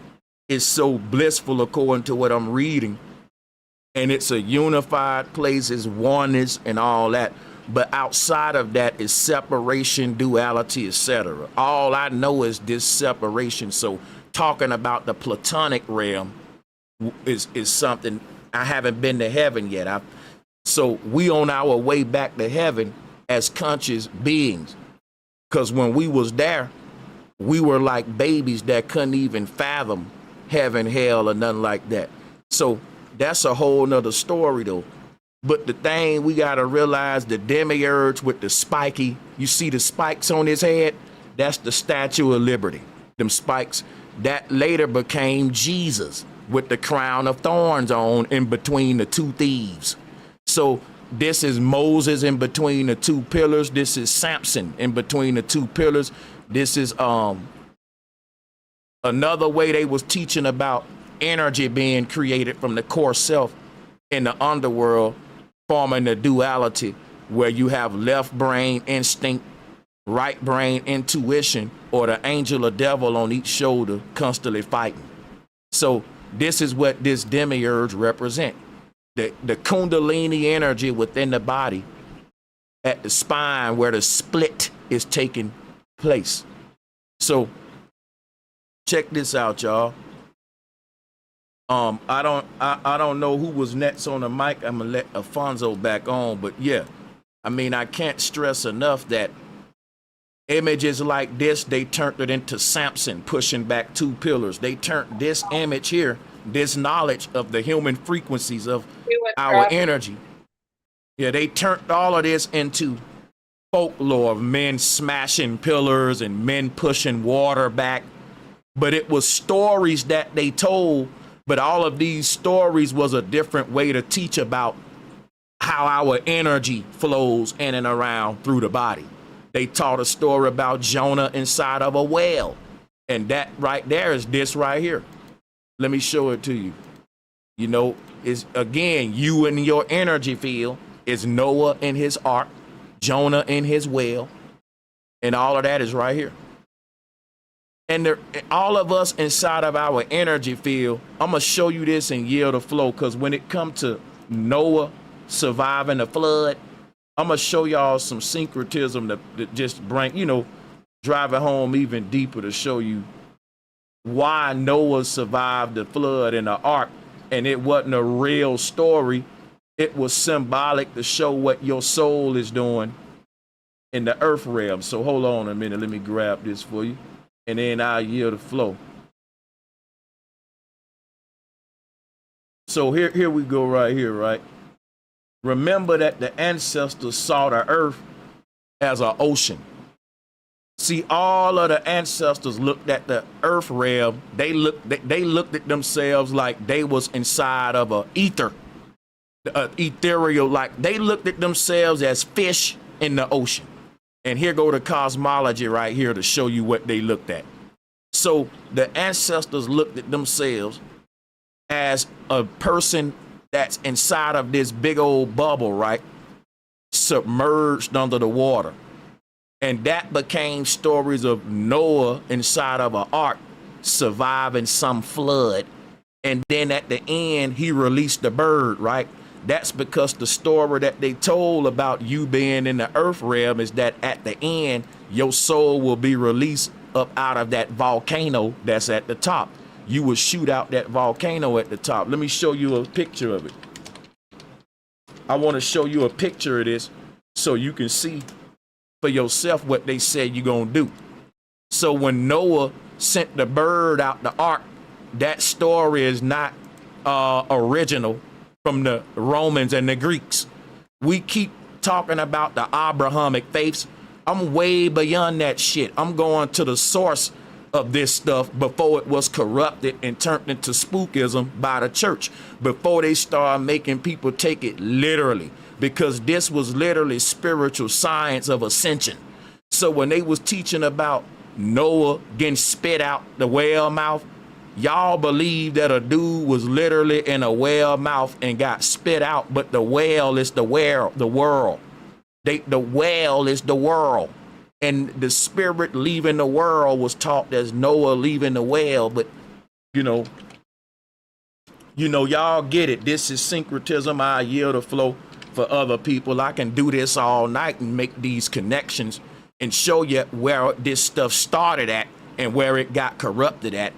Speaker 1: it's so blissful according to what I'm reading. And it's a unified place, it's oneness and all that. But outside of that is separation, duality, etc. All I know is this separation. So talking about the platonic realm is something I haven't been to heaven yet. So we on our way back to heaven as conscious beings. Because when we was there, we were like babies that couldn't even fathom heaven, hell, or nothing like that. So that's a whole nother story though. But the thing we gotta realize, the demiurge with the spiky, you see the spikes on his head? That's the Statue of Liberty. Them spikes, that later became Jesus with the crown of thorns on in between the two thieves. So this is Moses in between the two pillars. This is Samson in between the two pillars. This is another way they was teaching about energy being created from the core self in the underworld, forming the duality where you have left brain instinct, right brain intuition, or the angel or devil on each shoulder constantly fighting. So this is what this demiurge represent. The kundalini energy within the body at the spine where the split is taking place. So check this out, y'all. I don't know who was next on the mic. I'm gonna let Alfonso back on, but yeah, I mean, I can't stress enough that images like this, they turned it into Samson pushing back two pillars. They turned this image here, this knowledge of the human frequencies of our energy. Yeah, they turned all of this into folklore of men smashing pillars and men pushing water back. But it was stories that they told. But all of these stories was a different way to teach about how our energy flows in and around through the body. They taught a story about Jonah inside of a whale And that right there is this right here. Let me show it to you. You know, is again, you in your energy field is Noah in his ark, Jonah in his whale, and all of that is right here. And all of us inside of our energy field, I'm going to show you this and yield the flow, because when it comes to Noah surviving the flood, I'm going to show y'all some syncretism that just bring, you know, drive it home even deeper to show you why Noah survived the flood in the ark. And it wasn't a real story. It was symbolic to show what your soul is doing in the earth realm. So hold on a minute. Let me grab this for you. And then I'll yield the flow. So here we go right here, right? Remember that the ancestors saw the earth as an ocean. See, all of the ancestors looked at the earth realm. They looked at themselves like they was inside of a ether, ethereal. Like they looked at themselves as fish in the ocean. And here go the cosmology right here to show you what they looked at. So the ancestors looked at themselves as a person that's inside of this big old bubble, right? Submerged under the water. And that became stories of Noah inside of an ark surviving some flood. And then at the end, he released the bird, right? That's because the story that they told about you being in the earth realm is that at the end, your soul will be released up out of that volcano that's at the top. You will shoot out that volcano at the top. Let me show you a picture of it. I want to show you a picture of this so you can see for yourself what they said you're going to do. So when Noah sent the bird out the ark, that story is not original from the Romans and the Greeks. We keep talking about the Abrahamic faiths. I'm way beyond that shit. I'm going to the source of this stuff before it was corrupted and turned into spookism by the church, before they started making people take it literally, because this was literally spiritual science of ascension. So when they was teaching about Noah getting spit out the whale mouth, y'all believe that a dude was literally in a whale mouth and got spit out, but the whale is the world. The whale is the world. And the spirit leaving the world was taught as Noah leaving the whale. But, you know, y'all get it. This is syncretism. I yield the flow for other people. I can do this all night and make these connections and show you where this stuff started at and where it got corrupted at,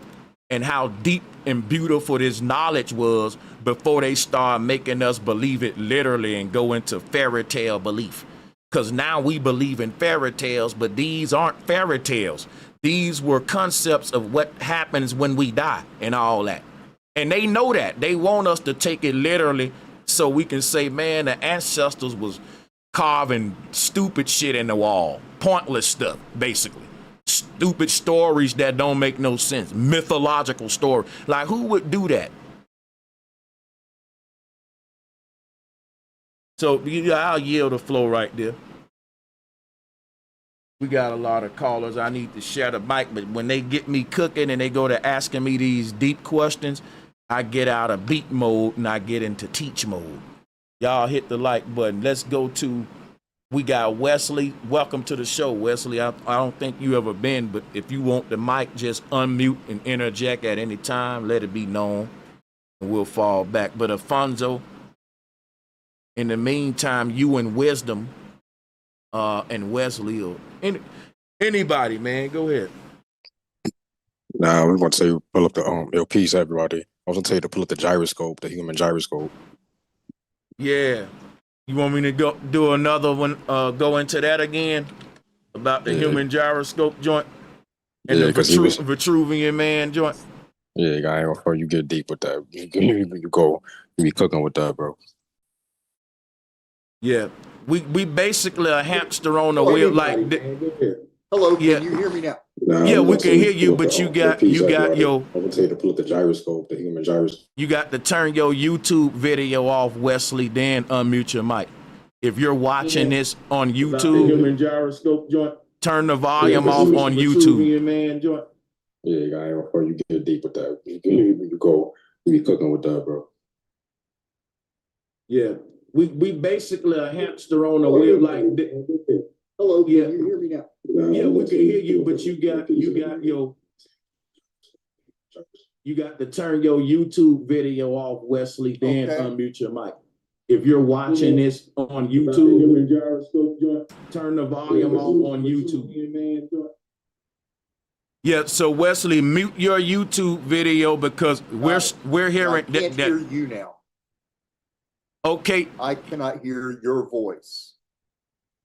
Speaker 1: and how deep and beautiful this knowledge was before they start making us believe it literally and go into fairy tale belief. Because now we believe in fairy tales, but these aren't fairy tales. These were concepts of what happens when we die and all that. And they know that. They want us to take it literally so we can say, man, the ancestors was carving stupid shit in the wall. Pointless stuff, basically. Stupid stories that don't make no sense. Mythological story. Like, who would do that? So I'll yield the flow right there. We got a lot of callers. I need to share the mic, but when they get me cooking and they go to asking me these deep questions, I get out of beat mode and I get into teach mode. Y'all hit the like button. Let's go to, we got Wesley. Welcome to the show, Wesley. I don't think you ever been, but if you want the mic, just unmute and interject at any time. Let it be known and we'll fall back. But Alfonso, in the meantime, you and Wisdom and Wesley or anybody, man, go ahead.
Speaker 10: Nah, I was going to say pull up the your piece, everybody. I was going to tell you to pull up the gyroscope, the human gyroscope.
Speaker 1: Yeah. You want me to go do another one, go into that again about the human gyroscope joint and the Vitruvian man joint?
Speaker 10: Yeah, guy, before you get deep with that, you be cooking with that, bro.
Speaker 1: Yeah, we basically a hamster on the wheel. Like,
Speaker 11: hello,
Speaker 1: yeah.
Speaker 11: Can you hear me now?
Speaker 1: Yeah, we can hear you, but you got your.
Speaker 10: I would tell you to pull up the gyroscope, the human gyroscope.
Speaker 1: You got to turn your YouTube video off, Wesley. Then unmute your mic. If you're watching this on YouTube,
Speaker 8: human gyroscope joint.
Speaker 1: Turn the volume off on YouTube.
Speaker 8: Man joint.
Speaker 10: Yeah, I ain't before you get deep with that. You be cooking with that, bro.
Speaker 1: Yeah, we basically a hamster on a wheel. Like, hello, yeah, you hear me now? Yeah, we can hear you, but you got to turn your YouTube video off, Wesley. Then unmute your mic. If you're watching this on YouTube, turn the volume off on YouTube. Yeah, so Wesley, mute your YouTube video because we're hearing.
Speaker 11: I can't hear you now.
Speaker 1: Okay.
Speaker 11: I cannot hear your voice.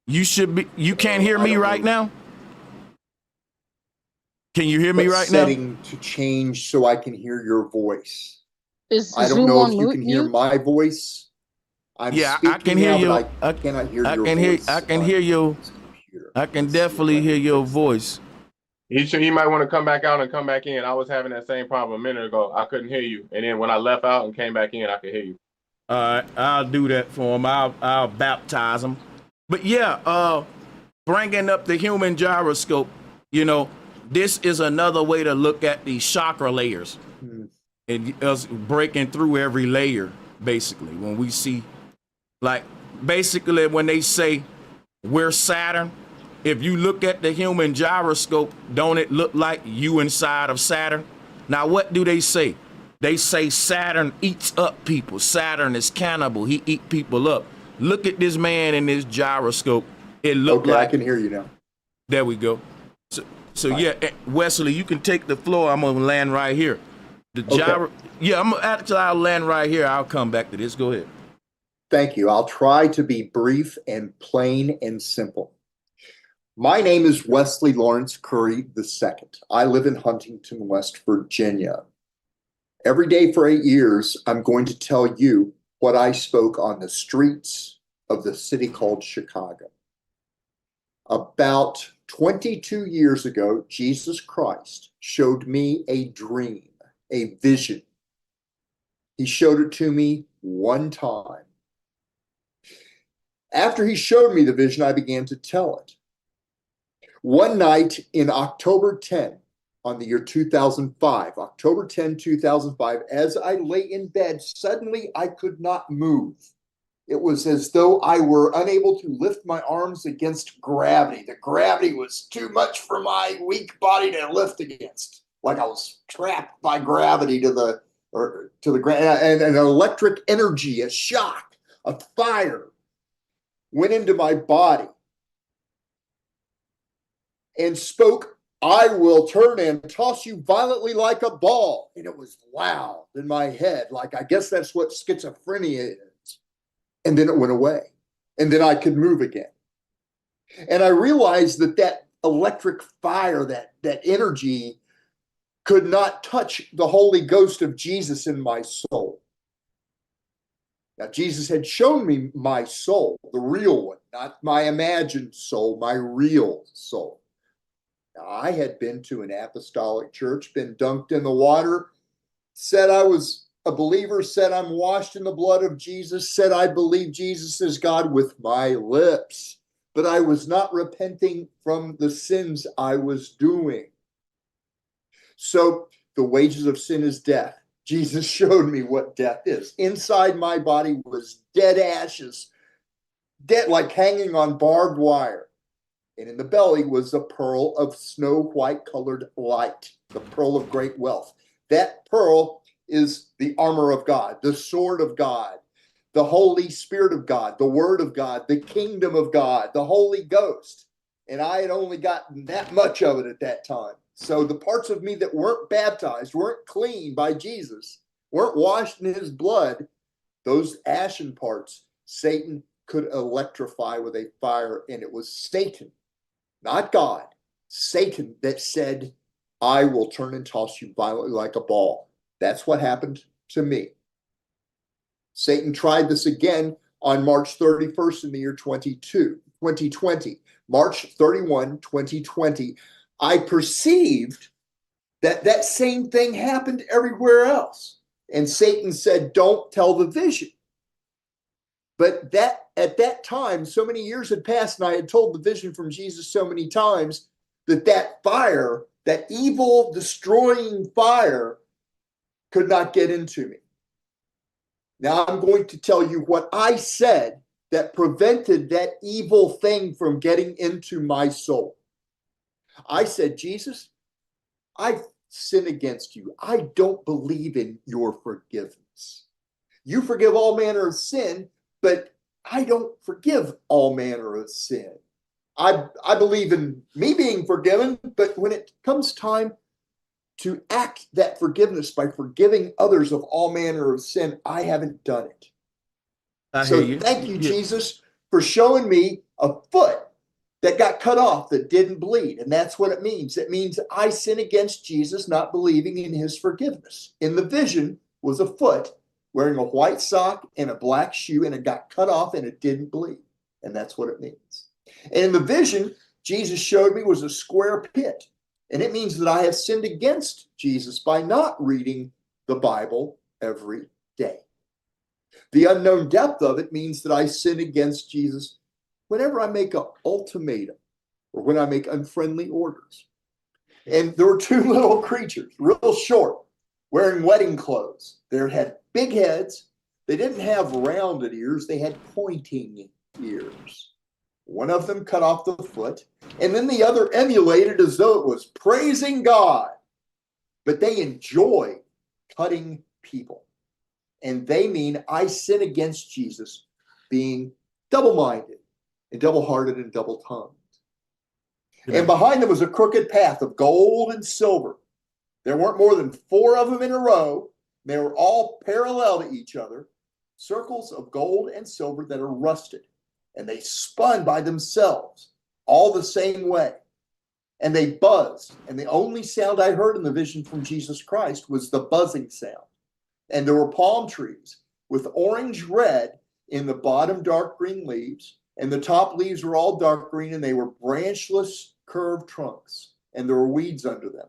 Speaker 1: You should be. You can't hear me right now. Can you hear me right now?
Speaker 11: Setting to change so I can hear your voice.
Speaker 9: I don't know if you can
Speaker 11: hear my voice.
Speaker 1: Yeah, I can hear you.
Speaker 11: I cannot hear your voice.
Speaker 1: I can hear you. I can definitely hear your voice.
Speaker 8: He might want to come back out and come back in. I was having that same problem a minute ago. I couldn't hear you, and then when I left out and came back in, I could hear you.
Speaker 1: All right, I'll do that for him. I'll baptize him. But yeah, bringing up the human gyroscope. You know, this is another way to look at these chakra layers, and us breaking through every layer. Basically, when we see, like, basically when they say we're Saturn. If you look at the human gyroscope, don't it look like you inside of Saturn? Now, what do they say? They say Saturn eats up people. Saturn is cannibal. He eat people up. Look at this man in this gyroscope. It looked like...
Speaker 11: I can hear you now.
Speaker 1: There we go. So yeah, Wesley, you can take the floor. I'm going to land right here. Yeah, I'll land right here. I'll come back to this. Go ahead.
Speaker 11: Thank you. I'll try to be brief and plain and simple. My name is Wesley Lawrence Curry II. I live in Huntington, West Virginia. Every day for 8 years, I'm going to tell you what I spoke on the streets of the city called Chicago. About 22 years ago, Jesus Christ showed me a dream, a vision. He showed it to me one time. After he showed me the vision, I began to tell it. One night in October 10, on the year 2005, October 10, 2005, as I lay in bed, suddenly I could not move. It was as though I were unable to lift my arms against gravity. The gravity was too much for my weak body to lift against. Like I was trapped by gravity to the ground. And an electric energy, a shock, a fire went into my body and spoke, "I will turn and toss you violently like a ball." And it was loud in my head, like I guess that's what schizophrenia is. And then it went away. And then I could move again. And I realized that electric fire, that energy could not touch the Holy Ghost of Jesus in my soul. Now, Jesus had shown me my soul, the real one, not my imagined soul, my real soul. Now, I had been to an apostolic church, been dunked in the water, said I was a believer, said I'm washed in the blood of Jesus, said I believe Jesus is God with my lips, but I was not repenting from the sins I was doing. So the wages of sin is death. Jesus showed me what death is. Inside my body was dead ashes, dead like hanging on barbed wire. And in the belly was a pearl of snow white colored light, the pearl of great wealth. That pearl is the armor of God, the sword of God, the Holy Spirit of God, the Word of God, the kingdom of God, the Holy Ghost. And I had only gotten that much of it at that time. So the parts of me that weren't baptized, weren't clean by Jesus, weren't washed in his blood, those ashen parts, Satan could electrify with a fire. And it was Satan, not God, Satan, that said, "I will turn and toss you violently like a ball." That's what happened to me. Satan tried this again on March 31st in the year 2020. March 31, 2020. I perceived that same thing happened everywhere else. And Satan said, "Don't tell the vision." But at that time, so many years had passed, and I had told the vision from Jesus so many times that fire that evil destroying fire could not get into me. Now I'm going to tell you what I said that prevented that evil thing from getting into my soul. I said, Jesus, I've sinned against you. I don't believe in your forgiveness. You forgive all manner of sin, but I don't forgive all manner of sin. I believe in me being forgiven, but when it comes time to act that forgiveness by forgiving others of all manner of sin, I haven't done it.
Speaker 1: I hear
Speaker 11: So
Speaker 1: you.
Speaker 11: thank you, Jesus, for showing me a foot that got cut off that didn't bleed. And that's what it means. It means I sin against Jesus, not believing in his forgiveness. In the vision was a foot wearing a white sock and a black shoe, and it got cut off and it didn't bleed. And that's what it means. And in the vision, Jesus showed me was a square pit. And it means that I have sinned against Jesus by not reading the Bible every day. The unknown depth of it means that I sin against Jesus whenever I make an ultimatum or when I make unfriendly orders. And there were two little creatures, real short, wearing wedding clothes. They had big heads. They didn't have rounded ears. They had pointing ears. One of them cut off the foot, and then the other emulated as though it was praising God. But they enjoy cutting people. And they mean I sin against Jesus being double-minded and double-hearted and double-tongued. And behind them was a crooked path of gold and silver. There weren't more than 4 of them in a row. They were all parallel to each other, circles of gold and silver that are rusted. And they spun by themselves, all the same way. And they buzzed. And the only sound I heard in the vision from Jesus Christ was the buzzing sound. And there were palm trees with orange red in the bottom dark green leaves. And the top leaves were all dark green, and they were branchless curved trunks. And there were weeds under them.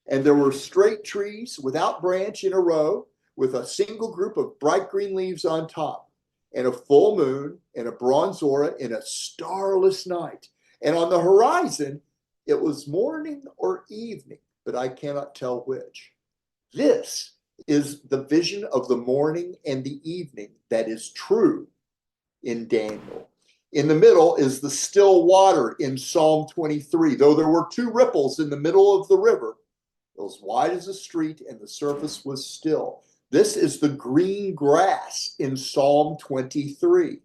Speaker 11: And there were straight trees without branch in a row with a single group of bright green leaves on top. And a full moon and a bronze aura in a starless night. And on the horizon, it was morning or evening, but I cannot tell which. This is the vision of the morning and the evening that is true in Daniel. In the middle is the still water in Psalm 23. Though there were 2 ripples in the middle of the river, it was wide as a street and the surface was still. This is the green grass in Psalm 23.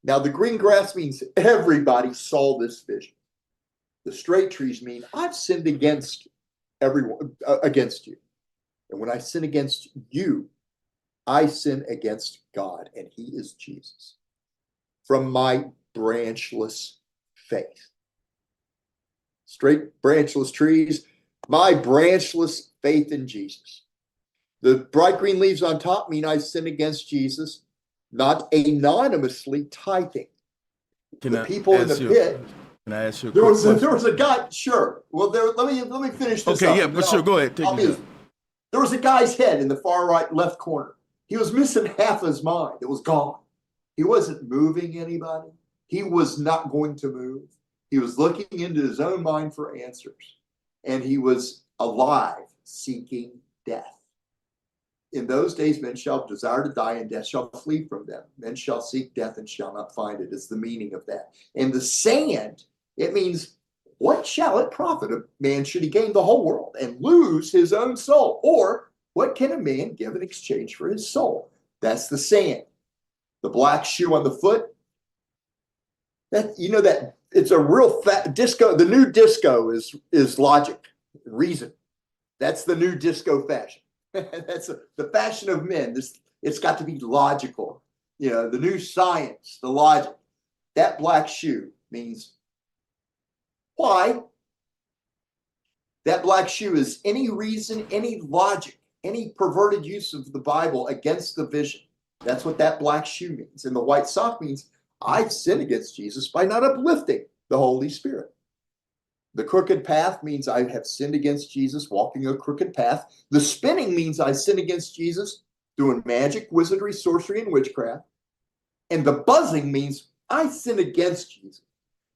Speaker 11: Now, the green grass means everybody saw this vision. The straight trees mean I've sinned against everyone, against you. And when I sin against you, I sin against God, and he is Jesus. From my branchless faith. Straight branchless trees, my branchless faith in Jesus. The bright green leaves on top mean I sin against Jesus, not anonymously typing. The people in the pit.
Speaker 1: Can I ask you a
Speaker 11: There
Speaker 1: quick
Speaker 11: was
Speaker 1: question?
Speaker 11: a guy. Sure. Well, let me finish this.
Speaker 1: Okay,
Speaker 11: up,
Speaker 1: yeah, but sure, go ahead.
Speaker 11: There was a guy's head in the far right left corner. He was missing half his mind. It was gone. He wasn't moving anybody. He was not going to move. He was looking into his own mind for answers. And he was alive, seeking death. In those days, men shall desire to die, and death shall flee from them. Men shall seek death and shall not find it, is the meaning of that. And the sand, it means, what shall it profit a man should he gain the whole world and lose his own soul? Or what can a man give in exchange for his soul? That's the sand. The black shoe on the foot, that that it's a real fat disco. The new disco is logic, reason. That's the new disco fashion. That's the fashion of men. It's got to be logical. The new science, the logic. That black shoe means why? That black shoe is any reason, any logic, any perverted use of the Bible against the vision. That's what that black shoe means. And the white sock means I've sinned against Jesus by not uplifting the Holy Spirit. The crooked path means I have sinned against Jesus, walking a crooked path. The spinning means I sin against Jesus, doing magic, wizardry, sorcery, and witchcraft. And the buzzing means I sin against Jesus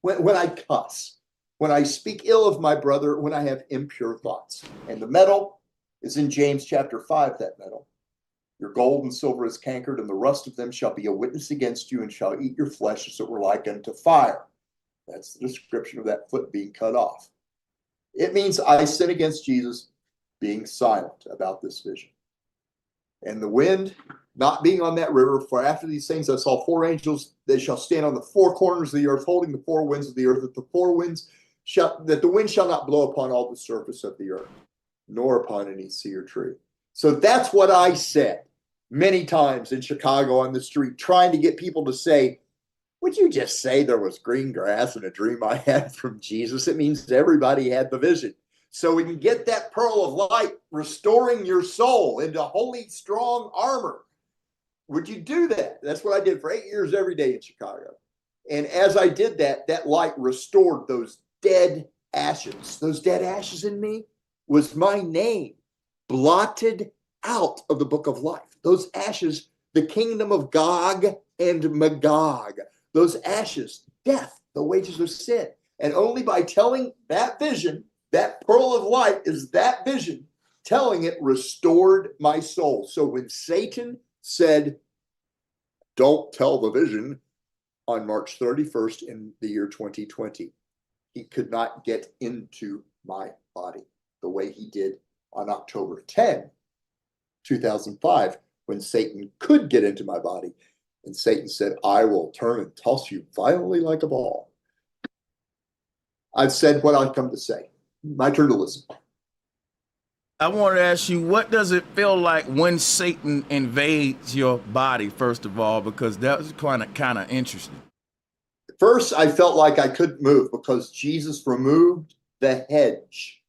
Speaker 11: when I cuss. when I speak ill of my brother, when I have impure thoughts. And the metal is in James chapter 5, that metal. Your gold and silver is cankered, and the rust of them shall be a witness against you, and shall eat your flesh as it were like unto fire. That's the description of that foot being cut off. It means I sin against Jesus, being silent about this vision. And the wind not being on that river, for after these things I saw four angels, they shall stand on the four corners of the earth, holding the four winds of the earth, that the wind shall not blow upon all the surface of the earth, nor upon any sea or tree. So that's what I said many times in Chicago on the street, trying to get people to say, would you just say there was green grass in a dream I had from Jesus? It means everybody had the vision. So we can get that pearl of light, restoring your soul into holy, strong armor. Would you do that? That's what I did for 8 years every day in Chicago. And as I did that, that light restored those dead ashes. Those dead ashes in me was my name blotted out of the book of life. Those ashes, the kingdom of Gog and Magog. Those ashes, death, the wages of sin. And only by telling that vision, that pearl of light is that vision, telling it restored my soul. So when Satan said, don't tell the vision on March 31st in the year 2020, he could not get into my body the way he did on October 10, 2005, when Satan could get into my body. And Satan said, I will turn and toss you violently like a ball. I've said what I've come to say. My turn to listen.
Speaker 1: I want to ask you, what does it feel like when Satan invades your body, first of all, because that was kind of interesting.
Speaker 11: First, I felt like I couldn't move because Jesus removed the hedge.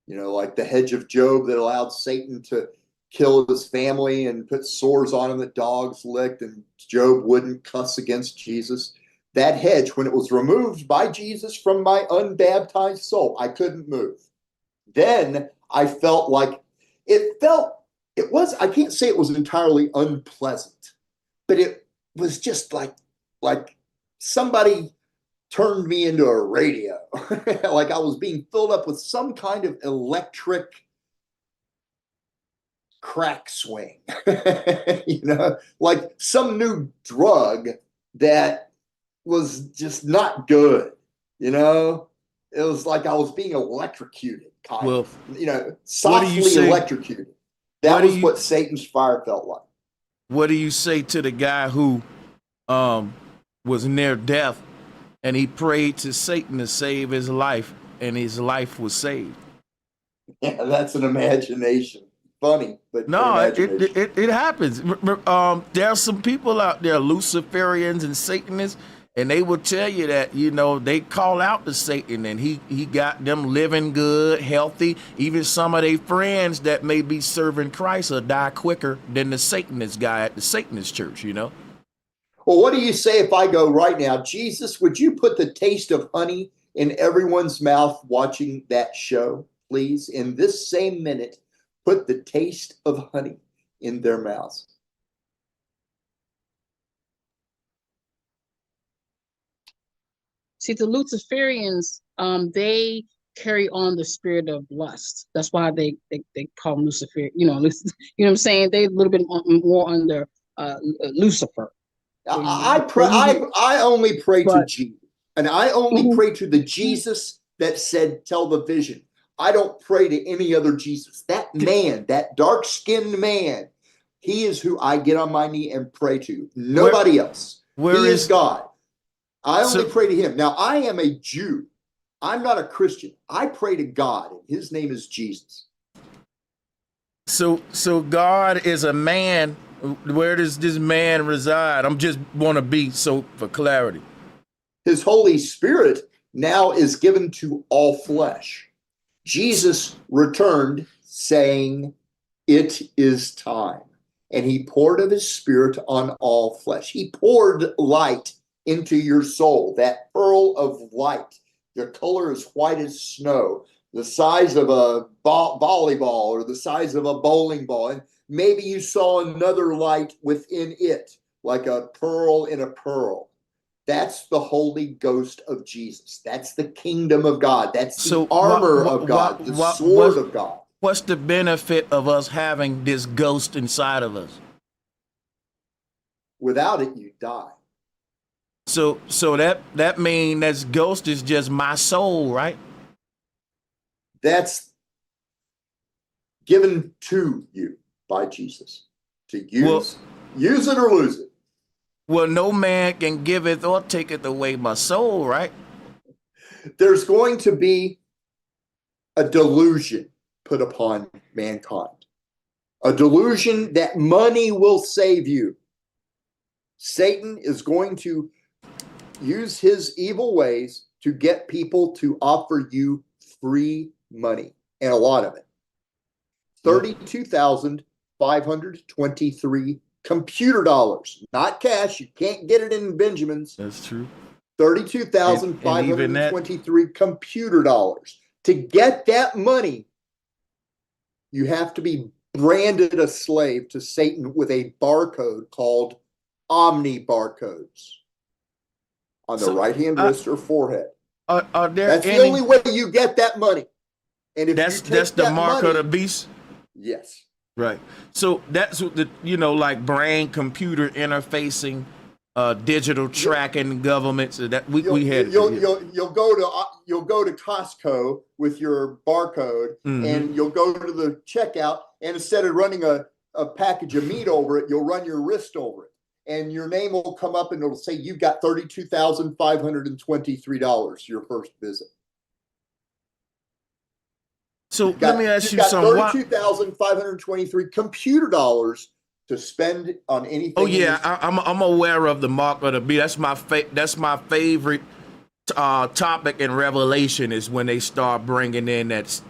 Speaker 11: You know, like the hedge of Job that allowed Satan to kill his family and put sores on him that dogs licked, and Job wouldn't cuss against Jesus. That hedge, when it was removed by Jesus from my unbaptized soul, I couldn't move. Then I felt like I can't say it was entirely unpleasant, but it was just like somebody turned me into a radio. Like I was being filled up with some kind of electric crack swing, you know, like some new drug that was just not good, you know. It was like I was being electrocuted, kind of, you know, softly electrocuted. That was what Satan's fire felt like.
Speaker 1: What do you say to the guy who was near death and he prayed to Satan to save his life and his life was saved?
Speaker 11: Yeah, that's an imagination. Funny, but
Speaker 1: no, it happens. There are some people out there, Luciferians and Satanists, and they will tell you that, you know, they call out to Satan and he got them living good, healthy. Even some of their friends that may be serving Christ will die quicker than the Satanist guy at the Satanist church, you know.
Speaker 11: Well, what do you say if I go right now, Jesus, would you put the taste of honey in everyone's mouth watching that show, please? In this same minute, put the taste of honey in their mouths.
Speaker 9: See, the Luciferians, they carry on the spirit of lust. That's why they call them Lucifer. You know, you know what I'm saying? They a little bit more under Lucifer.
Speaker 11: I only pray to Jesus, and I only pray to the Jesus that said, "Tell the vision." I don't pray to any other Jesus. That man, that dark-skinned man, he is who I get on my knee and pray to. Nobody else. He is God. I only pray to him. Now, I am a Jew. I'm not a Christian. I pray to God, and his name is Jesus.
Speaker 1: So God is a man. Where does this man reside? I'm just want to be for clarity.
Speaker 11: His Holy Spirit now is given to all flesh. Jesus returned saying, "It is time." And he poured of his spirit on all flesh. He poured light into your soul, that pearl of light. The color is white as snow, the size of a volleyball or the size of a bowling ball. And maybe you saw another light within it, like a pearl in a pearl. That's the Holy Ghost of Jesus. That's the kingdom of God. That's the
Speaker 1: So
Speaker 11: armor of God, the sword of God.
Speaker 1: What's the benefit of us having this ghost inside of us?
Speaker 11: Without it, you die.
Speaker 1: So that means that ghost is just my soul, right?
Speaker 11: That's given to you by Jesus to use it or lose it.
Speaker 1: Well, no man can giveth or taketh away my soul, right?
Speaker 11: There's going to be a delusion put upon mankind, a delusion that money will save you. Satan is going to use his evil ways to get people to offer you free money, and a lot of it. 32,523 computer dollars, not cash. You can't get it in Benjamins.
Speaker 1: That's true.
Speaker 11: 32,523 computer dollars. To get that money, you have to be branded a slave to Satan with a barcode called omni barcodes on the right-hand wrist or forehead.
Speaker 1: Are there
Speaker 11: That's the only way you get that money. And if
Speaker 1: that's the mark of the beast?
Speaker 11: Yes.
Speaker 1: Right. So that's what like brain computer interfacing, digital tracking governments. That we had.
Speaker 11: You'll go to Costco with your barcode, and you'll go to the checkout, and instead of running a package of meat over it, you'll run your wrist over it, and your name will come up, and it'll say you've got $32,523 your first visit.
Speaker 1: So let me ask you something.
Speaker 11: 32,523 computer dollars to spend on anything.
Speaker 1: Oh yeah, I'm aware of the mark of the beast. That's my favorite topic in Revelation is when they start bringing in that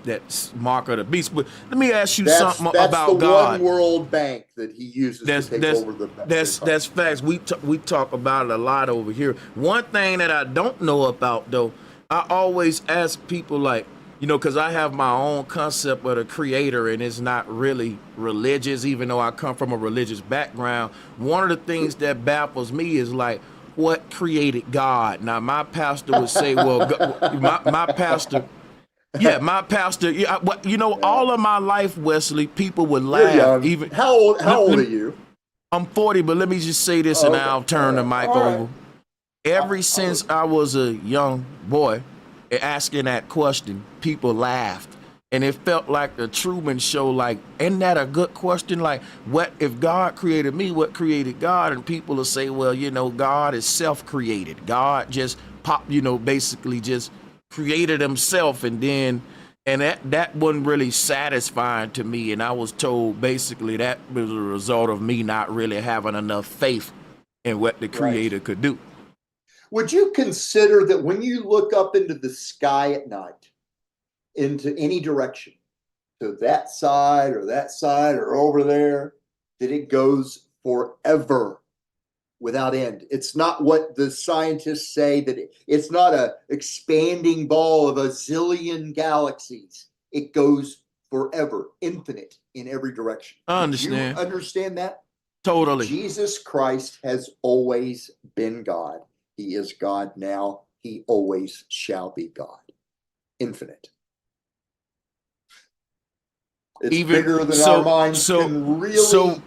Speaker 1: mark of the beast. But let me ask you something about God.
Speaker 11: That's the one world bank that he uses to take over the.
Speaker 1: That's facts. We talk about it a lot over here. One thing that I don't know about though, I always ask people like, because I have my own concept of the creator and it's not really religious, even though I come from a religious background. One of the things that baffles me is like, what created God? Now, my pastor would say, well, my pastor, all of my life, Wesley, people would laugh. Even
Speaker 11: How old are you?
Speaker 1: I'm 40, but let me just say this and I'll turn the mic over. Ever since I was a young boy, asking that question, people laughed, and it felt like the Truman Show. Like, isn't that a good question? Like, what if God created me? What created God? And people will say, well, God is self-created. God just basically just created himself, and that wasn't really satisfying to me. And I was told basically that was a result of me not really having enough faith in what the Creator could do.
Speaker 11: Would you consider that when you look up into the sky at night, into any direction, to that side or over there, that it goes forever without end? It's not what the scientists say, that it's not a expanding ball of a zillion galaxies. It goes forever, infinite in every direction.
Speaker 1: I understand.
Speaker 11: Do you understand that?
Speaker 1: Totally.
Speaker 11: Jesus Christ has always been God. He is God now. He always shall be God. Infinite. It's bigger than our minds can really,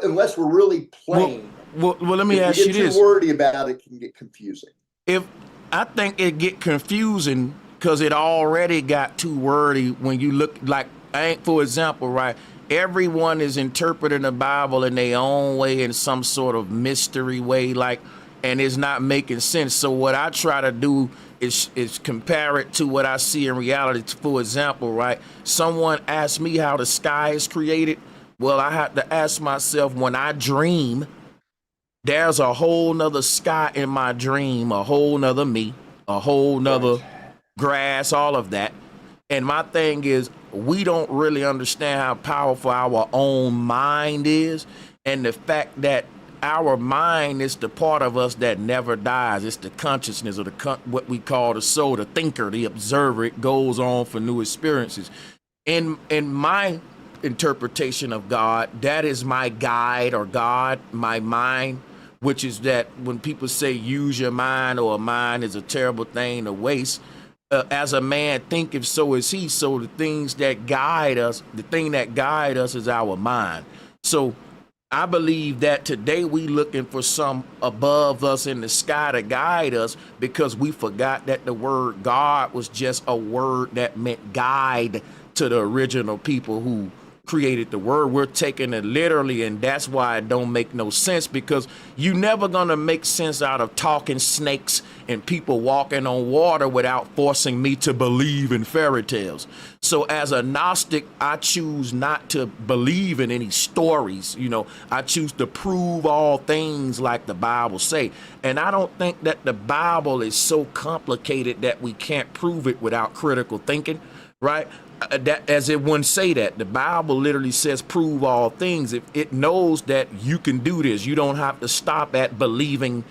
Speaker 11: unless we're really playing.
Speaker 1: Well, let me ask you this.
Speaker 11: If you get too wordy about it, it can get confusing.
Speaker 1: I think it get confusing because it already got too wordy when you look like, for example, right? Everyone is interpreting the Bible in their own way, in some sort of mystery way, and it's not making sense. So what I try to do is compare it to what I see in reality. For example, right? Someone asked me how the sky is created. Well, I have to ask myself, when I dream, there's a whole nother sky in my dream, a whole nother me, a whole nother grass, all of that. And my thing is, we don't really understand how powerful our own mind is, and the fact that our mind is the part of us that never dies. It's the consciousness, or what we call the soul, the thinker, the observer. It goes on for new experiences. In my interpretation of God, that is my guide, or God, my mind, which is that when people say use your mind or a mind is a terrible thing to waste, as a man thinketh, so is he. So the thing that guide us is our mind. So I believe that today we looking for some above us in the sky to guide us, because we forgot that the word God was just a word that meant guide to the original people who created the word. We're taking it literally, and that's why it don't make no sense, because you never gonna make sense out of talking snakes and people walking on water without forcing me to believe in fairy tales. So as a Gnostic, I choose not to believe in any stories. You know, I choose to prove all things like the Bible say. And I don't think that the Bible is so complicated that we can't prove it without critical thinking, right? That, as it wouldn't say that. The Bible literally says prove all things. If it knows that you can do this, you don't have to stop at believing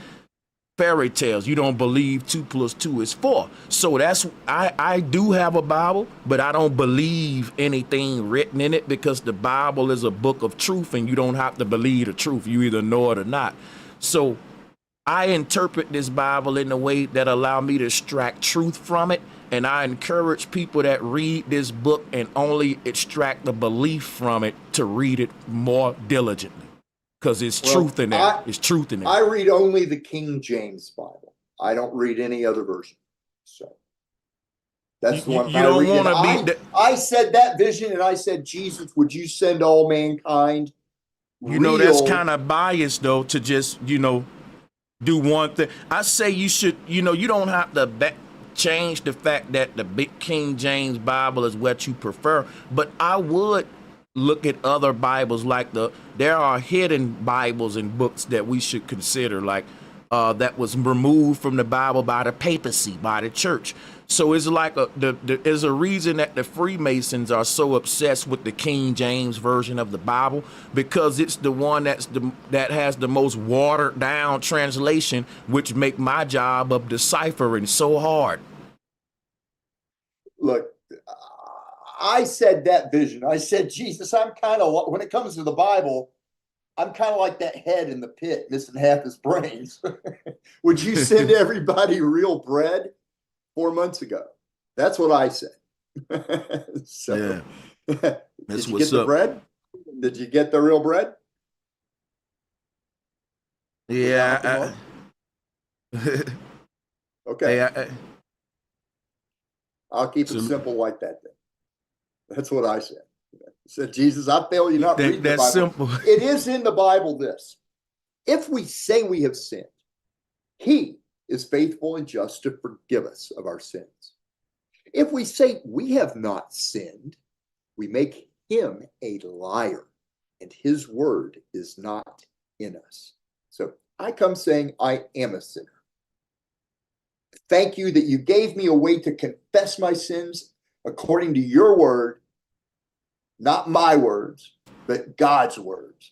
Speaker 1: fairy tales. You don't believe 2 + 2 is 4. So that's, I do have a Bible, but I don't believe anything written in it, because the Bible is a book of truth, and you don't have to believe the truth. You either know it or not. So I interpret this Bible in a way that allow me to extract truth from it. And I encourage people that read this book and only extract the belief from it to read it more diligently, because it's truth in there. It's truth in there.
Speaker 11: I read only the King James Bible. I don't read any other version. So that's the one
Speaker 1: you don't want to be.
Speaker 11: I said that vision, and I said, Jesus, would you send all mankind?
Speaker 1: You know, that's kind of biased though, to just, you know, do one thing. I say you should, you know, you don't have to change the fact that the big King James Bible is what you prefer, but I would look at other Bibles, like there are hidden Bibles and books that we should consider, like that was removed from the Bible by the papacy, by the church. So it's like there's a reason that the Freemasons are so obsessed with the King James version of the Bible, because it's the one that has the most watered down translation, which make my job of deciphering so hard.
Speaker 11: Look, I said that vision. I said, Jesus, I'm kind of, when it comes to the Bible, I'm kind of like that head in the pit missing half his brains. Would you send everybody real bread? 4 months ago. That's what I said. So, yeah. Did you get the bread? Did you get the real bread?
Speaker 1: Yeah.
Speaker 11: Okay. I'll keep it simple like that then. That's what I said. I said, Jesus, I fail you not reading the Bible. That's simple. It is in the Bible this. If we say we have sinned, he is faithful and just to forgive us of our sins. If we say we have not sinned, we make him a liar, and his word is not in us. So I come saying I am a sinner. Thank you that you gave me a way to confess my sins according to your word, not my words, but God's words.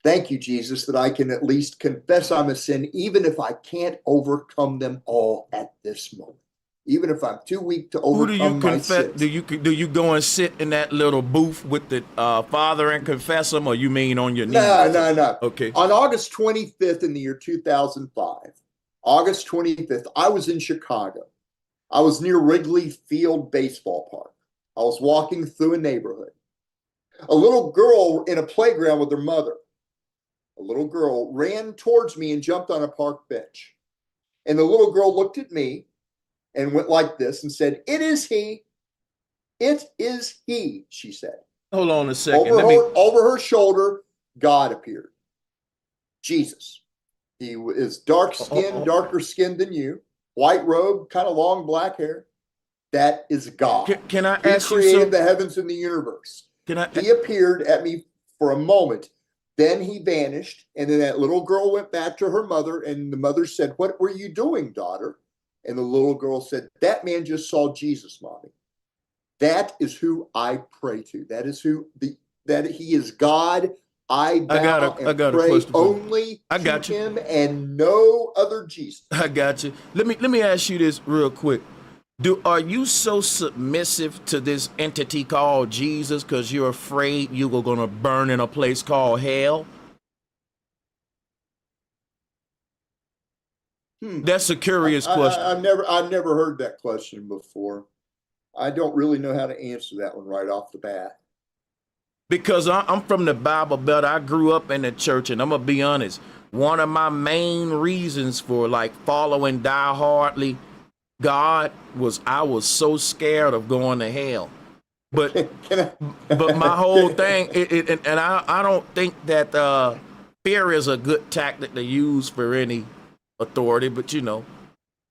Speaker 11: Thank you, Jesus, that I can at least confess I'm a sin, even if I can't overcome them all at this moment. Even if I'm too weak to overcome my sins.
Speaker 1: Do you go and sit in that little booth with the Father and confess them, or you mean on your knees?
Speaker 11: No.
Speaker 1: Okay.
Speaker 11: On August 25th in the year 2005, August 25th, I was in Chicago. I was near Wrigley Field Baseball Park. I was walking through a neighborhood. A little girl in a playground with her mother. A little girl ran towards me and jumped on a park bench. And the little girl looked at me and went like this and said, "It is he. It is he," she said.
Speaker 1: Hold on a second.
Speaker 11: Over her shoulder, God appeared. Jesus. He is dark skinned, darker skinned than you. White robe, kind of long black hair. That is God.
Speaker 1: Can I ask you something?
Speaker 11: He created the heavens and the universe. He appeared at me for a moment. Then he vanished, and then that little girl went back to her mother, and the mother said, "What were you doing, daughter?" And the little girl said, "That man just saw Jesus, Mommy." That is who I pray to. That is that he is God. I got a question only to him and no other Jesus.
Speaker 1: I got you. Let me ask you this real quick. Are you so submissive to this entity called Jesus because you're afraid you were going to burn in a place called hell? That's a curious question.
Speaker 11: I've never heard that question before. I don't really know how to answer that one right off the bat.
Speaker 1: Because I'm from the Bible Belt. I grew up in the church, and I'm gonna be honest. One of my main reasons for like following diehardly God was I was so scared of going to hell. But but my whole thing, and I don't think that fear is a good tactic to use for any authority. But you know,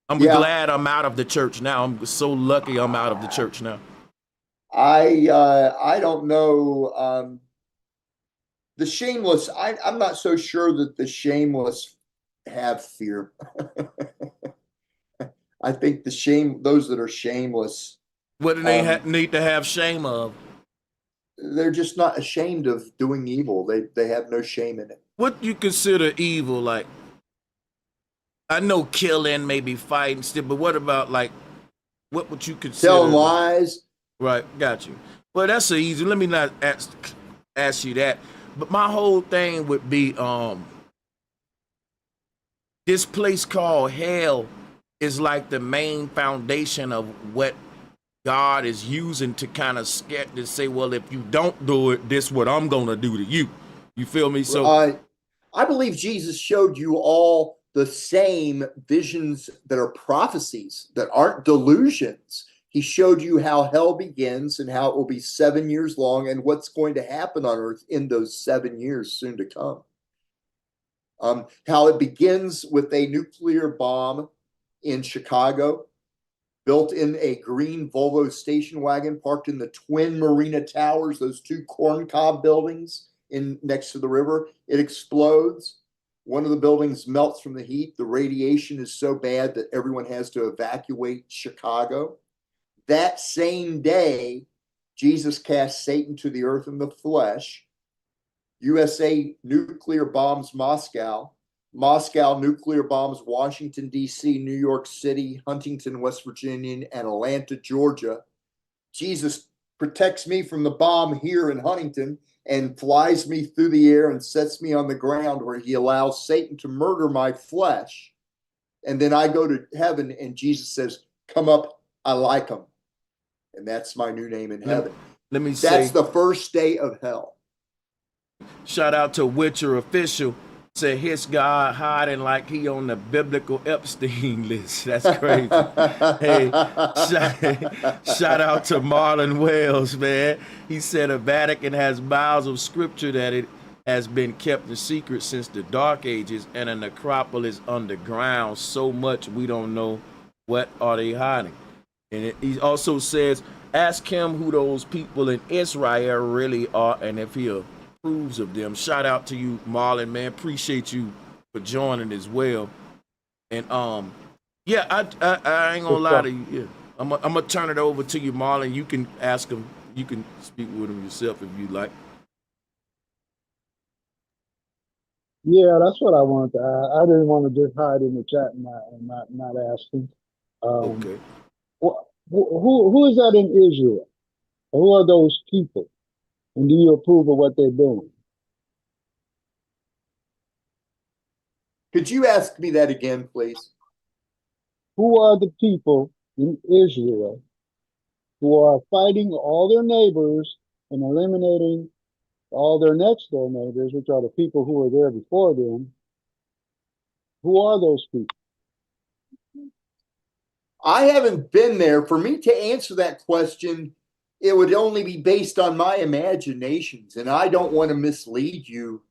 Speaker 1: I'm glad I'm out of the church now. I'm so lucky I'm out of the church now.
Speaker 11: I don't know. The shameless, I'm not so sure that the shameless have fear. I think those that are shameless.
Speaker 1: What do they need to have shame of?
Speaker 11: They're just not ashamed of doing evil. They have no shame in it.
Speaker 1: What do you consider evil? Like, I know killing, maybe fighting, still, but what about like, what would you consider?
Speaker 11: Telling lies.
Speaker 1: Right, got you. Well, that's so easy. Let me not ask you that. But my whole thing would be this place called hell is like the main foundation of what God is using to kind of sketch to say, well, if you don't do it, this is what I'm gonna do to you. You feel me? So
Speaker 11: I believe Jesus showed you all the same visions that are prophecies, that aren't delusions. He showed you how hell begins and how it will be 7 years long and what's going to happen on earth in those 7 years soon to come. How it begins with a nuclear bomb in Chicago, built in a green Volvo station wagon parked in the twin Marina Towers, those two corncob buildings next to the river. It explodes. One of the buildings melts from the heat. The radiation is so bad that everyone has to evacuate Chicago. That same day, Jesus cast Satan to the earth in the flesh. USA nuclear bombs Moscow. Moscow nuclear bombs Washington, D.C., New York City, Huntington, West Virginia, and Atlanta, Georgia. Jesus protects me from the bomb here in Huntington and flies me through the air and sets me on the ground where he allows Satan to murder my flesh. And then I go to heaven and Jesus says, come up, I like him. And that's my new name in heaven.
Speaker 1: Let me say,
Speaker 11: that's the first day of hell.
Speaker 1: Shout out to Witcher Official. Said his God hiding like he on the biblical Epstein list. That's crazy. Hey, shout out to Marlon Wells, man. He said the Vatican has miles of scripture that it has been kept in secret since the Dark Ages, and a necropolis underground. So much we don't know what are they hiding. And he also says, ask him who those people in Israel really are, and if he approves of them. Shout out to you, Marlon, man. Appreciate you for joining as well. And yeah, I ain't gonna lie to you. Yeah. I'm gonna turn it over to you, Marlon. You can ask him. You can speak with him yourself if you like.
Speaker 12: Yeah, that's what I wanted to ask. I didn't want to just hide in the chat and not ask him.
Speaker 1: Okay.
Speaker 12: Who is that in Israel? Who are those people? And do you approve of what they're doing?
Speaker 11: Could you ask me that again, please?
Speaker 12: Who are the people in Israel who are fighting all their neighbors and eliminating all their next door neighbors, which are the people who were there before them? Who are those people?
Speaker 11: I haven't been there. For me to answer that question, it would only be based on my imaginations, and I don't want to mislead you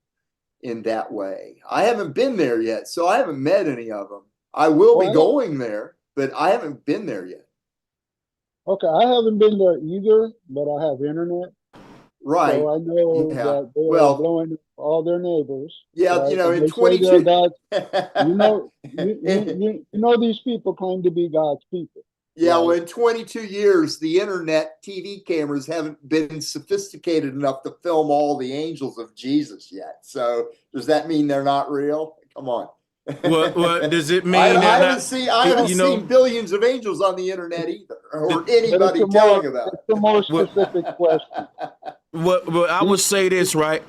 Speaker 11: in that way. I haven't been there yet, so I haven't met any of them. I will be going there, but I haven't been there yet.
Speaker 12: Okay, I haven't been there either, but I have internet.
Speaker 11: Right.
Speaker 12: So I know that they are blowing all their neighbors.
Speaker 11: Yeah,
Speaker 12: right?
Speaker 11: You know,
Speaker 12: in
Speaker 11: 22
Speaker 12: you know these people claim to be God's people.
Speaker 11: Yeah, right? Well, in 22 years, the internet TV cameras haven't been sophisticated enough to film all the angels of Jesus yet. So does that mean they're not real? Come on.
Speaker 1: What does it mean?
Speaker 11: I haven't seen billions of angels on the internet either, or anybody telling about it.
Speaker 12: It's a more specific question.
Speaker 1: Well, I would say this, right?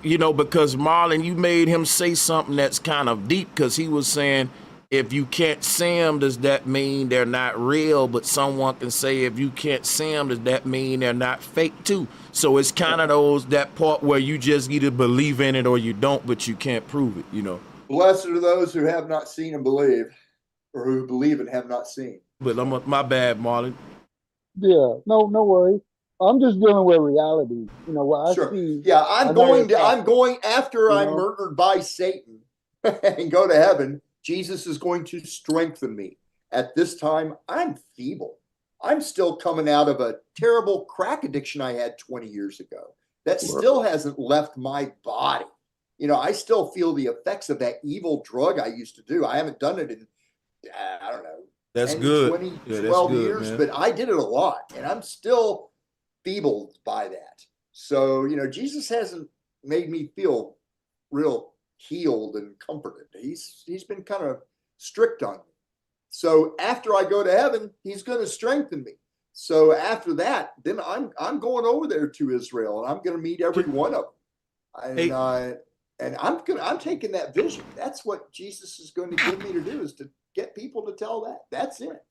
Speaker 1: You know, because Marlon, you made him say something that's kind of deep, because he was saying if you can't see them, does that mean they're not real? But someone can say, if you can't see them, does that mean they're not fake too? So it's kind of that part where you just either believe in it or you don't, but you can't prove it, you know.
Speaker 11: Blessed are those who have not seen and believe, or who believe and have not seen.
Speaker 1: But my bad, Marlon.
Speaker 12: Yeah, no worries. I'm just dealing with reality. You know what I
Speaker 11: Sure.
Speaker 12: see.
Speaker 11: Yeah,
Speaker 12: I
Speaker 11: I'm
Speaker 12: know
Speaker 11: going after
Speaker 12: you
Speaker 11: I'm
Speaker 12: know?
Speaker 11: murdered by Satan and go to heaven. Jesus is going to strengthen me. At this time, I'm feeble. I'm still coming out of a terrible crack addiction I had 20 years ago. That still hasn't left my body. You know, I still feel the effects of that evil drug I used to do. I haven't done it in, I don't know,
Speaker 1: That's
Speaker 11: 10,
Speaker 1: good.
Speaker 11: 20,
Speaker 1: Yeah,
Speaker 11: 12
Speaker 1: good,
Speaker 11: years,
Speaker 1: man.
Speaker 11: but I did it a lot, and I'm still feebled by that. So, you know, Jesus hasn't made me feel real healed and comforted. He's been kind of strict on me. So after I go to heaven, he's going to strengthen me. So after that, then I'm going over there to Israel, and I'm going to meet every one of them. And I'm taking that vision. That's what Jesus is going to give me to do, is to get people to tell that. That's it.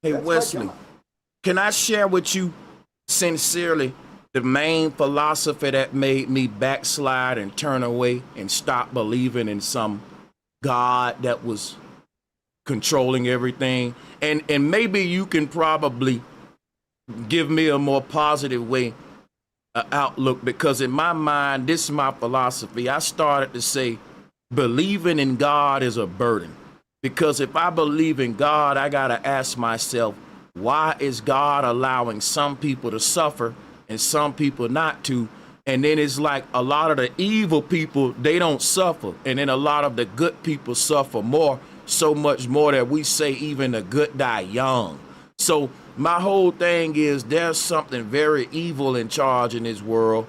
Speaker 1: Hey,
Speaker 11: That's
Speaker 1: Wesley, can I share with you sincerely the main philosophy that made me backslide and turn away and stop believing in some God that was controlling everything? And maybe you can probably give me a more positive way outlook, because in my mind, this is my philosophy. I started to say believing in God is a burden, because if I believe in God, I got to ask myself, why is God allowing some people to suffer and some people not to? And then it's like a lot of the evil people, they don't suffer, and then a lot of the good people suffer more, so much more that we say even the good die young. So my whole thing is, there's something very evil in charge in this world.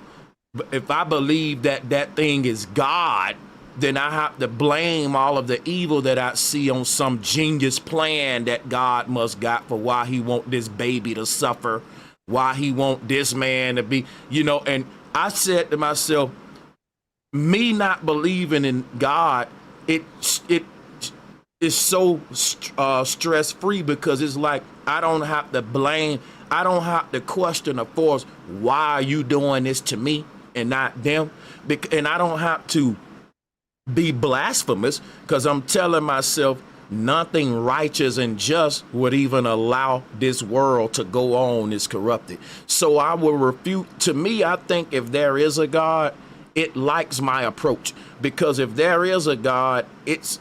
Speaker 1: But if I believe that that thing is God, then I have to blame all of the evil that I see on some genius plan that God must got for why he want this baby to suffer, why he want this man to be, you know. And I said to myself, me not believing in God, it is so stress free, because it's like I don't have to blame, I don't have to question the force. Why are you doing this to me and not them? And I don't have to be blasphemous, because I'm telling myself nothing righteous and just would even allow this world to go on is corrupted. So I will refute. To me, I think if there is a God, it likes my approach, because if there is a God, it's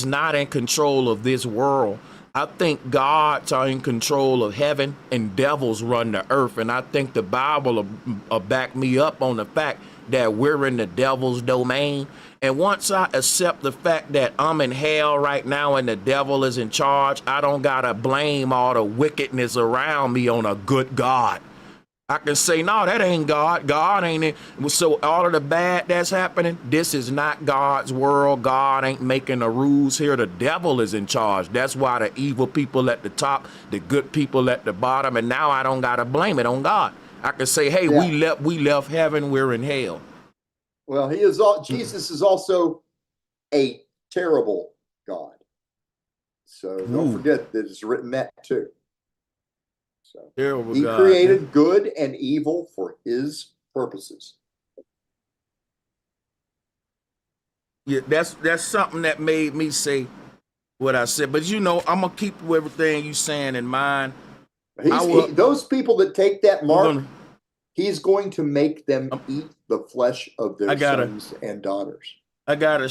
Speaker 1: not in control of this world. I think gods are in control of heaven and devils run the earth. And I think the Bible will back me up on the fact that we're in the devil's domain. And once I accept the fact that I'm in hell right now and the devil is in charge, I don't gotta blame all the wickedness around me on a good God. I can say, no, that ain't God. God ain't it. So all of the bad that's happening, this is not God's world. God ain't making the rules here. The devil is in charge. That's why the evil people at the top, the good people at the bottom, and now I don't got to blame it on God. I can say, hey, we left heaven, we're in hell.
Speaker 11: Well, Jesus is also a terrible God. So don't forget that it's written that too. So he created good and evil for his purposes.
Speaker 1: Yeah, that's something that made me say what I said. But you know, I'm gonna keep everything you saying in mind.
Speaker 11: Those people that take that mark, he's going to make them eat the flesh of their sons and daughters.
Speaker 1: I gotta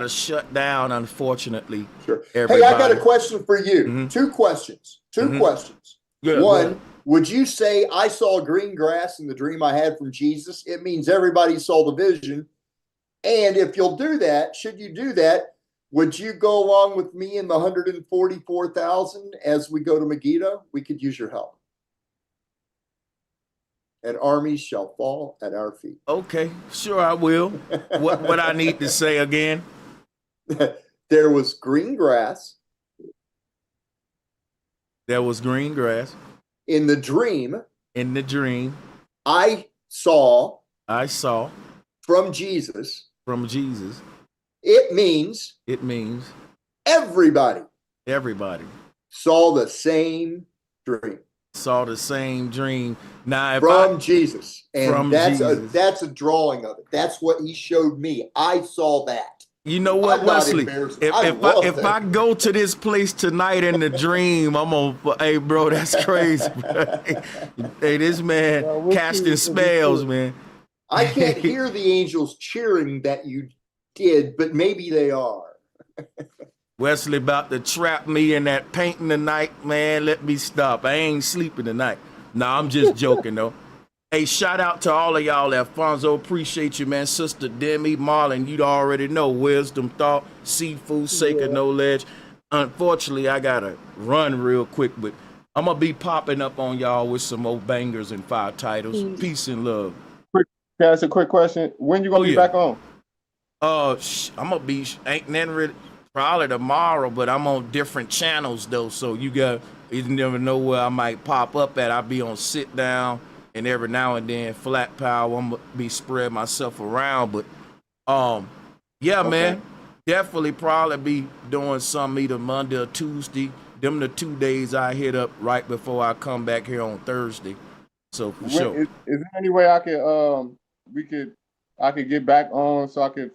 Speaker 1: shut down, unfortunately.
Speaker 11: Sure.
Speaker 1: Everybody.
Speaker 11: Hey, I got a question for you. Two questions.
Speaker 1: Good,
Speaker 11: one, would you say I saw green grass in the dream I had from Jesus? It means everybody saw the vision. And if you'll do that, should you do that, would you go along with me in the 144,000 as we go to Megiddo? We could use your help. And armies shall fall at our feet.
Speaker 1: Okay, sure, I will. What I need to say again?
Speaker 11: There was green grass.
Speaker 1: There was green grass.
Speaker 11: In the dream. I saw. From Jesus.
Speaker 1: It means.
Speaker 11: everybody
Speaker 1: Everybody
Speaker 11: saw the same dream
Speaker 1: saw the same dream. Now, if
Speaker 11: from Jesus, and
Speaker 1: from
Speaker 11: that's
Speaker 1: Jesus.
Speaker 11: a drawing of it. That's what he showed me. I saw that.
Speaker 1: You know what,
Speaker 11: I'm not
Speaker 1: Wesley?
Speaker 11: embarrassed.
Speaker 1: If
Speaker 11: love
Speaker 1: I go to this place tonight in the dream, I'm gonna. Hey, bro, that's crazy. Bro. Hey, this man
Speaker 12: Well, we'll see
Speaker 1: casting
Speaker 12: if it's
Speaker 1: spells,
Speaker 12: true.
Speaker 1: man.
Speaker 11: I can't hear the angels cheering that you did, but maybe they are.
Speaker 1: Wesley about to trap me in that painting tonight, man. Let me stop. I ain't sleeping tonight. Nah, I'm just joking though. Hey, shout out to all of y'all. Alfonso, appreciate you, man. Sister Demi, Marlon, you already know. Wisdom, thought, seafood, sacred
Speaker 12: Yeah.
Speaker 1: knowledge. Unfortunately, I gotta run real quick, but I'm gonna be popping up on y'all with some old bangers and 5 titles. Peace and love.
Speaker 8: Quick, can I ask a quick question? When you gonna be back on?
Speaker 1: I'm gonna be ain't nothing really, probably tomorrow, but I'm on different channels though, so you never know where I might pop up at. I'll be on sit down, and every now and then flat power. I'm gonna be spread myself around, but yeah,
Speaker 8: Okay.
Speaker 1: man, definitely probably be doing some either Monday or Tuesday. Them the 2 days I hit up right before I come back here on Thursday. So for sure.
Speaker 8: Is there any way I could I could get back on so I could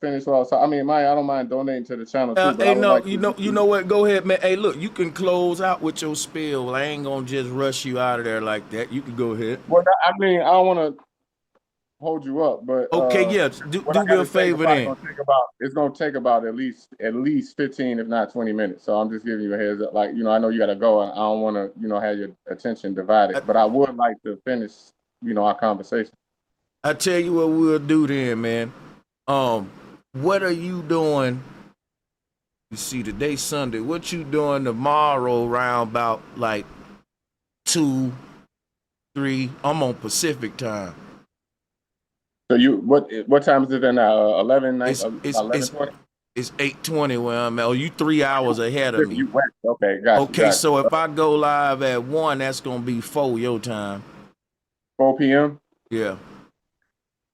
Speaker 8: finish what I was. I mean, I don't mind donating to the channel too, but I
Speaker 1: Hey,
Speaker 8: would
Speaker 1: no,
Speaker 8: like
Speaker 1: you know what? Go ahead, man. Hey, look, you can close out with your spill. I ain't gonna just rush you out of there like that. You can go ahead.
Speaker 8: Well, I mean, I don't want to hold you up, but
Speaker 1: Okay, yeah. Do
Speaker 8: what I
Speaker 1: me a
Speaker 8: gotta say is
Speaker 1: favor
Speaker 8: probably
Speaker 1: then.
Speaker 8: it's gonna take about at least 15, if not 20 minutes. So I'm just giving you a heads up. Like, I know you gotta go, and I don't want to, have your attention divided. But I would like to finish, our conversation.
Speaker 1: I tell you what we'll do then, man. What are you doing? You see, today's Sunday. What you doing tomorrow around about like 2, 3? I'm on Pacific time.
Speaker 8: So what time is it then now? 11,
Speaker 1: It's
Speaker 8: 11:20?
Speaker 1: it's 8:20 where I'm at. Oh, you 3 hours ahead of me.
Speaker 8: You west. Okay, got you.
Speaker 1: Okay, so if I go live at 1, that's gonna be 4 your time.
Speaker 8: 4 p.m.
Speaker 1: Yeah.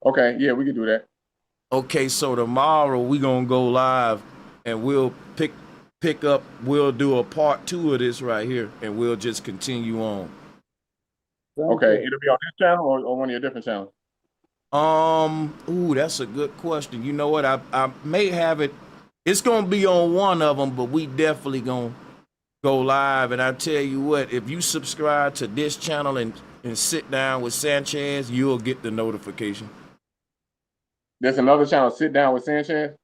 Speaker 8: Okay, yeah, we can do that.
Speaker 1: Okay, so tomorrow we gonna go live and we'll pick up. We'll do a part 2 of this right here, and we'll just continue on.
Speaker 8: Okay, it'll be on this channel or one of your different channels.
Speaker 1: Ooh, that's a good question. You know what? I may have it. It's gonna be on one of them, but we definitely gonna go live. And I tell you what, if you subscribe to this channel and sit down with Sanchez, you'll get the notification.
Speaker 8: There's another channel, Sit Down with Sanchez.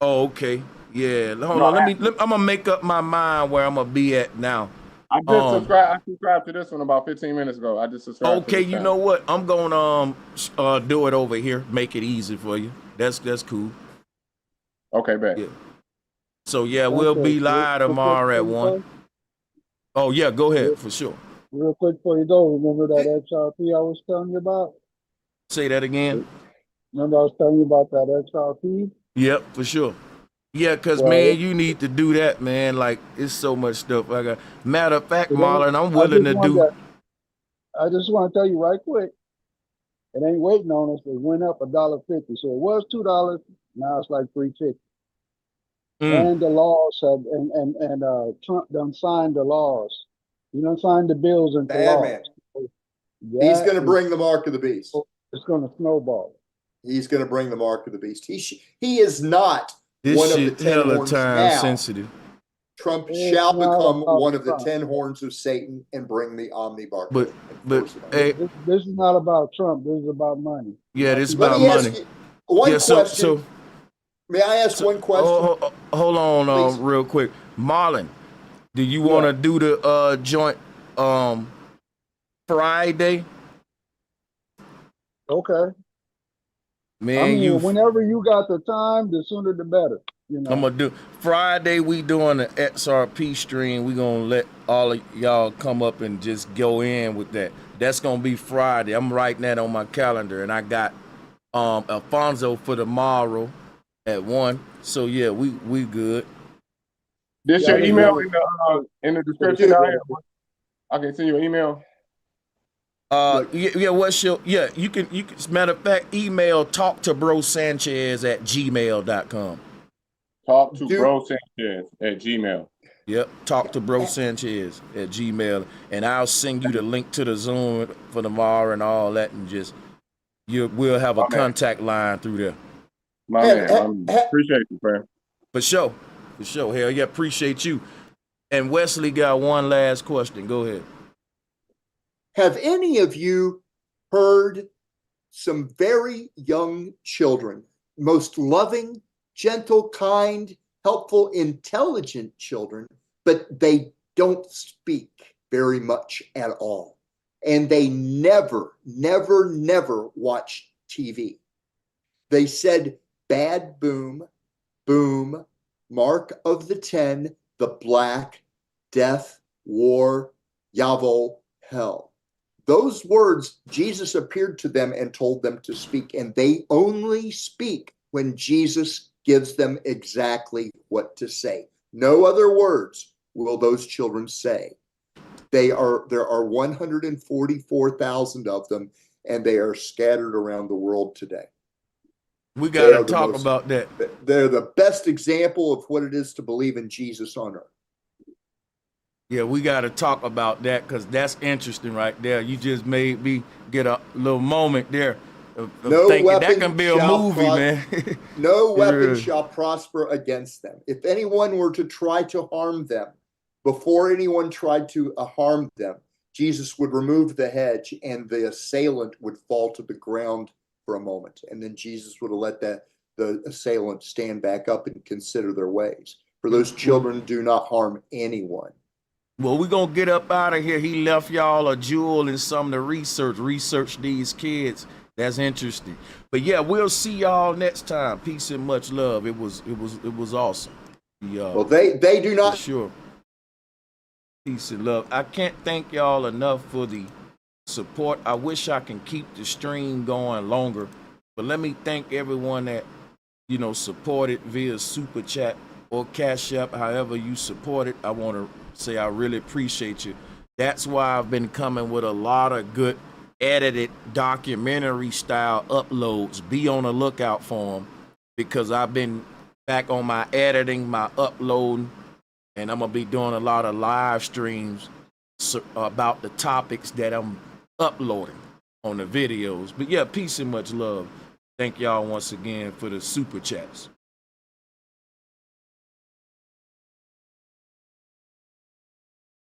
Speaker 1: Oh, okay. Yeah. Hold on. I'm gonna make up my mind where I'm gonna be at now.
Speaker 8: I just subscribed. I subscribed to this one about 15 minutes ago. I just subscribed.
Speaker 1: Okay, you know what? I'm gonna do it over here. Make it easy for you. That's cool.
Speaker 8: Okay, bet.
Speaker 1: Yeah. So yeah, we'll be live tomorrow at 1. Oh yeah, go ahead for sure.
Speaker 12: Real quick before you go, remember that XRP I was telling you about?
Speaker 1: Say that again.
Speaker 12: Remember I was telling you about that XRP?
Speaker 1: Yep, for sure. Yeah, cause man, you need to do that, man. Like it's so much stuff. I got. Matter of fact, Marlon, I'm willing to do.
Speaker 12: I just want to tell you right quick. It ain't waiting on us. It went up $1.50, so it was $2. Now it's like $3.50. And the laws have, and Trump done signed the laws. You done signed the bills into law.
Speaker 11: Man. He's going to bring the mark of the beast.
Speaker 12: It's going to snowball.
Speaker 11: He's going to bring the mark of the beast. He is not
Speaker 1: this
Speaker 11: one
Speaker 1: shit
Speaker 11: of the 10 horns now.
Speaker 1: Sensitive.
Speaker 11: Trump shall become one of the 10 horns of Satan and bring the omnibark.
Speaker 12: But hey, this is not about Trump. This is about money.
Speaker 1: Yeah, this is about money.
Speaker 11: One question. May I ask one question?
Speaker 1: Hold on, real quick, Marlon. Do you want to do the joint Friday?
Speaker 12: Okay.
Speaker 1: Man,
Speaker 12: whenever you got the time, the sooner the better. You know.
Speaker 1: I'm gonna do Friday. We doing the XRP stream. We gonna let all of y'all come up and just go in with that. That's gonna be Friday. I'm writing that on my calendar, and I got Alfonso for tomorrow at 1. So yeah, we good.
Speaker 8: This your email in the description down here. I can send you an email.
Speaker 1: What's your you can matter of fact, email talk to BROSANCHEZ@gmail.com.
Speaker 8: Talk to
Speaker 11: Do
Speaker 8: Bro Sanchez at Gmail.
Speaker 1: Yep. Talk to Bro Sanchez at Gmail, and I'll send you the link to the Zoom for tomorrow and all that, and just we'll have a
Speaker 8: My man.
Speaker 1: contact line through there.
Speaker 8: My
Speaker 11: have,
Speaker 8: man. My man. Appreciate you, man.
Speaker 1: For sure. For sure. Hell yeah, appreciate you. And Wesley got one last question. Go ahead.
Speaker 11: have any of you heard some very young children, most loving, gentle, kind, helpful, intelligent children, but they don't speak very much at all. And they never, never, never watch TV. They said bad boom, boom, mark of the 10, the black, death, war, Yavol, hell. Those words, Jesus appeared to them and told them to speak, and they only speak when Jesus gives them exactly what to say. No other words will those children say. There are 144,000 of them, and they are scattered around the world today.
Speaker 1: We got to talk about that.
Speaker 11: They're the best example of what it is to believe in Jesus on earth.
Speaker 1: Yeah, we got to talk about that because that's interesting right there. You just made me get a little moment there of thinking that can be a movie, man.
Speaker 11: No weapon shall prosper against them. If anyone were to try to harm them, before anyone tried to harm them, Jesus would remove the hedge and the assailant would fall to the ground for a moment. And then Jesus would have let the assailant stand back up and consider their ways. For those children do not harm anyone.
Speaker 1: Well, we're going to get up out of here. He left y'all a jewel in some of the research. Research these kids. That's interesting. But yeah, we'll see y'all next time. Peace and much love. It was awesome.
Speaker 11: Well, they do not.
Speaker 1: Sure. Peace and love. I can't thank y'all enough for the support. I wish I can keep the stream going longer. But let me thank everyone that, supported via Super Chat or Cash App, however you support it. I want to say I really appreciate you. That's why I've been coming with a lot of good edited documentary style uploads. Be on the lookout for them because I've been back on my editing, my uploading, and I'm going to be doing a lot of live streams about the topics that I'm uploading on the videos. But yeah, peace and much love. Thank y'all once again for the super chats.